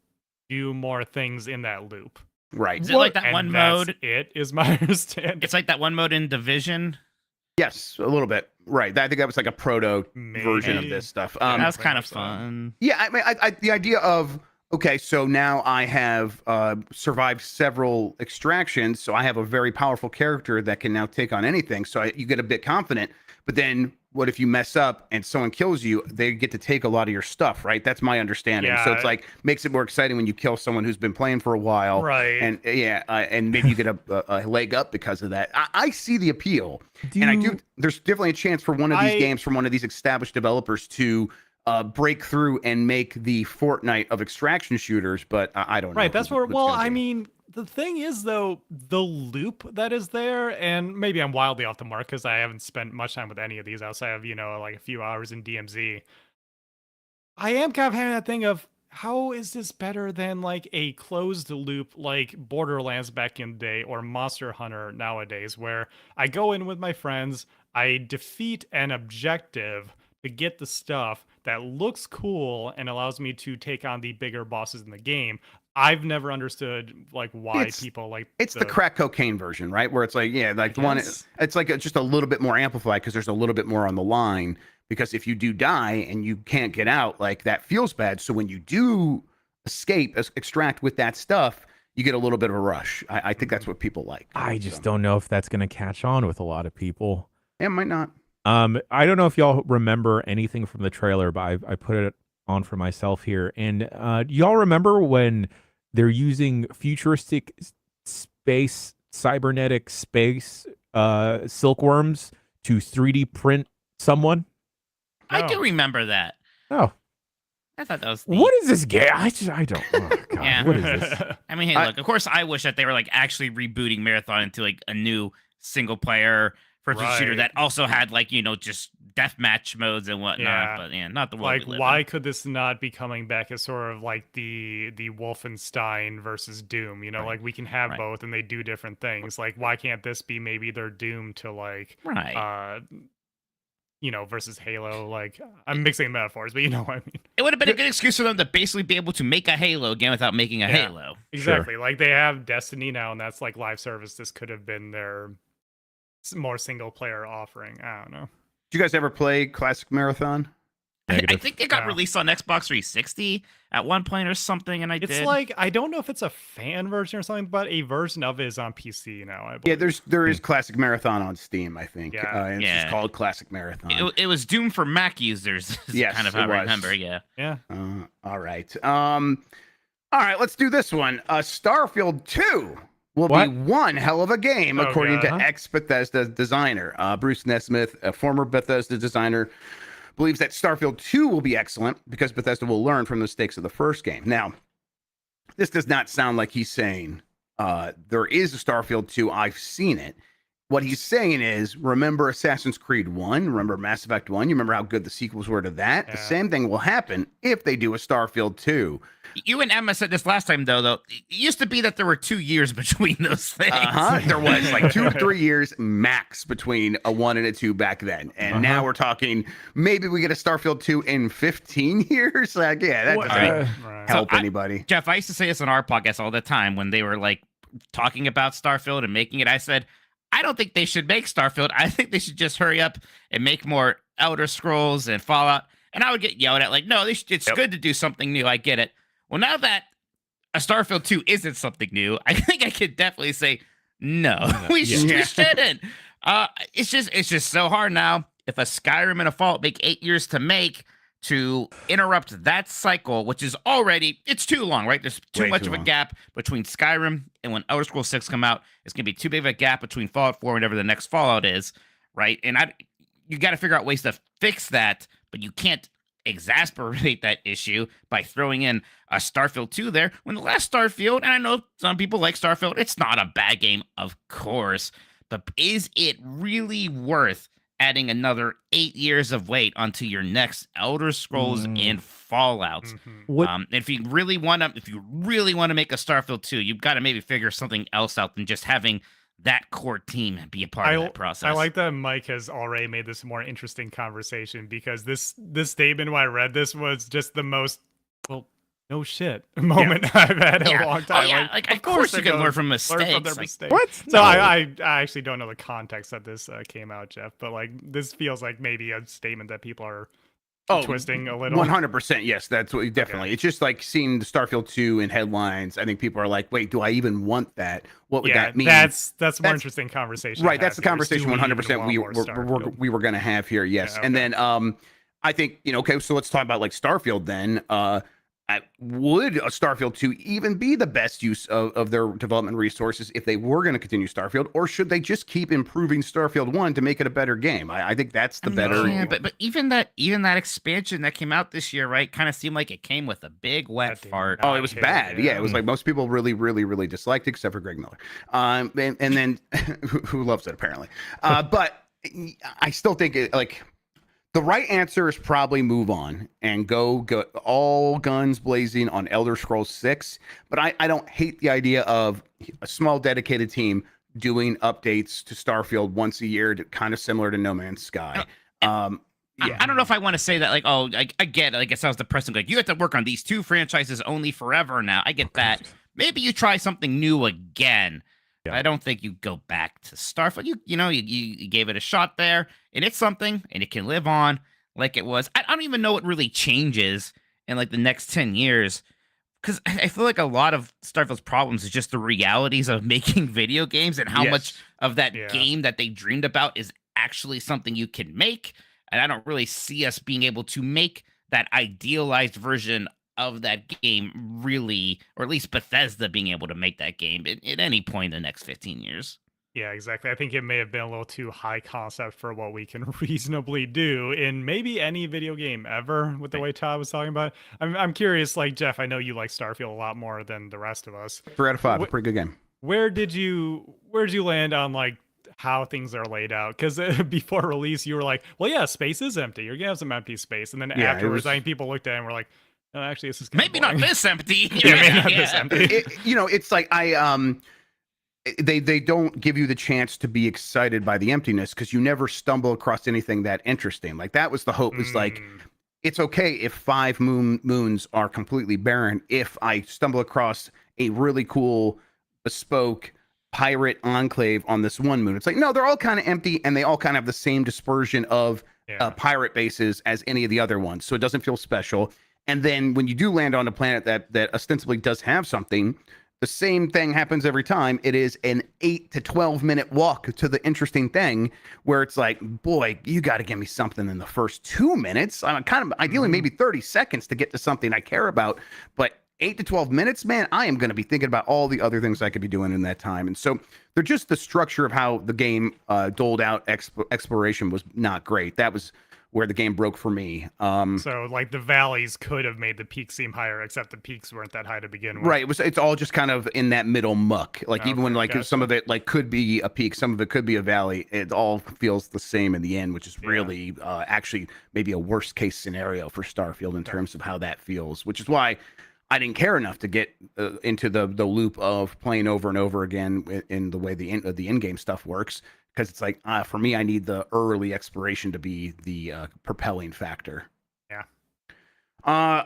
do more things in that loop. Right. Is it like that one mode? It is my understanding. It's like that one mode in Division. Yes, a little bit. Right. I think that was like a proto version of this stuff. That's kind of fun. Yeah. I mean, the idea of, okay, so now I have survived several extractions, so I have a very powerful character that can now take on anything. So you get a bit confident. But then what if you mess up and someone kills you? They get to take a lot of your stuff, right? That's my understanding. Yeah. So it's makes it more exciting when you kill someone who's been playing for a while, right? And and maybe you get a leg up because of that. I see the appeal, there's definitely a chance for one of these games from one of these established developers to break through and make the Fortnite of extraction shooters, but I don't know. Right, that's where. Well, I mean, the thing is, though, the loop that is there, and maybe I'm wildly off the mark because I haven't spent much time with any of these outside of a few hours in DMZ. I am kind of having that thing of how is this better than like a closed loop like Borderlands back in the day or Monster Hunter nowadays, where I go in with my friends, I defeat an objective to get the stuff that looks cool and allows me to take on the bigger bosses in the game. I've never understood like why people like it's the crack cocaine version, right? Where it's like, yeah, like the one, it's like just a little bit more amplified because there's a little bit more on the line. Because if you do die and you can't get out, like that feels bad. So when you do escape, extract with that stuff, you get a little bit of a rush. I think that's what people like. I just don't know if that's going to catch on with a lot of people. It might not. I don't know if y'all remember anything from the trailer, but I put it on for myself here. And y'all remember when they're using futuristic space, cybernetic space silkworms to 3D print someone? I do remember that. Oh. I thought that was neat. What is this game? I don't. Oh God, Yeah. What is this? I mean, hey, look, of course I wish that they were like actually rebooting Marathon into like a new single player first-person shooter that also had like, you know, just deathmatch modes and whatnot. Yeah. But yeah, not the world like we live why in. could this not be coming back as sort of like the Wolfenstein versus Doom, you know, like we can have both and they do different things. Like why can't this be maybe their Doom to like you know, versus Halo? Like I'm mixing metaphors, but you know what I mean. It would have been a good excuse for them to basically be able to make a Halo again without making a Halo. Exactly. Sure. Like they have Destiny now and that's like live service. This could have been their more single player offering. I don't know. Did you guys ever play Classic Marathon? I think it got released on Xbox 360 at one point or something, and it's like I don't know if it's a fan version or something, but a version of it is on PC now. I believe. Yeah, there is Classic Marathon on Steam, I think. Yeah, it's just called Classic Marathon. It was Doom for Mac users. Yes, kind of how I remember. Yeah. All right. All right. Let's do this one. Starfield 2 will be one hell of a game, according to ex-Bethesda designer Bruce Nesmith, a former Bethesda designer, believes that Starfield 2 will be excellent because Bethesda will learn from the mistakes of the first game. Now, this does not sound like he's saying there is a Starfield 2. I've seen it. What he's saying is, remember Assassin's Creed 1? Remember Mass Effect 1? You remember how good the sequels were to that? Yeah. The same thing will happen if they do a Starfield 2. You and Emma said this last time, though. It used to be that there were 2 years between those things. There was like 2 or 3 years max between a 1 and a 2 back then. And now we're talking, maybe we get a Starfield 2 in 15 years? Like, yeah, that doesn't help anybody. Jeff, I used to say this on our podcast all the time when they were like talking about Starfield and making it. I said, I don't think they should make Starfield. I think they should just hurry up and make more Elder Scrolls and Fallout. And I would get yelled at like, no, it's good to do something new. I get it. Well, now that a Starfield 2 isn't something new, I think I could definitely say, no, we shouldn't. It's just so hard now. If a Skyrim and a Fallout make 8 years to make, to interrupt that cycle, which is already, it's too long, right? There's too much of a gap between Skyrim and when Elder Scrolls 6 come out. It's going to be too big of a gap between Fallout 4 and whatever the next Fallout is, right? And you got to figure out ways to fix that, but you can't exasperate that issue by throwing in a Starfield 2 there when the last Starfield, and I know some people like Starfield, it's not a bad game, of course, but is it really worth adding another 8 years of wait onto your next Elder Scrolls and Fallout? If you really want to make a Starfield 2, you've got to maybe figure something else out than just having that core team be a part of that process. I like that Mike has already made this a more interesting conversation, because this statement when I read this was just the most no shit moment I've had in a long time. Oh, yeah. Like of course you can learn from mistakes. Learn from their mistakes. What? So I actually don't know the context that this came out, Jeff, but like this feels like maybe a statement that people are twisting a little. 100%. Yes, that's what definitely. Okay. It's just like seeing the Starfield 2 in headlines. I think people are like, wait, do I even want that? What would that mean? That's more interesting conversation. Right. That's the conversation 100% we were going to have here. Yes. Yeah, okay. And then I think, okay, so let's talk about like Starfield then. Would a Starfield 2 even be the best use of their development resources if they were going to continue Starfield, or should they just keep improving Starfield 1 to make it a better game? I think that's the better. Yeah, but even that expansion that came out this year, right, kind of seemed like it came with a big wet fart. Oh, it was bad. Yeah, it was like most people really, really, really disliked it, except for Greg Miller, and then who loves it apparently. But I still think The right answer is probably move on and go all guns blazing on Elder Scrolls 6. But I don't hate the idea of a small dedicated team doing updates to Starfield once a year, kind of similar to No Man's Sky. Yeah. I don't know if I want to say that, like, oh, I get it. Like, it sounds depressing. Like, you have to work on these 2 franchises only forever now. I get that. Maybe you try something new again. Yeah. I don't think you go back to Starfield. You gave it a shot there, and it's something, and it can live on like it was. I don't even know what really changes in, like, the next 10 years, because I feel like a lot of Starfield's problems is just the realities of making video games and how much of that game that they dreamed about is actually something you can make. And I don't really see us being able to make that idealized version of that game really, or at least Bethesda being able to make that game at any point in the next 15 years. Yeah, exactly. I think it may have been a little too high concept for what we can reasonably do in maybe any video game ever, with the way Todd was talking about. I'm curious, like, Jeff, I know you like Starfield a lot more than the rest of us. 3 out of 5, a pretty good game. Where did you land on, like, how things are laid out? Because before release, you were like, well, yeah, space is empty. You're gonna have some empty space. And then afterwards, I think people looked at it and were like, no, actually, this is maybe not this empty. Maybe not this empty. It's like they don't give you the chance to be excited by the emptiness because you never stumble across anything that interesting. Like, that was the hope. It's like, it's okay if 5 moons are completely barren if I stumble across a really cool bespoke pirate enclave on this one moon. It's like, no, they're all kind of empty and they all kind of have the same dispersion of pirate bases as any of the other ones, so it doesn't feel special. And then when you do land on a planet that ostensibly does have something, the same thing happens every time. It is an 8 to 12 minute walk to the interesting thing, where it's like, boy, you got to give me something in the first 2 minutes. I'm kind of ideally maybe 30 seconds to get to something I care about, but 8 to 12 minutes, man, I am going to be thinking about all the other things I could be doing in that time. And so they're just, the structure of how the game doled out exploration was not great. That was where the game broke for me. So, like, the valleys could have made the peaks seem higher, except the peaks weren't that high to begin with. Right. It's all just kind of in that middle muck. Like, even when, like, some of it, like, could be a peak, some of it could be a valley, it all feels the same in the end, which is really actually maybe a worst case scenario for Starfield in terms of how that feels, which is why I didn't care enough to get into the loop of playing over and over again in the way the in-game stuff works, because it's like, for me, I need the early exploration to be the propelling factor. Yeah.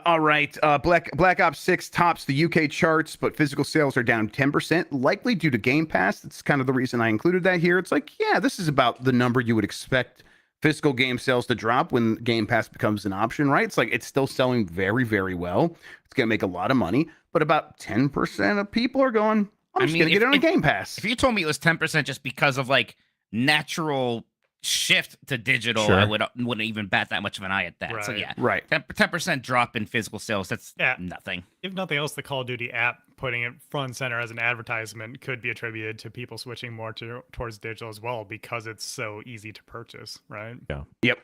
All right. Black Ops 6 tops the UK charts, but physical sales are down 10%, likely due to Game Pass. That's kind of the reason I included that here. It's like, yeah, this is about the number you would expect physical game sales to drop when Game Pass becomes an option, right? It's like, it's still selling very, very well. It's going to make a lot of money, but about 10% of people are going, I'm just going to get it on a Game Pass. If you told me it was 10% just because of, like, natural shift to digital, I wouldn't even bat that much of an eye at that. Right. So yeah, 10% drop in physical sales, that's nothing. If nothing else, the Call of Duty app putting it front and center as an advertisement could be attributed to people switching more towards digital as well, because it's so easy to purchase, right? Yeah. Yep.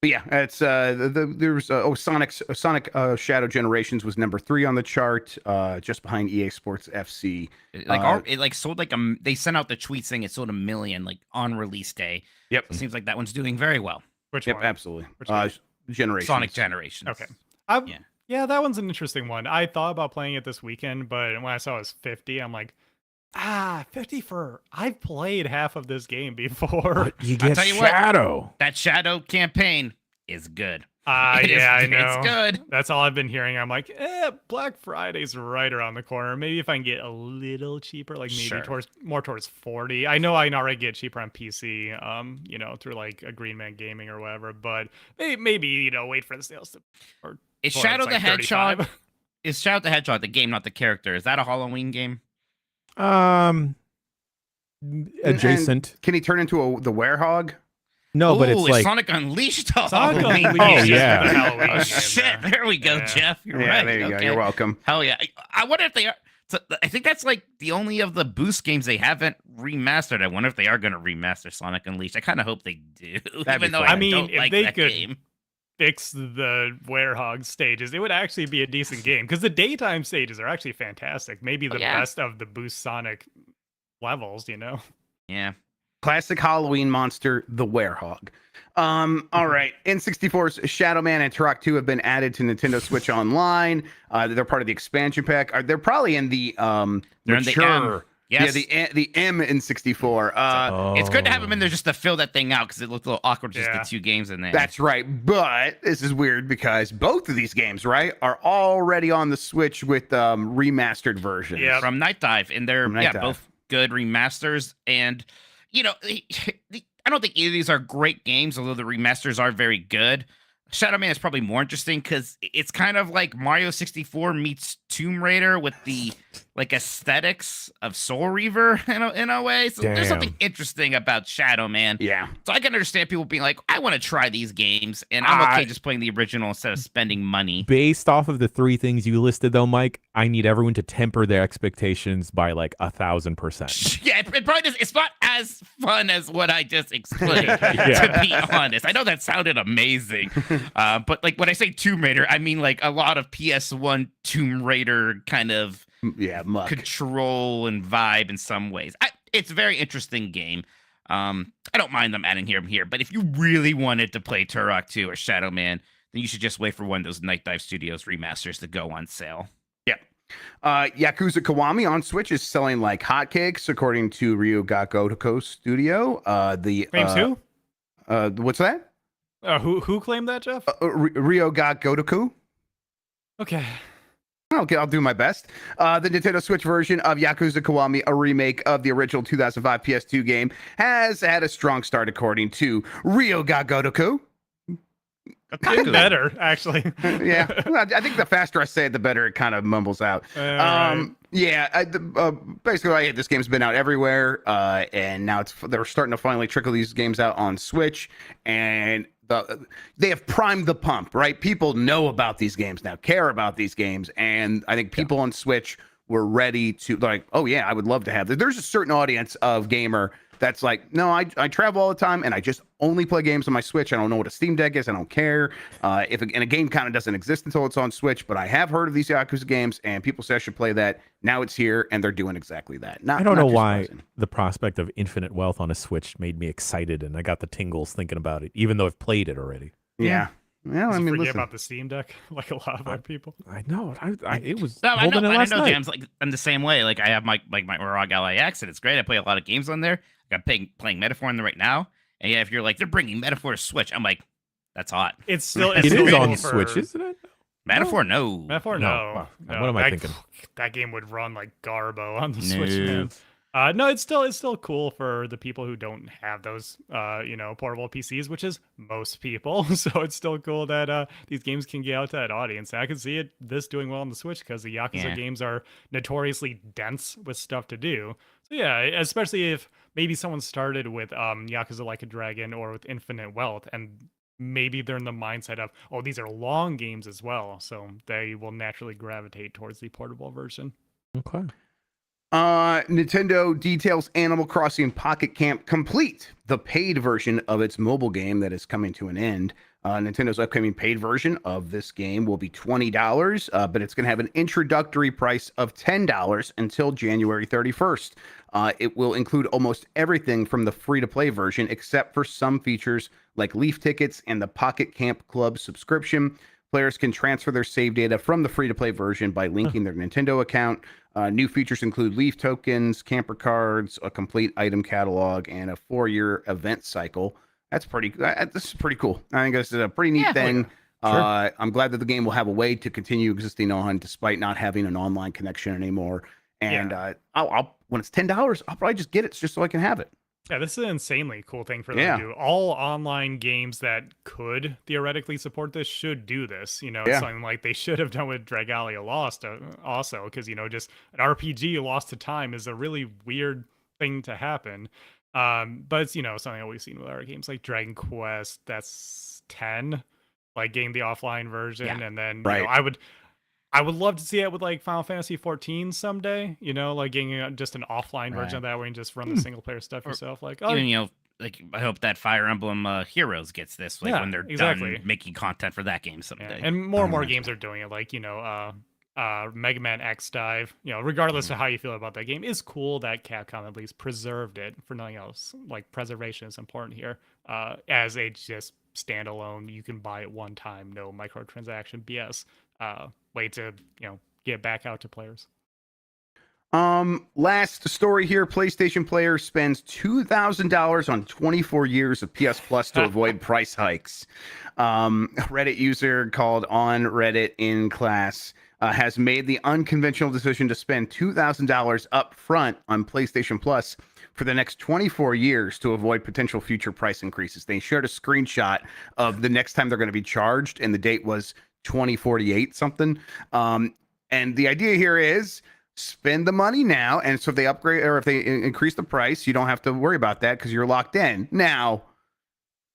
But yeah, it's there's Sonic Shadow Generations was number 3 on the chart, just behind EA Sports FC. It sold like they sent out the tweet saying it sold 1 million like on release day. Yep. It seems like that one's doing very well. Which one? Absolutely. Generations. Sonic Generations. Okay. Yeah, that one's an interesting one. I thought about playing it this weekend, but when I saw it was 50, I'm like, 50 for... I've played half of this game before. But you get Shadow. That Shadow campaign is good. I know. It's good. That's all I've been hearing. I'm like, Black Friday's right around the corner. Maybe if I can get a little cheaper, like maybe towards 40. I know I can already get cheaper on PC, through like a Green Man Gaming or whatever. But maybe wait for the sales to... Is Shadow the Hedgehog? Is Shadow the Hedgehog the game, not the character? Is that a Halloween game? Adjacent. And can he turn into the werehog? No, but it's like Sonic Unleashed. Sonic Unleashed. Oh yeah. Oh shit! There we go, Jeff. You're right. There you go. You're welcome. Hell yeah! I wonder if they are. So I think that's like the only of the Boost games they haven't remastered. I wonder if they are going to remaster Sonic Unleashed. I kind of hope they do. Even though I don't if like they that could game. Fix the werehog stages, it would actually be a decent game, because the daytime stages are actually fantastic. Maybe the best of the Boost Sonic levels, Yeah. Classic Halloween monster, the werehog. All right. N64's Shadow Man and Turok 2 have been added to Nintendo Switch Online. They're part of the expansion pack. They're probably in the They're mature. in the M. Yes. Yeah, the M in 64. It's good to have them in there just to fill that thing out because it looked a little awkward just the 2 games in there. That's right. But this is weird because both of these games, right, are already on the Switch with remastered versions. Yeah. From Night Dive, and they're Dive. both good remasters. And I don't think either of these are great games, although the remasters are very good. Shadow Man is probably more interesting because it's kind of like Mario 64 meets Tomb Raider with the aesthetics of Soul Reaver in a way. So there's something interesting about Shadow Man. Yeah. So I can understand people being like, I want to try these games, and I'm okay just playing the original instead of spending money. Based off of the 3 things you listed, though, Mike, I need everyone to temper their expectations by 1,000%. Yeah, it probably does. It's not as fun as what I just explained, to be honest. I know that sounded amazing, but when I say Tomb Raider, I mean a lot of PS1 Tomb Raider kind of muck. Control and vibe in some ways. It's a very interesting game. I don't mind them adding here, but if you really wanted to play Turok 2 or Shadow Man, then you should just wait for one of those Night Dive Studios remasters to go on sale. Yakuza Kiwami on Switch is selling like hotcakes, according to Ryu Ga Gotoku Studio. Claims who? What's that? Who claimed that, Jeff? Ryu Ga Gotoku. Okay. Okay, I'll do my best. The Nintendo Switch version of Yakuza Kiwami, a remake of the original 2005 PS2 game, has had a strong start, according to Ryu Ga Gotoku. Better, actually. Yeah, I think the faster I say it, the better it kind of mumbles out. Right. Yeah, basically, this game's been out everywhere, and now they're starting to finally trickle these games out on Switch, and they have primed the pump, right? People know about these games now, care about these games, and I think people on Switch were ready to oh yeah, I would love to have this. There's a certain audience of gamer that's like, no, I travel all the time and I just only play games on my Switch. I don't know what a Steam Deck is. I don't care. And a game kind of doesn't exist until it's on Switch, but I have heard of these Yakuza games and people say I should play that. Now it's here and they're doing exactly that. I don't know why the prospect of infinite wealth on a Switch made me excited and I got the tingles thinking about it, even though I've played it already. Yeah. Well, I mean, forget about the Steam Deck, like a lot of other people. I know. It was I know last night. games I'm the same way. I have my ROG Ally X, and it's great. I play a lot of games on there. I'm playing Metaphor in there right now. And yeah, if you're they're bringing Metaphor to Switch, I'm like, that's hot. It's still it is on Switch, isn't it? Metaphor, no. Metaphor, no. What am I thinking? That game would run like Garbo on the Switch, man. No, it's still cool for the people who don't have those, portable PCs, which is most people. So it's still cool that these games can get out to that audience. And I can see this doing well on the Switch because the Yakuza games are notoriously dense with stuff to do. So yeah, especially if maybe someone started with Yakuza Like a Dragon or with Infinite Wealth, and maybe they're in the mindset of, oh, these are long games as well, so they will naturally gravitate towards the portable version. Okay. Nintendo details Animal Crossing Pocket Camp Complete, the paid version of its mobile game that is coming to an end. Nintendo's upcoming paid version of this game will be $20, but it's going to have an introductory price of $10 until January 31st. It will include almost everything from the free-to-play version, except for some features like Leaf tickets and the Pocket Camp Club subscription. Players can transfer their save data from the free-to-play version by linking their Nintendo account. New features include Leaf tokens, camper cards, a complete item catalog, and a 4-year event cycle. This is pretty cool. I think this is a pretty neat thing. Sure. I'm glad that the game will have a way to continue existing on, despite not having an online connection anymore. And I'll when it's $10, I'll probably just get it just so I can have it. Yeah, this is an insanely cool thing for them to do. All online games that could theoretically support this should do this. Something like they should have done with Dragalia Lost also, because, just an RPG lost to time is a really weird thing to happen. But it's, something that we've seen with other games like Dragon Quest, that's 10, getting the offline version. And then, I would love to see it with Final Fantasy 14 someday, getting just an offline version of that where you can just run the single player stuff yourself. I hope that Fire Emblem Heroes gets this when they're done making content for that game someday. Yeah. And more and more games are doing it. Mega Man X Dive, regardless of how you feel about that game, is cool that Capcom at least preserved it for nothing else. Like, preservation is important here. As a just standalone, you can buy it one time, no microtransaction BS. Way to, get back out to players. Last story here. PlayStation player spends $2,000 on 24 years of PS Plus to avoid price hikes. Reddit user called On Reddit in Class has made the unconventional decision to spend $2,000 up front on PlayStation Plus for the next 24 years to avoid potential future price increases. They shared a screenshot of the next time they're going to be charged, and the date was 2048 something. And the idea here is spend the money now, and so if they upgrade or if they increase the price, you don't have to worry about that because you're locked in. Now,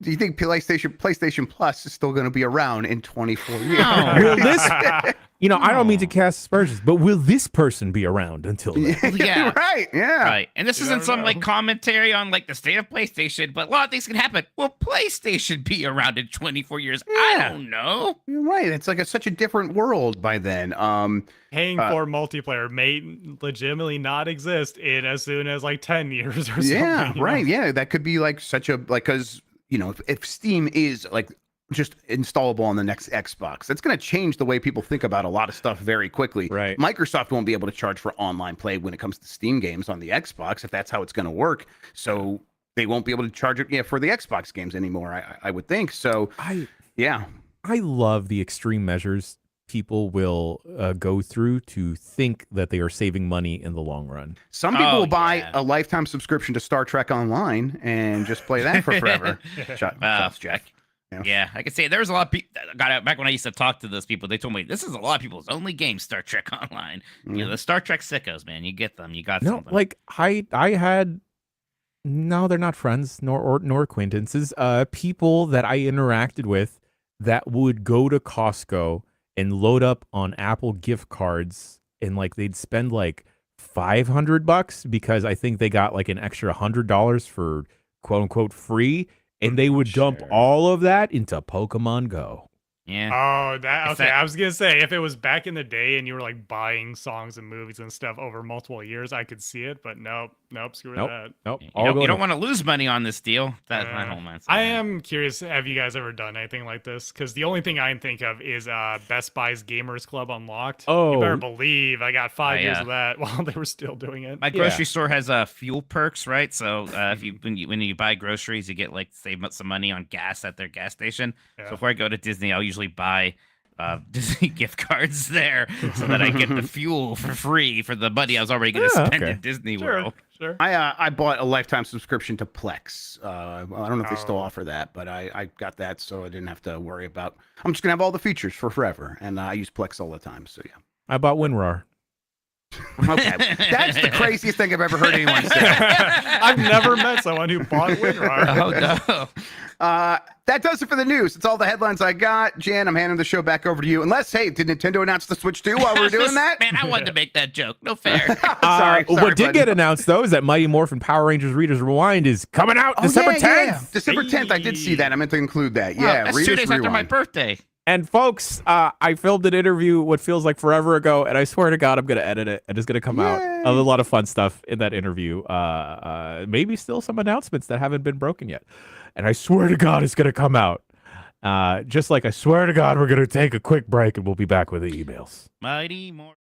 do you think PlayStation Plus is still going to be around in 24 years? Will this, I don't mean to cast aspersions, but will this person be around until then? Yeah. Right. Yeah. Right. And this isn't some like commentary on like the state of PlayStation, but a lot of things can happen. Will PlayStation be around in 24 years? Yeah. I don't know. You're right. It's like such a different world by then. Paying for multiplayer may legitimately not exist in as soon as like 10 years or something. Yeah, right. Yeah, that could be like such a because if Steam is like just installable on the next Xbox, that's going to change the way people think about a lot of stuff very quickly. Right. Microsoft won't be able to charge for online play when it comes to Steam games on the Xbox if that's how it's going to work. So they won't be able to charge it for the Xbox games anymore. I would think so. I love the extreme measures people will go through to think that they are saving money in the long run. Some people will buy a lifetime subscription to Star Trek Online and just play that for forever. Shots, Jack. Yeah, I could say there's a lot of people got out back when I used to talk to those people. They told me this is a lot of people's only game, Star Trek Online. The Star Trek sickos, man. You get them. You got something. Like I had. No, they're not friends nor acquaintances. People that I interacted with that would go to Costco and load up on Apple gift cards, and like they'd spend like $500 because I think they got like an extra $100 for quote unquote free. And they would dump all of that into Pokemon Go. Yeah. Oh, I was gonna say if it was back in the day and you were like buying songs and movies and stuff over multiple years, I could see it. But nope, screw that. Nope. You don't want to lose money on this deal. That's my whole mindset. I am curious. Have you guys ever done anything like this? Because the only thing I can think of is Best Buy's Gamers Club Unlocked. Oh, you better believe I got 5 years of that while they were still doing it. My grocery store has fuel perks, right? So if when you buy groceries, you get like save some money on gas at their gas station. Yeah. So before I go to Disney, I'll usually buy Disney gift cards there so that I get the fuel for free for the money I was already going to spend at Disney World. Sure. I bought a lifetime subscription to Plex. I don't know if they still offer that, but I got that so I didn't have to worry about. I'm just gonna have all the features for forever, and I use Plex all the time. So yeah. I bought WinRAR. Okay, that's the craziest thing I've ever heard anyone say. I've never met someone who bought WinRAR. Oh no. That does it for the news. It's all the headlines I got. Jan, I'm handing the show back over to you. Unless, hey, did Nintendo announce the Switch 2 while we're doing that? Man, I wanted to make that joke. No fair. Sorry, what did get announced, though, is that Mighty Morphin Power Rangers Readers Rewind is coming out December 10th. Yeah. December 10th, I did see that. I meant to include that. Yeah, that's 2 days after my birthday. And folks, I filmed an interview what feels like forever ago, and I swear to God, I'm going to edit it, and it's going to come out. A lot of fun stuff in that interview. Maybe still some announcements that haven't been broken yet. And I swear to God, it's going to come out. Just like I swear to God, we're going to take a quick break, and we'll be back with the emails. Mighty Morphin.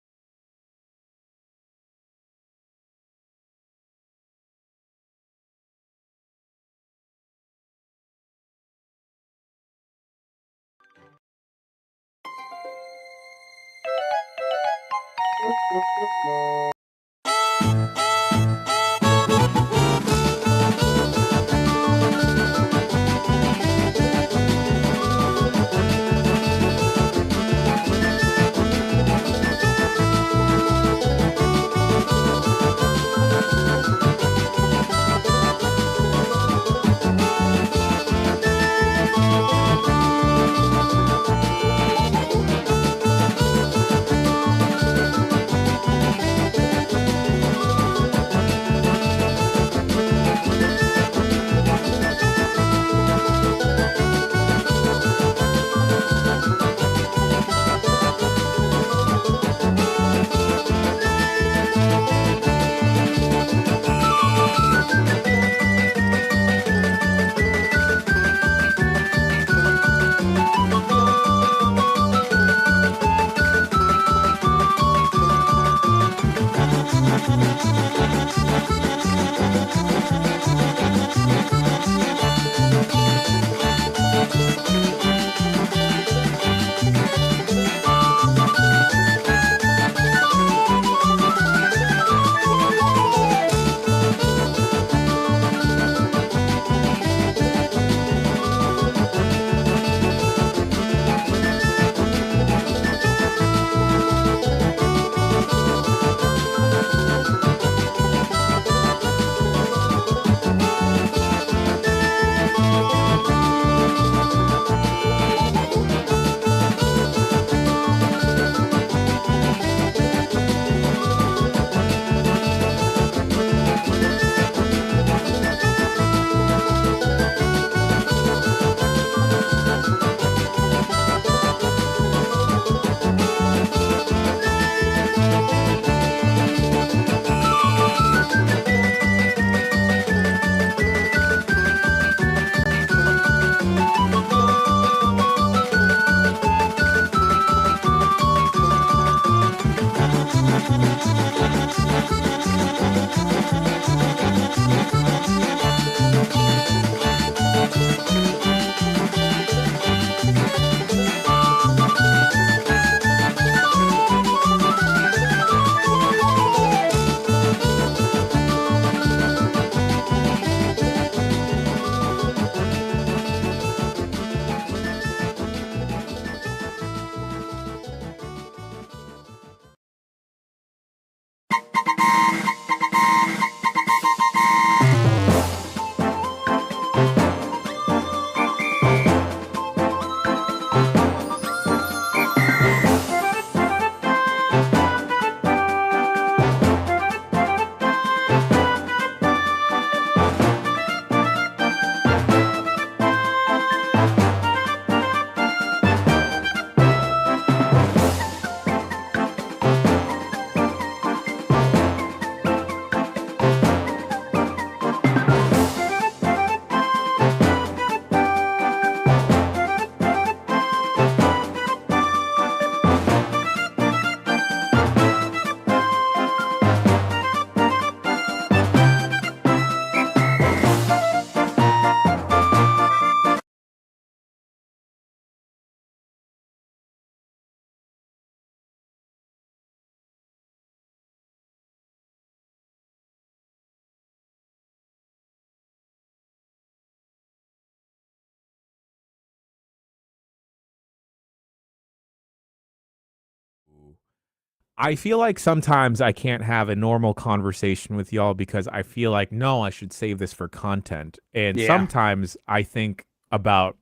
I feel like sometimes I can't have a normal conversation with y'all because I feel like, no, I should save this for content. And sometimes I think about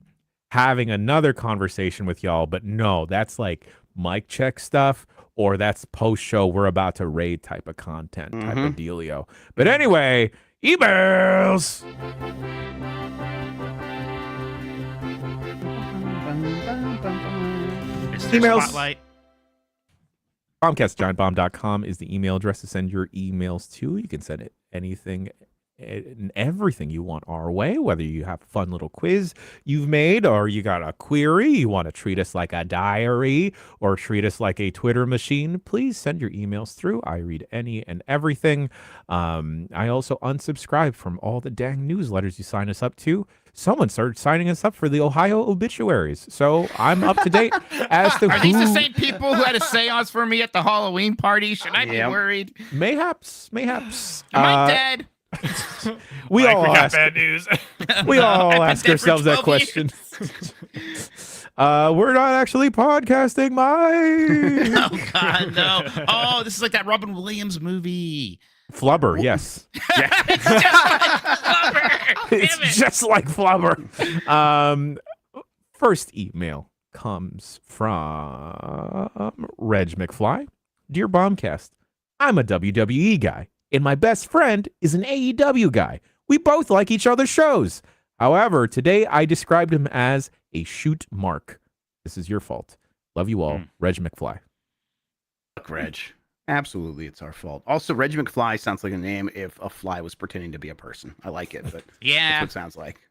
having another conversation with y'all, but no, that's like mic check stuff, or that's post show we're about to raid type of content, type of dealio. But anyway, emails. Emails. Spotlight. Bombcast@giantbomb.com is the email address to send your emails to. You can send it anything and everything you want our way, whether you have a fun little quiz you've made, or you got a query, you want to treat us like a diary, or treat us like a Twitter machine, please send your emails through. I read any and everything. I also unsubscribe from all the dang newsletters you sign us up to. Someone started signing us up for the Ohio obituaries, so I'm up to date as to Are these the same people who had a seance for me at the Halloween party? Should I be worried? Mayhaps. Am I dead? We all got ask bad news. We all I've been ask dead for ourselves that 12 question. We're not actually podcasting, my Oh God, no! Oh, this is like that Robin Williams movie. Flubber. Yes, It's just like Flubber. Damn it. it's just like Flubber. First email comes from Reg McFly. Dear Bombcast, I'm a WWE guy, and my best friend is an AEW guy. We both like each other's shows. However, today I described him as a shoot mark. This is your fault. Love you all, Reg McFly. Look, Reg. Absolutely, it's our fault. Also, Reg McFly sounds like a name if a fly was pretending to be a person. I like it, but Yeah. that's what it sounds like.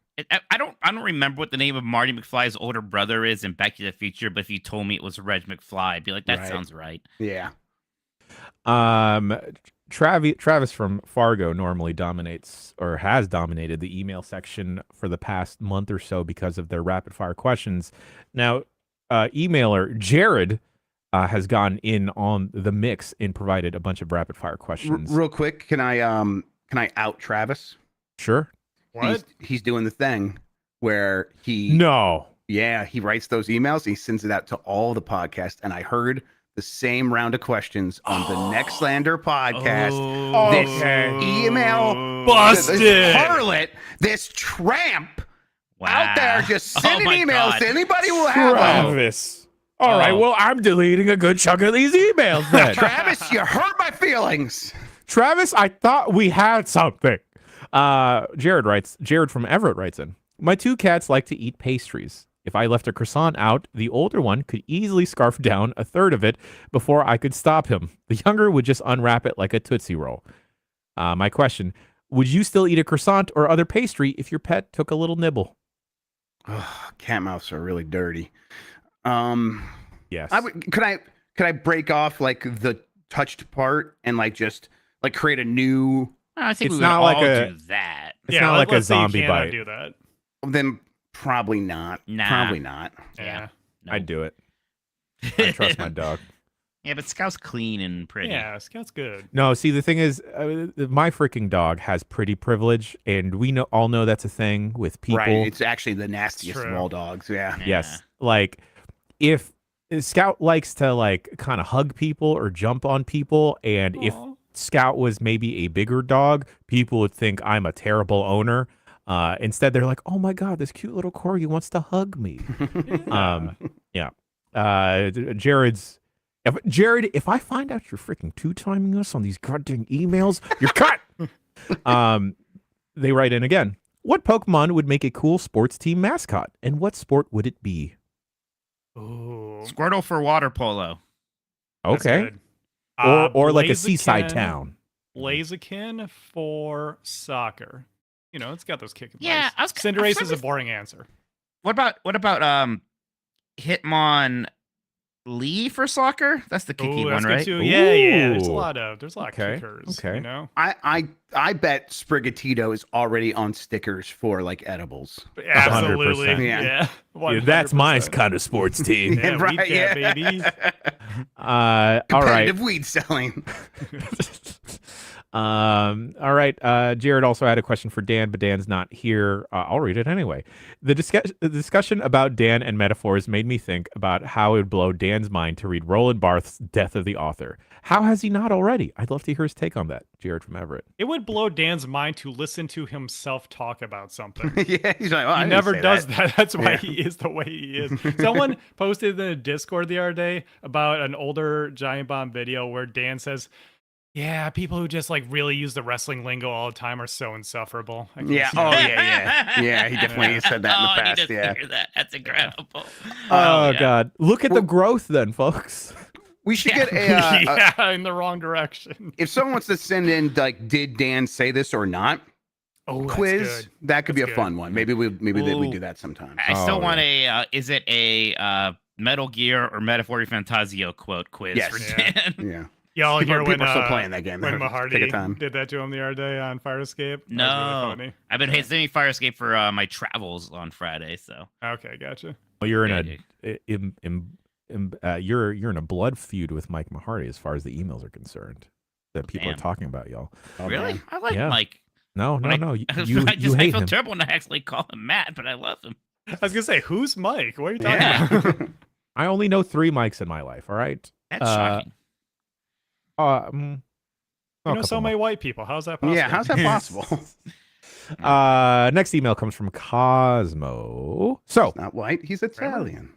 I don't remember what the name of Marty McFly's older brother is in Back to the Future, but if you told me it was Reg McFly, I'd be like, that Right. sounds right. Yeah. Travis from Fargo normally dominates or has dominated the email section for the past month or so because of their rapid fire questions. Now, emailer Jarrod has gone in on the mix and provided a bunch of rapid fire questions. Real quick, can I out Travis? Sure. What? He's doing the thing where he he writes those emails, he sends it out to all the podcasts, and I heard the same round of questions on the Next Lander podcast. This email Busted. this harlot, this tramp out there just sending my emails God. to anybody who will have them. Travis. All right, well, I'm deleting a good chunk of these emails then. Travis, you hurt my feelings. Travis, I thought we had something. Jarrod from Everett writes in, my two cats like to eat pastries. If I left a croissant out, the older one could easily scarf down a third of it before I could stop him. The younger would just unwrap it like a Tootsie Roll. My question, would you still eat a croissant or other pastry if your pet took a little nibble? Oh, cat mouths are really dirty. Yes. Could I break off like the touched part and like just like create a new? I think It's we would not all like a- do that. It's not like a let's say you zombie cannot bite. do that. Then probably not. Nah. Probably not. Yeah. No. I'd do it. I trust my dog. Yeah, but Scout's clean and pretty. Yeah, Scout's good. No, see, the thing is, my freaking dog has pretty privilege, and we all know that's a thing with people. Right. It's actually the nastiest of True. all dogs. Yeah. Yes. Like, if Scout likes to, like, kind of hug people or jump on people, and if Scout was maybe a bigger dog, people would think I'm a terrible owner. Instead, they're like, oh my God, this cute little corgi wants to hug me. Jarrod, if I find out you're freaking two-timing us on these goddamn emails, you're cut. They write in again. What Pokemon would make a cool sports team mascot, and what sport would it be? Ooh. Squirtle for water polo. That's Okay. good. Or like a seaside Blaziken- town. Blaziken for soccer. You know, it's got those kicking. Yeah, I was- Cinderace I is a was- boring answer. What about Hitmon Lee for soccer? That's the kicky Ooh, one, that's right? good too. Yeah. There's a Ooh. lot of Okay, kickers. okay. You know, I bet Sprigatito is already on stickers for like edibles. absolutely. 100%. Yeah, Yeah, that's my 100%. kind of sports team. Yeah, Right, weed cat, baby. All right. Competitive weed selling. All right. Jarrod also had a question for Dan, but Dan's not here. I'll read it anyway. The discussion about Dan and metaphors made me think about how it would blow Dan's mind to read Roland Barthes' Death of the Author. How has he not already? I'd love to hear his take on that. Jarrod from Everett. It would blow Dan's mind to listen to himself talk about something. Yeah, he's like, I He didn't never say does that. that. That's why he is the way he is. Someone posted in a Discord the other day about an older Giant Bomb video where Dan says, yeah, people who just like really use the wrestling lingo all the time are so insufferable. I can't Yeah. stand Oh, it. yeah. Yeah, he definitely said that in the I past. need to Yeah. hear that. That's incredible. Oh, yeah. God. Look at the growth then, folks. We should Yeah. get a, Yeah, in the wrong direction. if someone wants to send in, like, did Dan say this or not? Oh, that's Quiz. good. That could be a That's fun one. Maybe we Ooh. do that sometime. I still Oh, want is it a Metal Gear or Metaphor Fantazio quote quiz Yes. for Yeah. Dan? Yeah. Y'all hear when People are still playing that game. when Take a Mahardy time. did that to him the other day on Fire Escape? That was No. really I've been hitting Fire Escape for my travels on Friday, so funny. Okay, gotcha. Well, you're Yeah, you're in a blood feud with Mike Mahardy as far as the emails are concerned that people are Damn. talking about, y'all. Oh, really? man. I like Yeah. Mike. No. I You I hate feel him. terrible when I actually call him Matt, but I love him. I was gonna say, who's Mike? What are you talking Yeah. about? I only know 3 Mikes in my life. All right. That's shocking. You know so many white people. How's that possible? Yeah, how's that possible? Next email comes from Cosmo. So, Not white. He's Italian.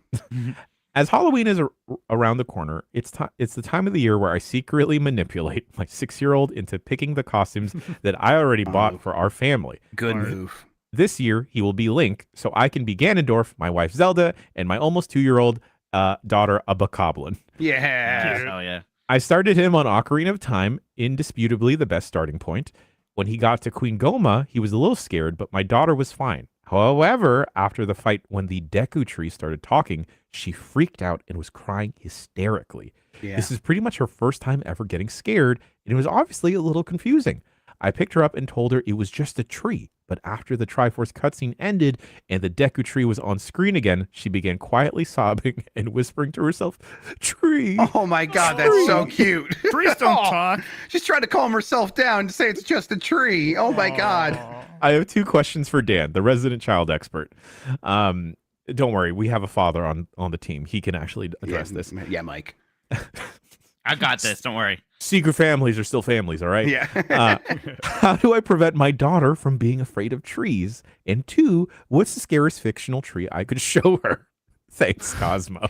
as Halloween is around the corner, it's the time of the year where I secretly manipulate my 6-year-old into picking the costumes that I already bought for our family. Good Smart. move. This year, he will be Link, so I can be Ganondorf, my wife Zelda, and my almost 2-year-old daughter, a Bokoblin. Yeah. Cute. Oh yeah. I started him on Ocarina of Time, indisputably the best starting point. When he got to Queen Goma, he was a little scared, but my daughter was fine. However, after the fight, when the Deku Tree started talking, she freaked out and was crying hysterically. Yeah. This is pretty much her first time ever getting scared, and it was obviously a little confusing. I picked her up and told her it was just a tree, but after the Triforce cutscene ended and the Deku Tree was on screen again, she began quietly sobbing and whispering to herself, "Tree." Oh my God, that's so cute. Trees don't Oh, talk. She's trying to calm herself down to say it's just a tree. Oh my God. Aw. I have 2 questions for Dan, the resident child expert. Don't worry, we have a father on the team. He can actually address this. Yeah, Mike. I got this. Don't worry. Secret families are still families, all right? Yeah. How do I prevent my daughter from being afraid of trees? And 2, what's the scariest fictional tree I could show her? Thanks, Cosmo.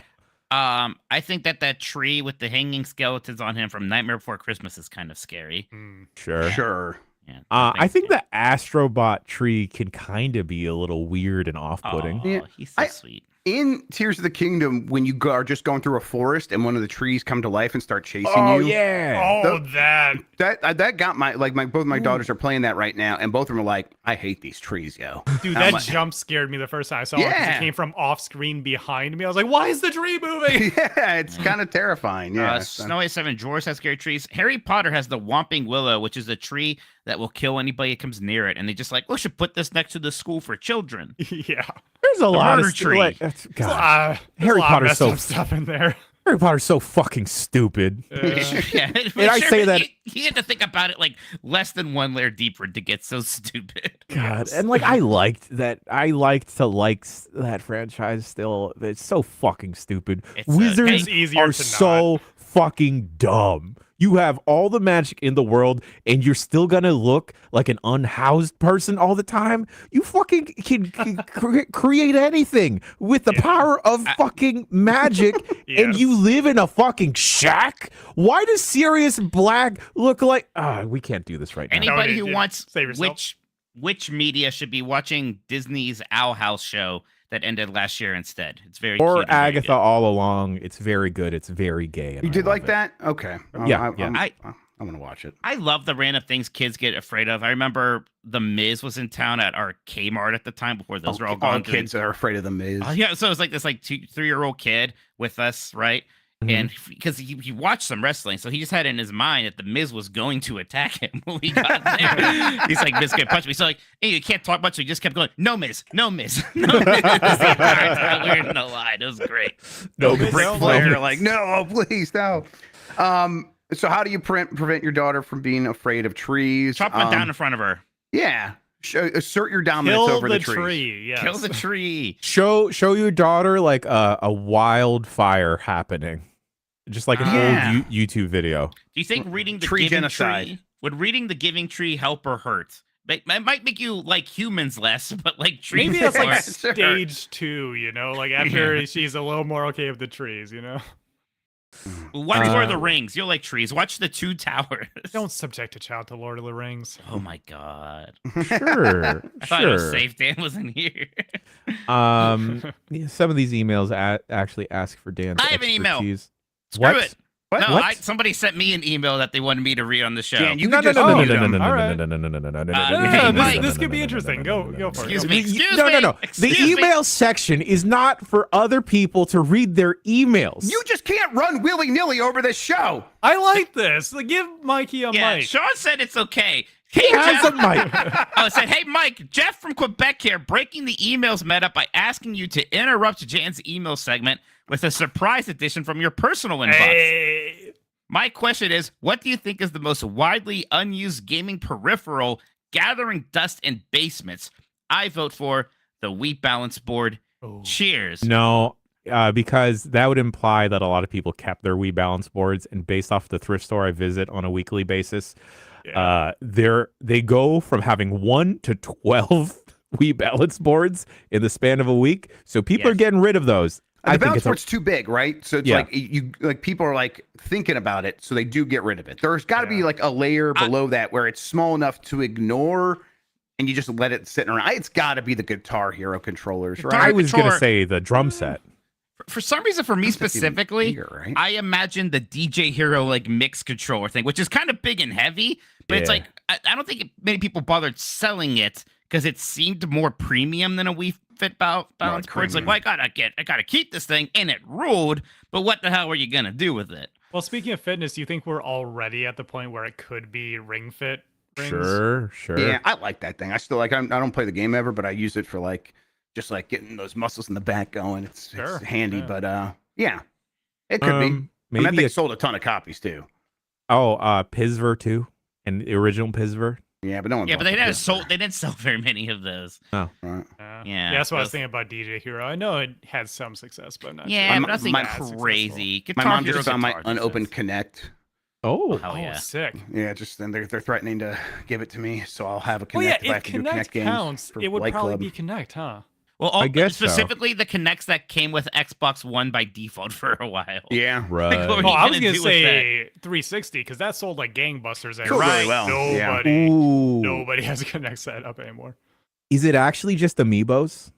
I think that tree with the hanging skeletons on him from Nightmare Before Christmas is kind of scary. Sure. Sure. Yeah. I think the Astro Bot tree can kind of be a little weird and off-putting. Oh, Yeah. he's so sweet. In Tears of the Kingdom, when you are just going through a forest and one of the trees come to life and start chasing you. yeah. Oh, that. That got both my daughters are playing that right now, and both of them are like, I hate these trees, yo. Dude, I'm that like- jump scared me the first time I saw it because Yeah. it came from off screen behind me. I was like, why is the tree moving? Yeah, it's kind of terrifying. Yeah. Snow White 7 drawers has scary trees. Harry Potter has the Whomping Willow, which is a tree that will kill anybody that comes near it. And they just like, we should put this next to the school for children. Yeah. There's a lot murder of tree. God, There's Harry a lot of Potter's messed so up stuff in there. Harry Potter's so fucking stupid. Yeah, And I say that- he had to think about it like less than one layer deeper to get so stupid. God, and like I liked that that franchise still. It's so fucking stupid. It's, Wizards it's easier are to so fucking dumb. You have all the magic in the world, and you're still gonna look like an unhoused person all the time. You fucking can create anything with the power of fucking magic, and Yes. you live in a fucking shack. Why does Sirius Black look like? We can't do this right now. Anybody No, who yeah, wants save yourself. which media should be watching Disney's Owl House show that ended last year instead. It's very Or cute and very Agatha good. all along. It's very good. It's very gay. and You I did love like it. that? Okay. Yeah, I'm I- gonna watch it. I love the random things kids get afraid of. I remember the Miz was in town at our Kmart at the time before those were all gone. doing- Kids are afraid of the Miz. Oh, yeah, so it was like this 2-3-year-old kid with us, right? Mhm. And because he watched some wrestling, so he just had it in his mind that the Miz was going to attack him when we got there. He's like, Miz can punch me. So like, hey, you can't talk much, so he just kept going, no Miz, no Miz, no Miz. The entire time. We were in the line. It was great. No, Miz, Ric no, Flair, no. like, no, please, no. So how do you prevent your daughter from being afraid of trees? Chop one down in front of her. Yeah. Assert your dominance Kill over the trees. tree. Yes. Kill the tree. Show your daughter like a wildfire happening, just like an old YouTube video. Do you think reading the Tree Giving genocide. Tree would reading the Giving Tree help or hurt? It might make you like humans less, but like trees. Maybe that's like more. stage 2, you know, like after she's a little more okay with the trees, you know. Watch Lord of the Rings. You'll like trees. Watch the Two Towers. Don't subject a child to Lord of the Rings. Oh my god. Sure, I thought it was safe. Dan wasn't here. Yeah, some of these emails actually ask for Dan's I have an email. expertise. Screw What? it. What? No, What? somebody sent me an email that they wanted me to read on the show. Dan, you No, could no, just no, no, mute no, no, them. no, no, All no, right. no, no, no, no, no, no, no, Hey, no, no, Mike. no, This no, could be no, interesting. no, no, Go no, no, for no, it. Excuse no. me. Excuse No, me. no, no. The Excuse me. email section is not for other people to read their emails. You just can't run willy-nilly over this show. I like this. Like, give Mikey a Yeah, mic. Sean said it's okay. He Hey, has Jeff. a mic. Oh, it said, hey, Mike, Jeff from Quebec here, breaking the emails meta by asking you to interrupt Jan's email segment with a surprise edition from your personal inbox. Hey. My question is, what do you think is the most widely unused gaming peripheral gathering dust in basements? I vote for the Wii Balance Board. Oh. Cheers. No, because that would imply that a lot of people kept their Wii balance boards, and based off the thrift store I visit on a weekly basis, they go from having 1 to 12 Wii balance boards in the span of a week. So people are Yes. getting rid of those. The balance board's too big, right? So it's Yeah. like people are like thinking about it, so they do get rid of it. There's got to be like a layer below that where it's small enough to ignore, and you just let it sit around. It's got to be the Guitar Hero controllers, right? I was going to Controller. say the drum set. For some reason, for me That's even specifically, bigger, right? I imagine the DJ Hero like mix controller thing, which is kind of big and heavy, but it's Yeah. like I don't think many people bothered selling it because it seemed more premium than a Wii Fit balance board. It's like, well, I gotta keep this thing, and it ruled. But what the hell are you gonna do with it? Well, speaking of fitness, do you think we're already at the point where it could be Ring Fit rings? Sure. Yeah, I like that thing. I still like. I don't play the game ever, but I use it for like just like getting those muscles in the back going. It's handy, yeah. but yeah, it could be. I mean, that Maybe thing sold a ton of copies too. Pisver too, and the original Pisver. Yeah, but no one. Yeah, bought but they the didn't Pisver. they didn't sell very many of those. Right. Yeah, that's what I was those- thinking about DJ Hero. I know it had some success, but not Yeah, sure. but nothing my- crazy. My mom just Hero found my guitar unopened success. Connect. Oh, Oh yeah. Sick. Yeah, just then they're threatening to give it to me, so I'll have a Well, yeah, Connect if I if can do Connect Connect counts, games for it would Light probably Club. be Connect, huh? Well, I guess so. specifically the Connects that came with Xbox One by default for a while. Yeah, right. Like, what Oh, I was gonna gonna do with say 360 because that sold like gangbusters. And Sold really well, yeah. Nobody has a Connect set up anymore. Is it actually just amiibos?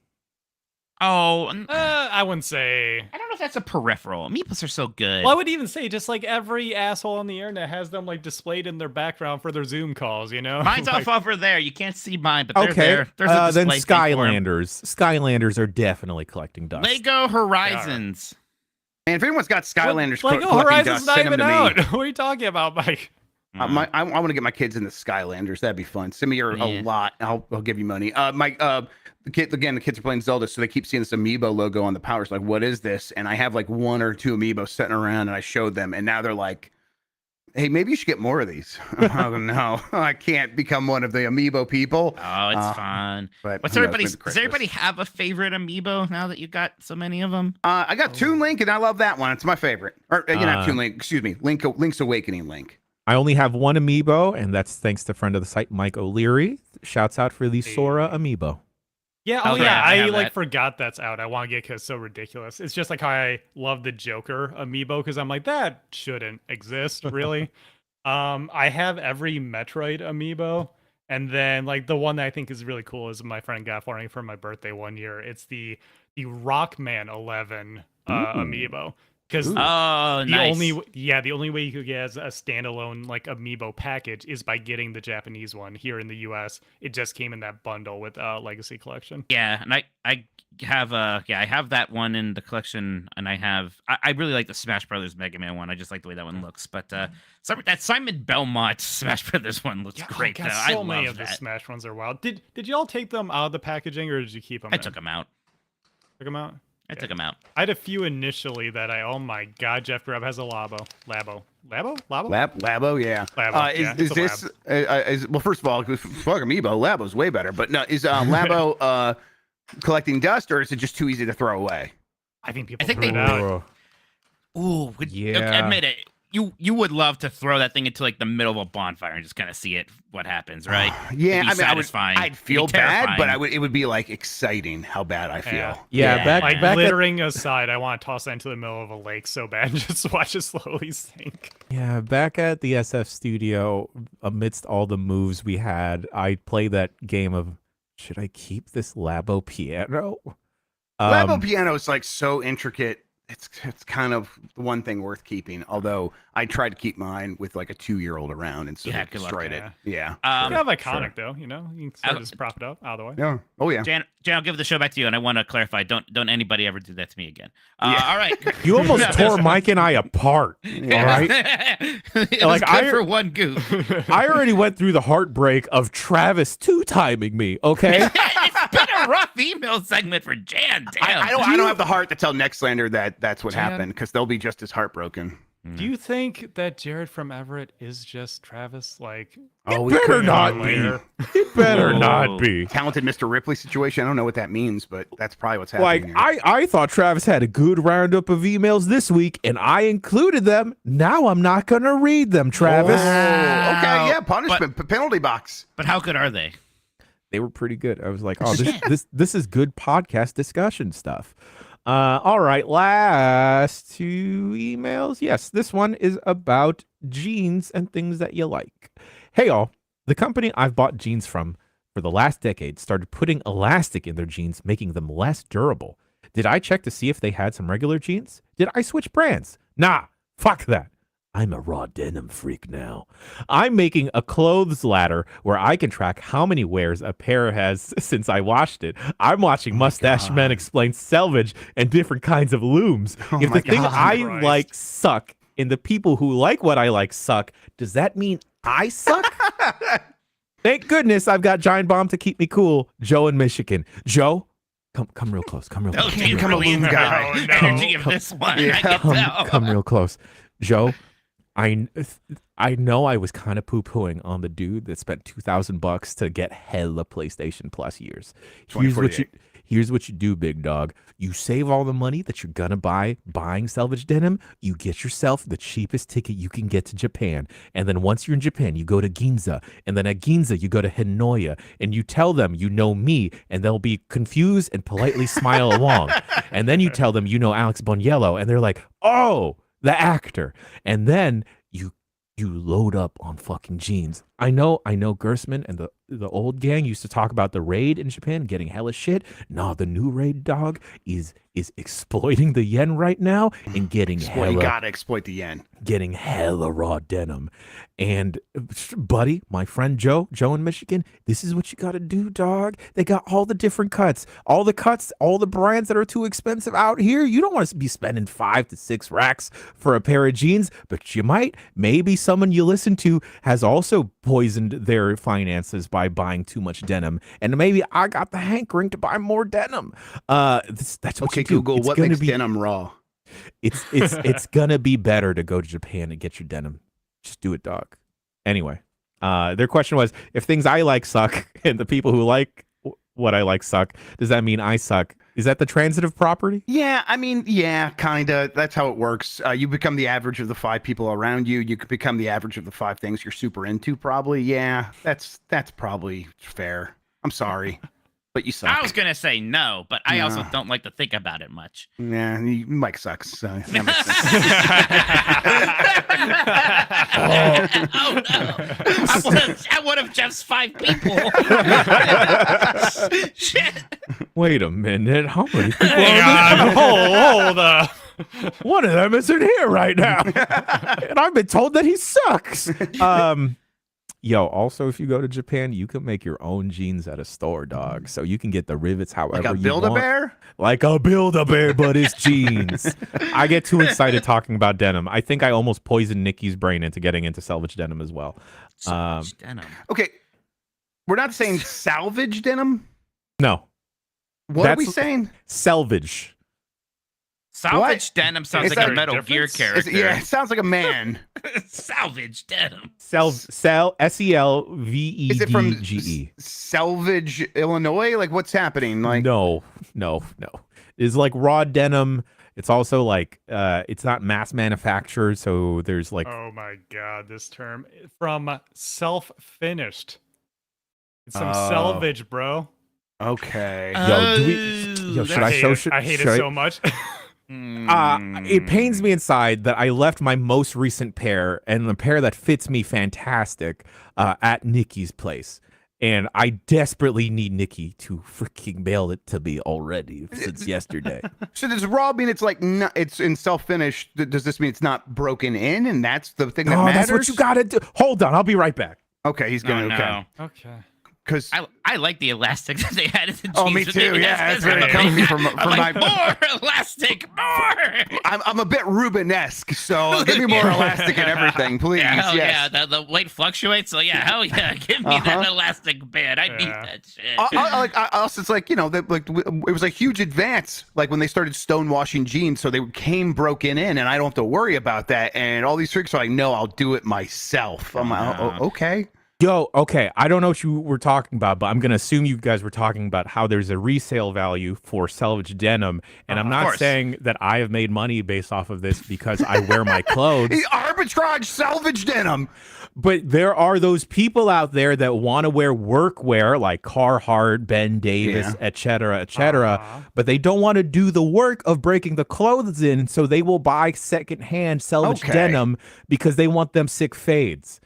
Oh, I wouldn't say. I don't know if that's a peripheral. Amiibos are so good. Well, I would even say just like every asshole on the internet has them like displayed in their background for their Zoom calls. You know, Mine's Like, off over there. You can't see mine, but they're Okay, there. There's a then display thing for 'em. Skylanders are definitely collecting dust. Lego Horizons. and if anyone's got Skylanders Like, collecting Horizon's dust, not send them even to out. me. What are you talking about, Mike? I want to get my kids into Skylanders. That'd be fun. Send me a Yeah. lot. I'll give you money. The kids are playing Zelda, so they keep seeing this amiibo logo on the powers. Like, what is this? And I have like 1 or 2 amiibos sitting around, and I showed them, and now they're like, "Hey, maybe you should get more of these." Oh no, I can't become one of the amiibo people. Oh, it's fun. But What's who knows, everybody's? maybe Does Christmas. everybody have a favorite amiibo now that you got so many of them? I got Toon Link, and I love that one. It's my favorite. Or not Toon Link. Excuse me, Link's Awakening Link. I only have one amiibo, and that's thanks to friend of the site, Mike O'Leary. Shouts out for the Sora amiibo. Yeah, Oh, yeah, yeah, I I have like that. forgot that's out. I want to get because it's so ridiculous. It's just like how I love the Joker amiibo because I'm like that shouldn't exist really. I have every Metroid amiibo, and then like the one that I think is really cool is my friend got for me for my birthday one year. It's the Rockman 11 amiibo. Because Oh, the nice. the only way you could get as a standalone like amiibo package is by getting the Japanese one here in the US. It just came in that bundle with Legacy Collection. Yeah, and I have I have that one in the collection, and I really like the Smash Brothers Mega Man one. I just like the way that one looks. But that Simon Belmont Smash Brothers one looks great God, though. so I many love of the that. Smash ones are wild. Did y'all take them out of the packaging or did you keep them? I took them out. Took them out. I took him out. I had a few initially that oh my god, Jeff Grubb has a Labo. Labo, yeah. Labo, yeah, Is it's a this well? First of all, fuck Amiibo. Labo's way better. But no, is Labo collecting dust, or is it just too easy to throw away? I think people think threw it out. Ooh, Yeah. admit it. You would love to throw that thing into like the middle of a bonfire and just kind of see what happens, right? Yeah, It'd be I mean, satisfying. I'd feel It'd be bad, but terrifying. it would be like exciting how bad I feel. Yeah, back Like at, littering aside, I want to toss that into the middle of a lake so bad and just watch it slowly sink. yeah, back at the SF studio, amidst all the moves we had, I played that game of, should I keep this Labo piano? Labo piano is like so intricate. It's kind of the one thing worth keeping. Although I tried to keep mine with like a 2-year-old around and so Yeah, it good luck. destroyed it. Yeah. Kind of iconic though, you know. You can sort of I- just prop it up out of the way. Yeah. Oh yeah. Jan, I'll give the show back to you, and I want to clarify: don't anybody ever do that to me again. Yeah. All right. You almost tore Mike and I apart. All right. It Like, was good for one goof. I already went through the heartbreak of Travis two-timing me, okay? It's been a rough email segment for Jan. Damn. I don't have the heart to tell Nextlander that that's what Jan- happened because they'll be just as heartbroken. Do you think that Jarrod from Everett is just Travis? Like, Oh, It better not be. later. It better Whoa. not be. Talented Mr. Ripley situation. I don't know what that means, but that's probably what's Like, happening. here. I thought Travis had a good roundup of emails this week, and I included them. Now I'm not going to read them, Travis. Oh, okay, yeah, punishment, penalty box. But how good are they? They were pretty good. I was like, oh, this is good podcast discussion stuff. All right, last 2 emails. Yes, this one is about jeans and things that you like. Hey, all. The company I've bought jeans from for the last decade started putting elastic in their jeans, making them less durable. Did I check to see if they had some regular jeans? Did I switch brands? Nah, fuck that. I'm a raw denim freak now. I'm making a clothes ladder where I can track how many wears a pair has since I washed it. I'm watching Mustache Men explain selvage and different kinds of looms. If the thing I Christ. like suck and the people who like what I like suck, does that mean I suck? Thank goodness I've got Giant Bomb to keep me cool. Joe in Michigan. Joe, come real close. Come real Oh, close. geez, Come a really loom guy. the No. energy of this one. Yeah. I can tell. Come real close. Joe, I know I was kind of poo-pooing on the dude that spent $2,000 to get hella PlayStation Plus years. Here's what you do, big dog. You save all the money that you're gonna buy buying salvage denim. You get yourself the cheapest ticket you can get to Japan, and then once you're in Japan, you go to Ginza, and then at Ginza you go to Hinoya, and you tell them you know me, and they'll be confused and politely smile along, and then you tell them you know Alex Boniello, and they're like, oh, the actor, and then you load up on fucking jeans. I know Gersman and the old gang used to talk about the raid in Japan getting hella shit. Nah, the new raid dog is exploiting the yen right now and getting You gotta exploit the yen. getting hella raw denim. And buddy, my friend Joe in Michigan, this is what you gotta do, dog. They got all the different cuts, all the brands that are too expensive out here. You don't want to be spending 5 to 6 racks for a pair of jeans, but you might. Maybe someone you listen to has also poisoned their finances by buying too much denim, and maybe I got the hankering to buy more denim. That's what Okay, you do. Google, It's what gonna makes be- denim raw? it's gonna be better to go to Japan and get your denim. Just do it, dog. Anyway, their question was, if things I like suck and the people who like what I like suck, does that mean I suck? Is that the transitive property? Yeah, I mean, yeah, kinda. That's how it works. You become the average of the 5 people around you. You could become the average of the 5 things you're super into. Probably, yeah. That's probably fair. I'm sorry, but you suck. I was gonna say no, but I also don't like to think about it much. Yeah, Mike sucks. So that makes sense. Oh no! I'm one of Jeff's 5 people. Shit. Wait a minute. How many people Hang are on, hold up. One of them isn't here right now. And I've been told that he sucks. Yo, also, if you go to Japan, you can make your own jeans at a store, dog. So you can get the rivets however Like a you Build-A-Bear? Like a Build-A-Bear, but it's jeans. I get too excited talking about denim. I think I almost poisoned Nikki's brain into getting into salvage denim as well. So much denim. Okay, we're not saying salvage denim. No, What are we That's- saying? selvage. Salvage denim sounds Is like that a Metal Gear difference? character. Yeah, it sounds like a man. Salvage denim. SELVEDGE. Is it from Selvage, Illinois? Like, what's happening? Like, No. It's like raw denim. It's also like it's not mass manufactured, so there's like Oh my god, this term from self-finished. It's some Oh. selvage, bro. okay. should I show? I hate should it I- so much. It pains me inside that I left my most recent pair and the pair that fits me fantastic at Nikki's place. And I desperately need Nikki to freaking mail it to me already since yesterday. So does raw mean it's like it's in self-finish? Does this mean it's not broken in, and that's the thing that matters? That's what you gotta do. Hold on, I'll be right back. Okay, he's gonna. Okay, Okay. because I like the elastic that they had in the jeans. oh, me too. Yeah, it's very comfy for I'm my. like, more elastic, more. I'm a bit Rubenesque, so give me more elastic and everything, please. Yeah, hell yes. yeah, the weight fluctuates. So yeah, hell yeah, give me that elastic band. I need that shit. Also, it's like, it was a huge advance, like when they started stonewashing jeans, so they came broken in, and I don't have to worry about that. And all these freaks are like, no, I'll do it myself. I'm like, oh, okay. Yo, okay, I don't know what you were talking about, but I'm going to assume you guys were talking about how there's a resale value for salvage denim, and I'm not saying that I have made money based off of this because I wear my clothes. Arbitrage salvage denim. But there are those people out there that want to wear workwear like Carhartt, Ben Davis, et cetera, but they don't want to do the work of breaking the clothes in, so they will buy secondhand salvage denim because they want them sick fades.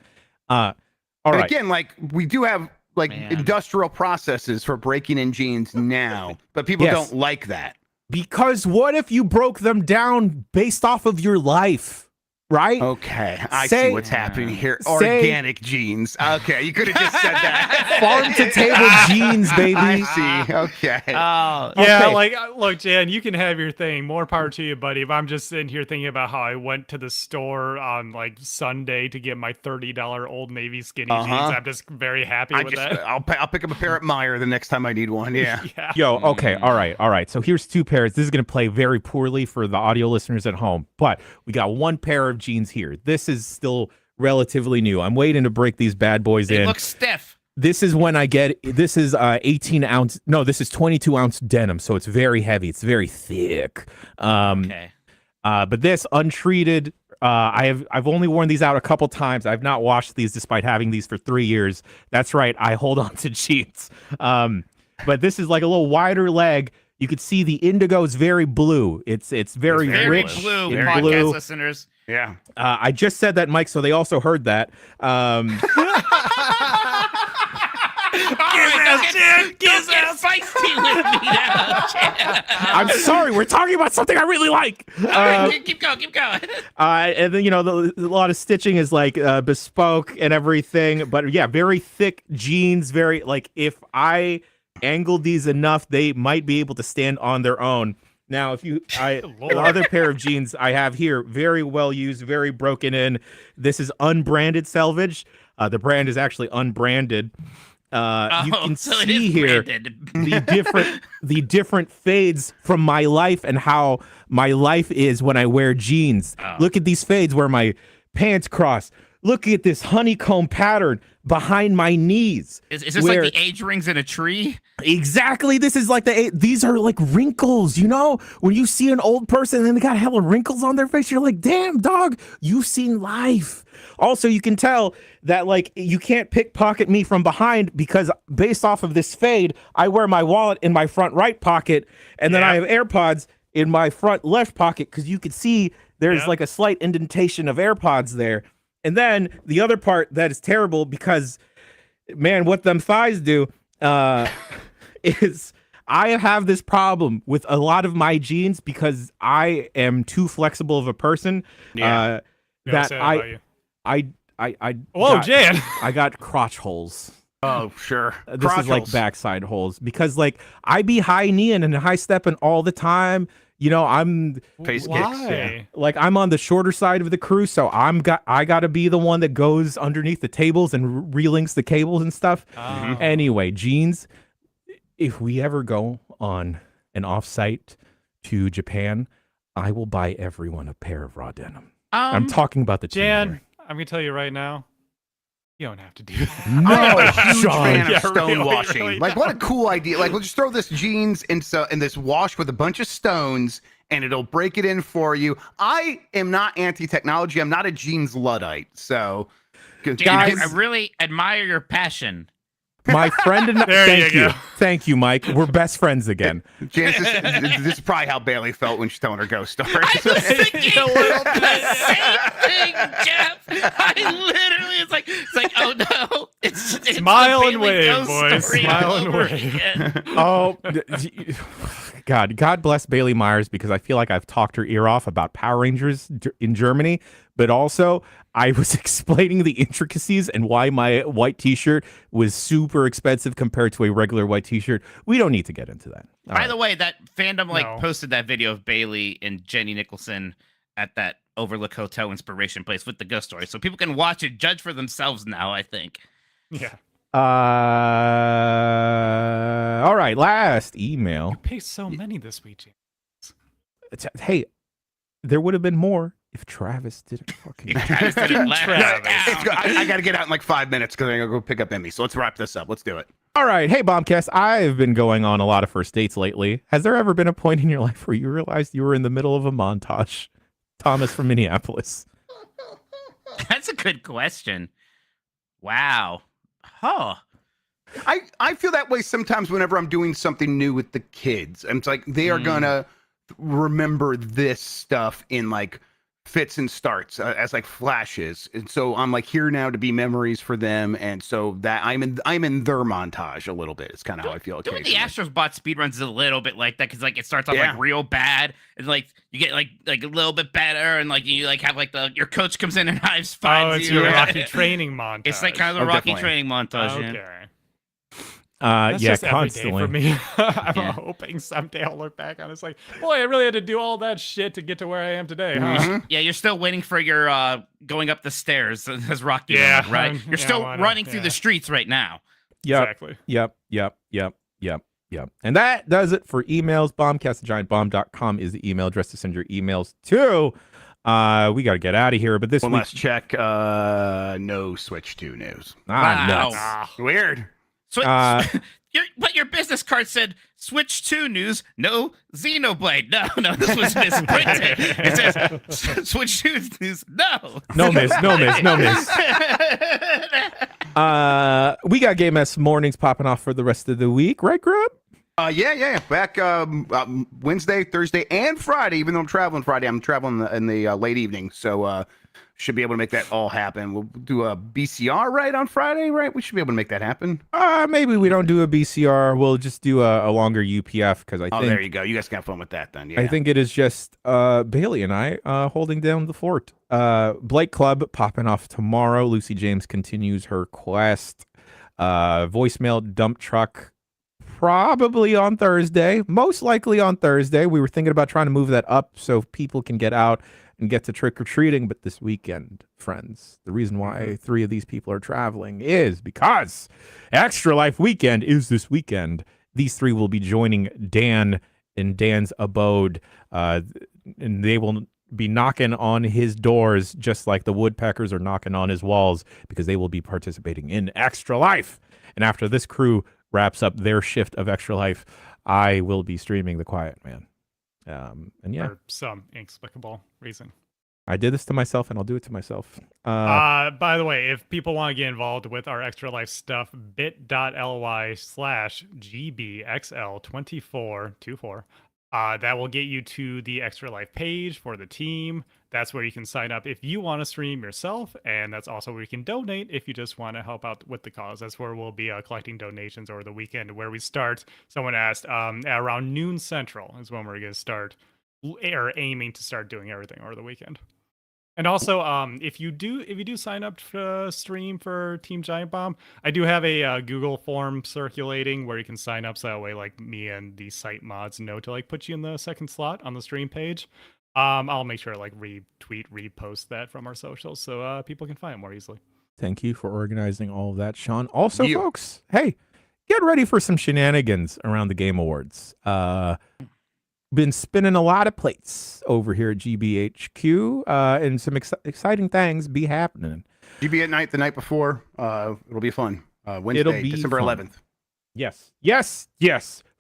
All right. Again, like, we do have industrial processes for breaking in jeans now, but people don't like that. Because what if you broke them down based off of your life? Right? Okay, I see what's happening here. Organic jeans. Okay, you could have just said that. Farm to table jeans, baby. I see. Okay. Yeah, like, look, Jan, you can have your thing. More power to you, buddy. If I'm just sitting here thinking about how I went to the store on like Sunday to get my $30 Old Navy skinny jeans, I'm just very happy with that. I'll pick up a pair at Meyer the next time I need one. Yeah. Yo, okay, all right. So here's two pairs. This is gonna play very poorly for the audio listeners at home, but we got one pair of jeans here. This is still relatively new. I'm waiting to break these bad boys in. It looks stiff. This is when I get, this is 18 ounce, no, this is 22 ounce denim. So it's very heavy. It's very thick. Okay. But this untreated, I've only worn these out a couple times. I've not washed these despite having these for 3 years. That's right. I hold on to jeans. But this is like a little wider leg. You could see the indigo is very blue. It's very rich blue. in Podcast blue. listeners. Yeah. I just said that, Mike, so they also heard that. Get feisty with me now, Jan. I'm sorry, we're talking about something I really like. Keep going. And then, a lot of stitching is like bespoke and everything. But yeah, very thick jeans. Very, like, if I angled these enough, they might be able to stand on their own. Now, the other pair of jeans I have here, very well used, very broken in. This is unbranded salvage. The brand is actually unbranded. You can see here the different fades from my life and how my life is when I wear jeans. Look at these fades where my pants cross. Look at this honeycomb pattern behind my knees. Is this like the age rings in a tree? Exactly. This is like these are like wrinkles, when you see an old person and they got hella wrinkles on their face, you're like, damn, dog, you've seen life. Also, you can tell that, like, you can't pickpocket me from behind because based off of this fade, I wear my wallet in my front right pocket and then I have AirPods in my front left pocket because you can see there's like a slight indentation of AirPods there. And then the other part that is terrible because, man, what them thighs do is I have this problem with a lot of my jeans because I am too flexible of a person that Jan. I got crotch holes. Oh, sure. This Crotch is like holes. backside holes because, like, I be high kneeing and high stepping all the time. I'm Face Why? kicks. Yeah. like I'm on the shorter side of the crew, so I gotta be the one that goes underneath the tables and relinks the cables and stuff. Anyway, jeans. If we ever go on an offsite to Japan, I will buy everyone a pair of raw denim. I'm talking about the Jan, I'm gonna tell you right now, you don't have to do that. I'm a huge fan of Yeah, stone really, washing. really Like, what a cool idea! Like, we'll just throw this jeans in this wash with a bunch of stones, and it'll break it in for you. I am not anti-technology. I'm not a jeans luddite. So, Jan, I really admire your passion. My friend and There thank you you. go. Thank you, Mike. We're best friends again. Janice, this is probably how Bailey felt when she's telling her ghost stories. I was thinking A little bit. the same thing, Jeff. I literally, it's like, oh no, it's Smile the and Bailey wave, ghost boys. story Smile all and over wave. again. Oh, God bless Bailey Myers, because I feel like I've talked her ear off about Power Rangers in Germany, but also I was explaining the intricacies and why my white t-shirt was super expensive compared to a regular white t-shirt. We don't need to get into that. By the way, that fandom No. posted that video of Bailey and Jenny Nicholson at that Overlook Hotel inspiration place with the ghost story, so people can watch it, judge for themselves now, I think. Yeah. All right, last email. You pay so many this week, Jan. Hey, there would have been more if Travis didn't fucking. Travis didn't laugh. Travis. I got to get out in like 5 minutes because I'm going to go pick up Emmy. So let's wrap this up. Let's do it. All right, hey Bombcast, I've been going on a lot of first dates lately. Has there ever been a point in your life where you realized you were in the middle of a montage? Thomas from Minneapolis. That's a good question. Wow. Huh. I feel that way sometimes whenever I'm doing something new with the kids. It's like they are going to remember this stuff in like fits and starts as like flashes, and so I'm like here now to be memories for them, and so that I'm in their montage a little bit. It's kind of how I feel. Doing the Astro Bot speedruns is a little bit like that, because like it starts off like real bad, and like you get like a little bit better, and like you like have like your coach comes in and hives finds Oh, it's you. your Rocky training montage. It's like kind of the Rocky definitely. training montage. Okay. Yeah. That's Yeah, just every day constantly. for me. I'm Yeah. hoping someday I'll look back on it. It's like, boy, I really had to do all that shit to get to where I am today, huh? Mhm. Yeah, you're still waiting for your going up the stairs as Rocky, Yeah, did, right? You're yeah, still why not? running through Yeah. the streets right now. Yep. Exactly. Yep. And that does it for emails. Bombcast@giantbomb.com is the email address to send your emails to. We got to get out of here, but this One week, last check. No Switch 2 news. Wow. nuts. Weird. So, but your business card said Switch 2 news, no Xenoblade. No, this was misprinted. It says Switch 2 news, no. No miss. We got Game S mornings popping off for the rest of the week, right, Grub? Yeah. Back Wednesday, Thursday, and Friday. Even though I'm traveling Friday, I'm traveling in the late evening, so should be able to make that all happen. We'll do a BCR right on Friday, right? We should be able to make that happen. Maybe we don't do a BCR. We'll just do a longer UPF, because I think. There you go. You guys can have fun with that then. Yeah. I think it is just Bailey and I holding down the fort. Blake Club popping off tomorrow. Lucy James continues her quest. Voicemail dump truck probably on Thursday. Most likely on Thursday. We were thinking about trying to move that up so people can get out and get to trick-or-treating, but this weekend, friends, the reason why 3 of these people are traveling is because Extra Life Weekend is this weekend. These 3 will be joining Dan in Dan's abode, and they will be knocking on his doors just like the woodpeckers are knocking on his walls, because they will be participating in Extra Life. And after this crew wraps up their shift of Extra Life, I will be streaming The Quiet Man. And yeah, For some inexplicable reason. I did this to myself, and I'll do it to myself. By the way, if people want to get involved with our Extra Life stuff, bit.ly/GBXL2424. That will get you to the Extra Life page for the team. That's where you can sign up if you want to stream yourself, and that's also where you can donate if you just want to help out with the cause. That's where we'll be collecting donations over the weekend, where we start. Someone asked, at around noon Central is when we're going to start, or aiming to start doing everything over the weekend. And also, if you do sign up to stream for Team Giant Bomb, I do have a Google form circulating where you can sign up, so that way, like, me and the site mods know to like put you in the second slot on the stream page. I'll make sure to like retweet, repost that from our socials, so people can find it more easily. Thank you for organizing all of that, Sean. Also, folks, hey, get ready for some shenanigans around the Game Awards. been spinning a lot of plates over here at GBHQ, and some exciting things be happening. GB at night the night before. It'll be fun. Wednesday, It'll be December fun. 11th. Yes.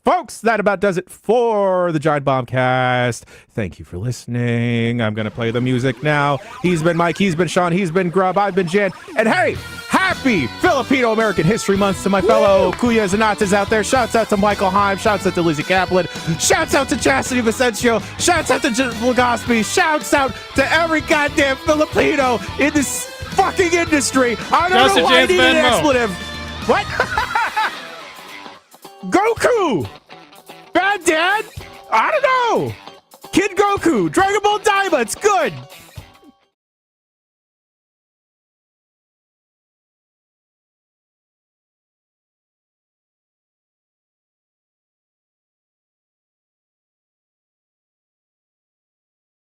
Folks, that about does it for the Giant Bombcast. Thank you for listening. I'm going to play the music now. He's been Mike, he's been Sean, he's been Grub, I've been Jan. And hey, happy Filipino-American History Month to my fellow Kuyas and Natas out there. Shouts out to Michael Heim. Shouts out to Lizzie Kaplan. Shouts out to Chastity Vicencio. Shouts out to Legospi. Shouts out to every goddamn Filipino in this fucking industry. I don't know why I need an expletive. What? Goku! Bad Dad? I don't know! Kid Goku! Dragon Ball Daima, it's good!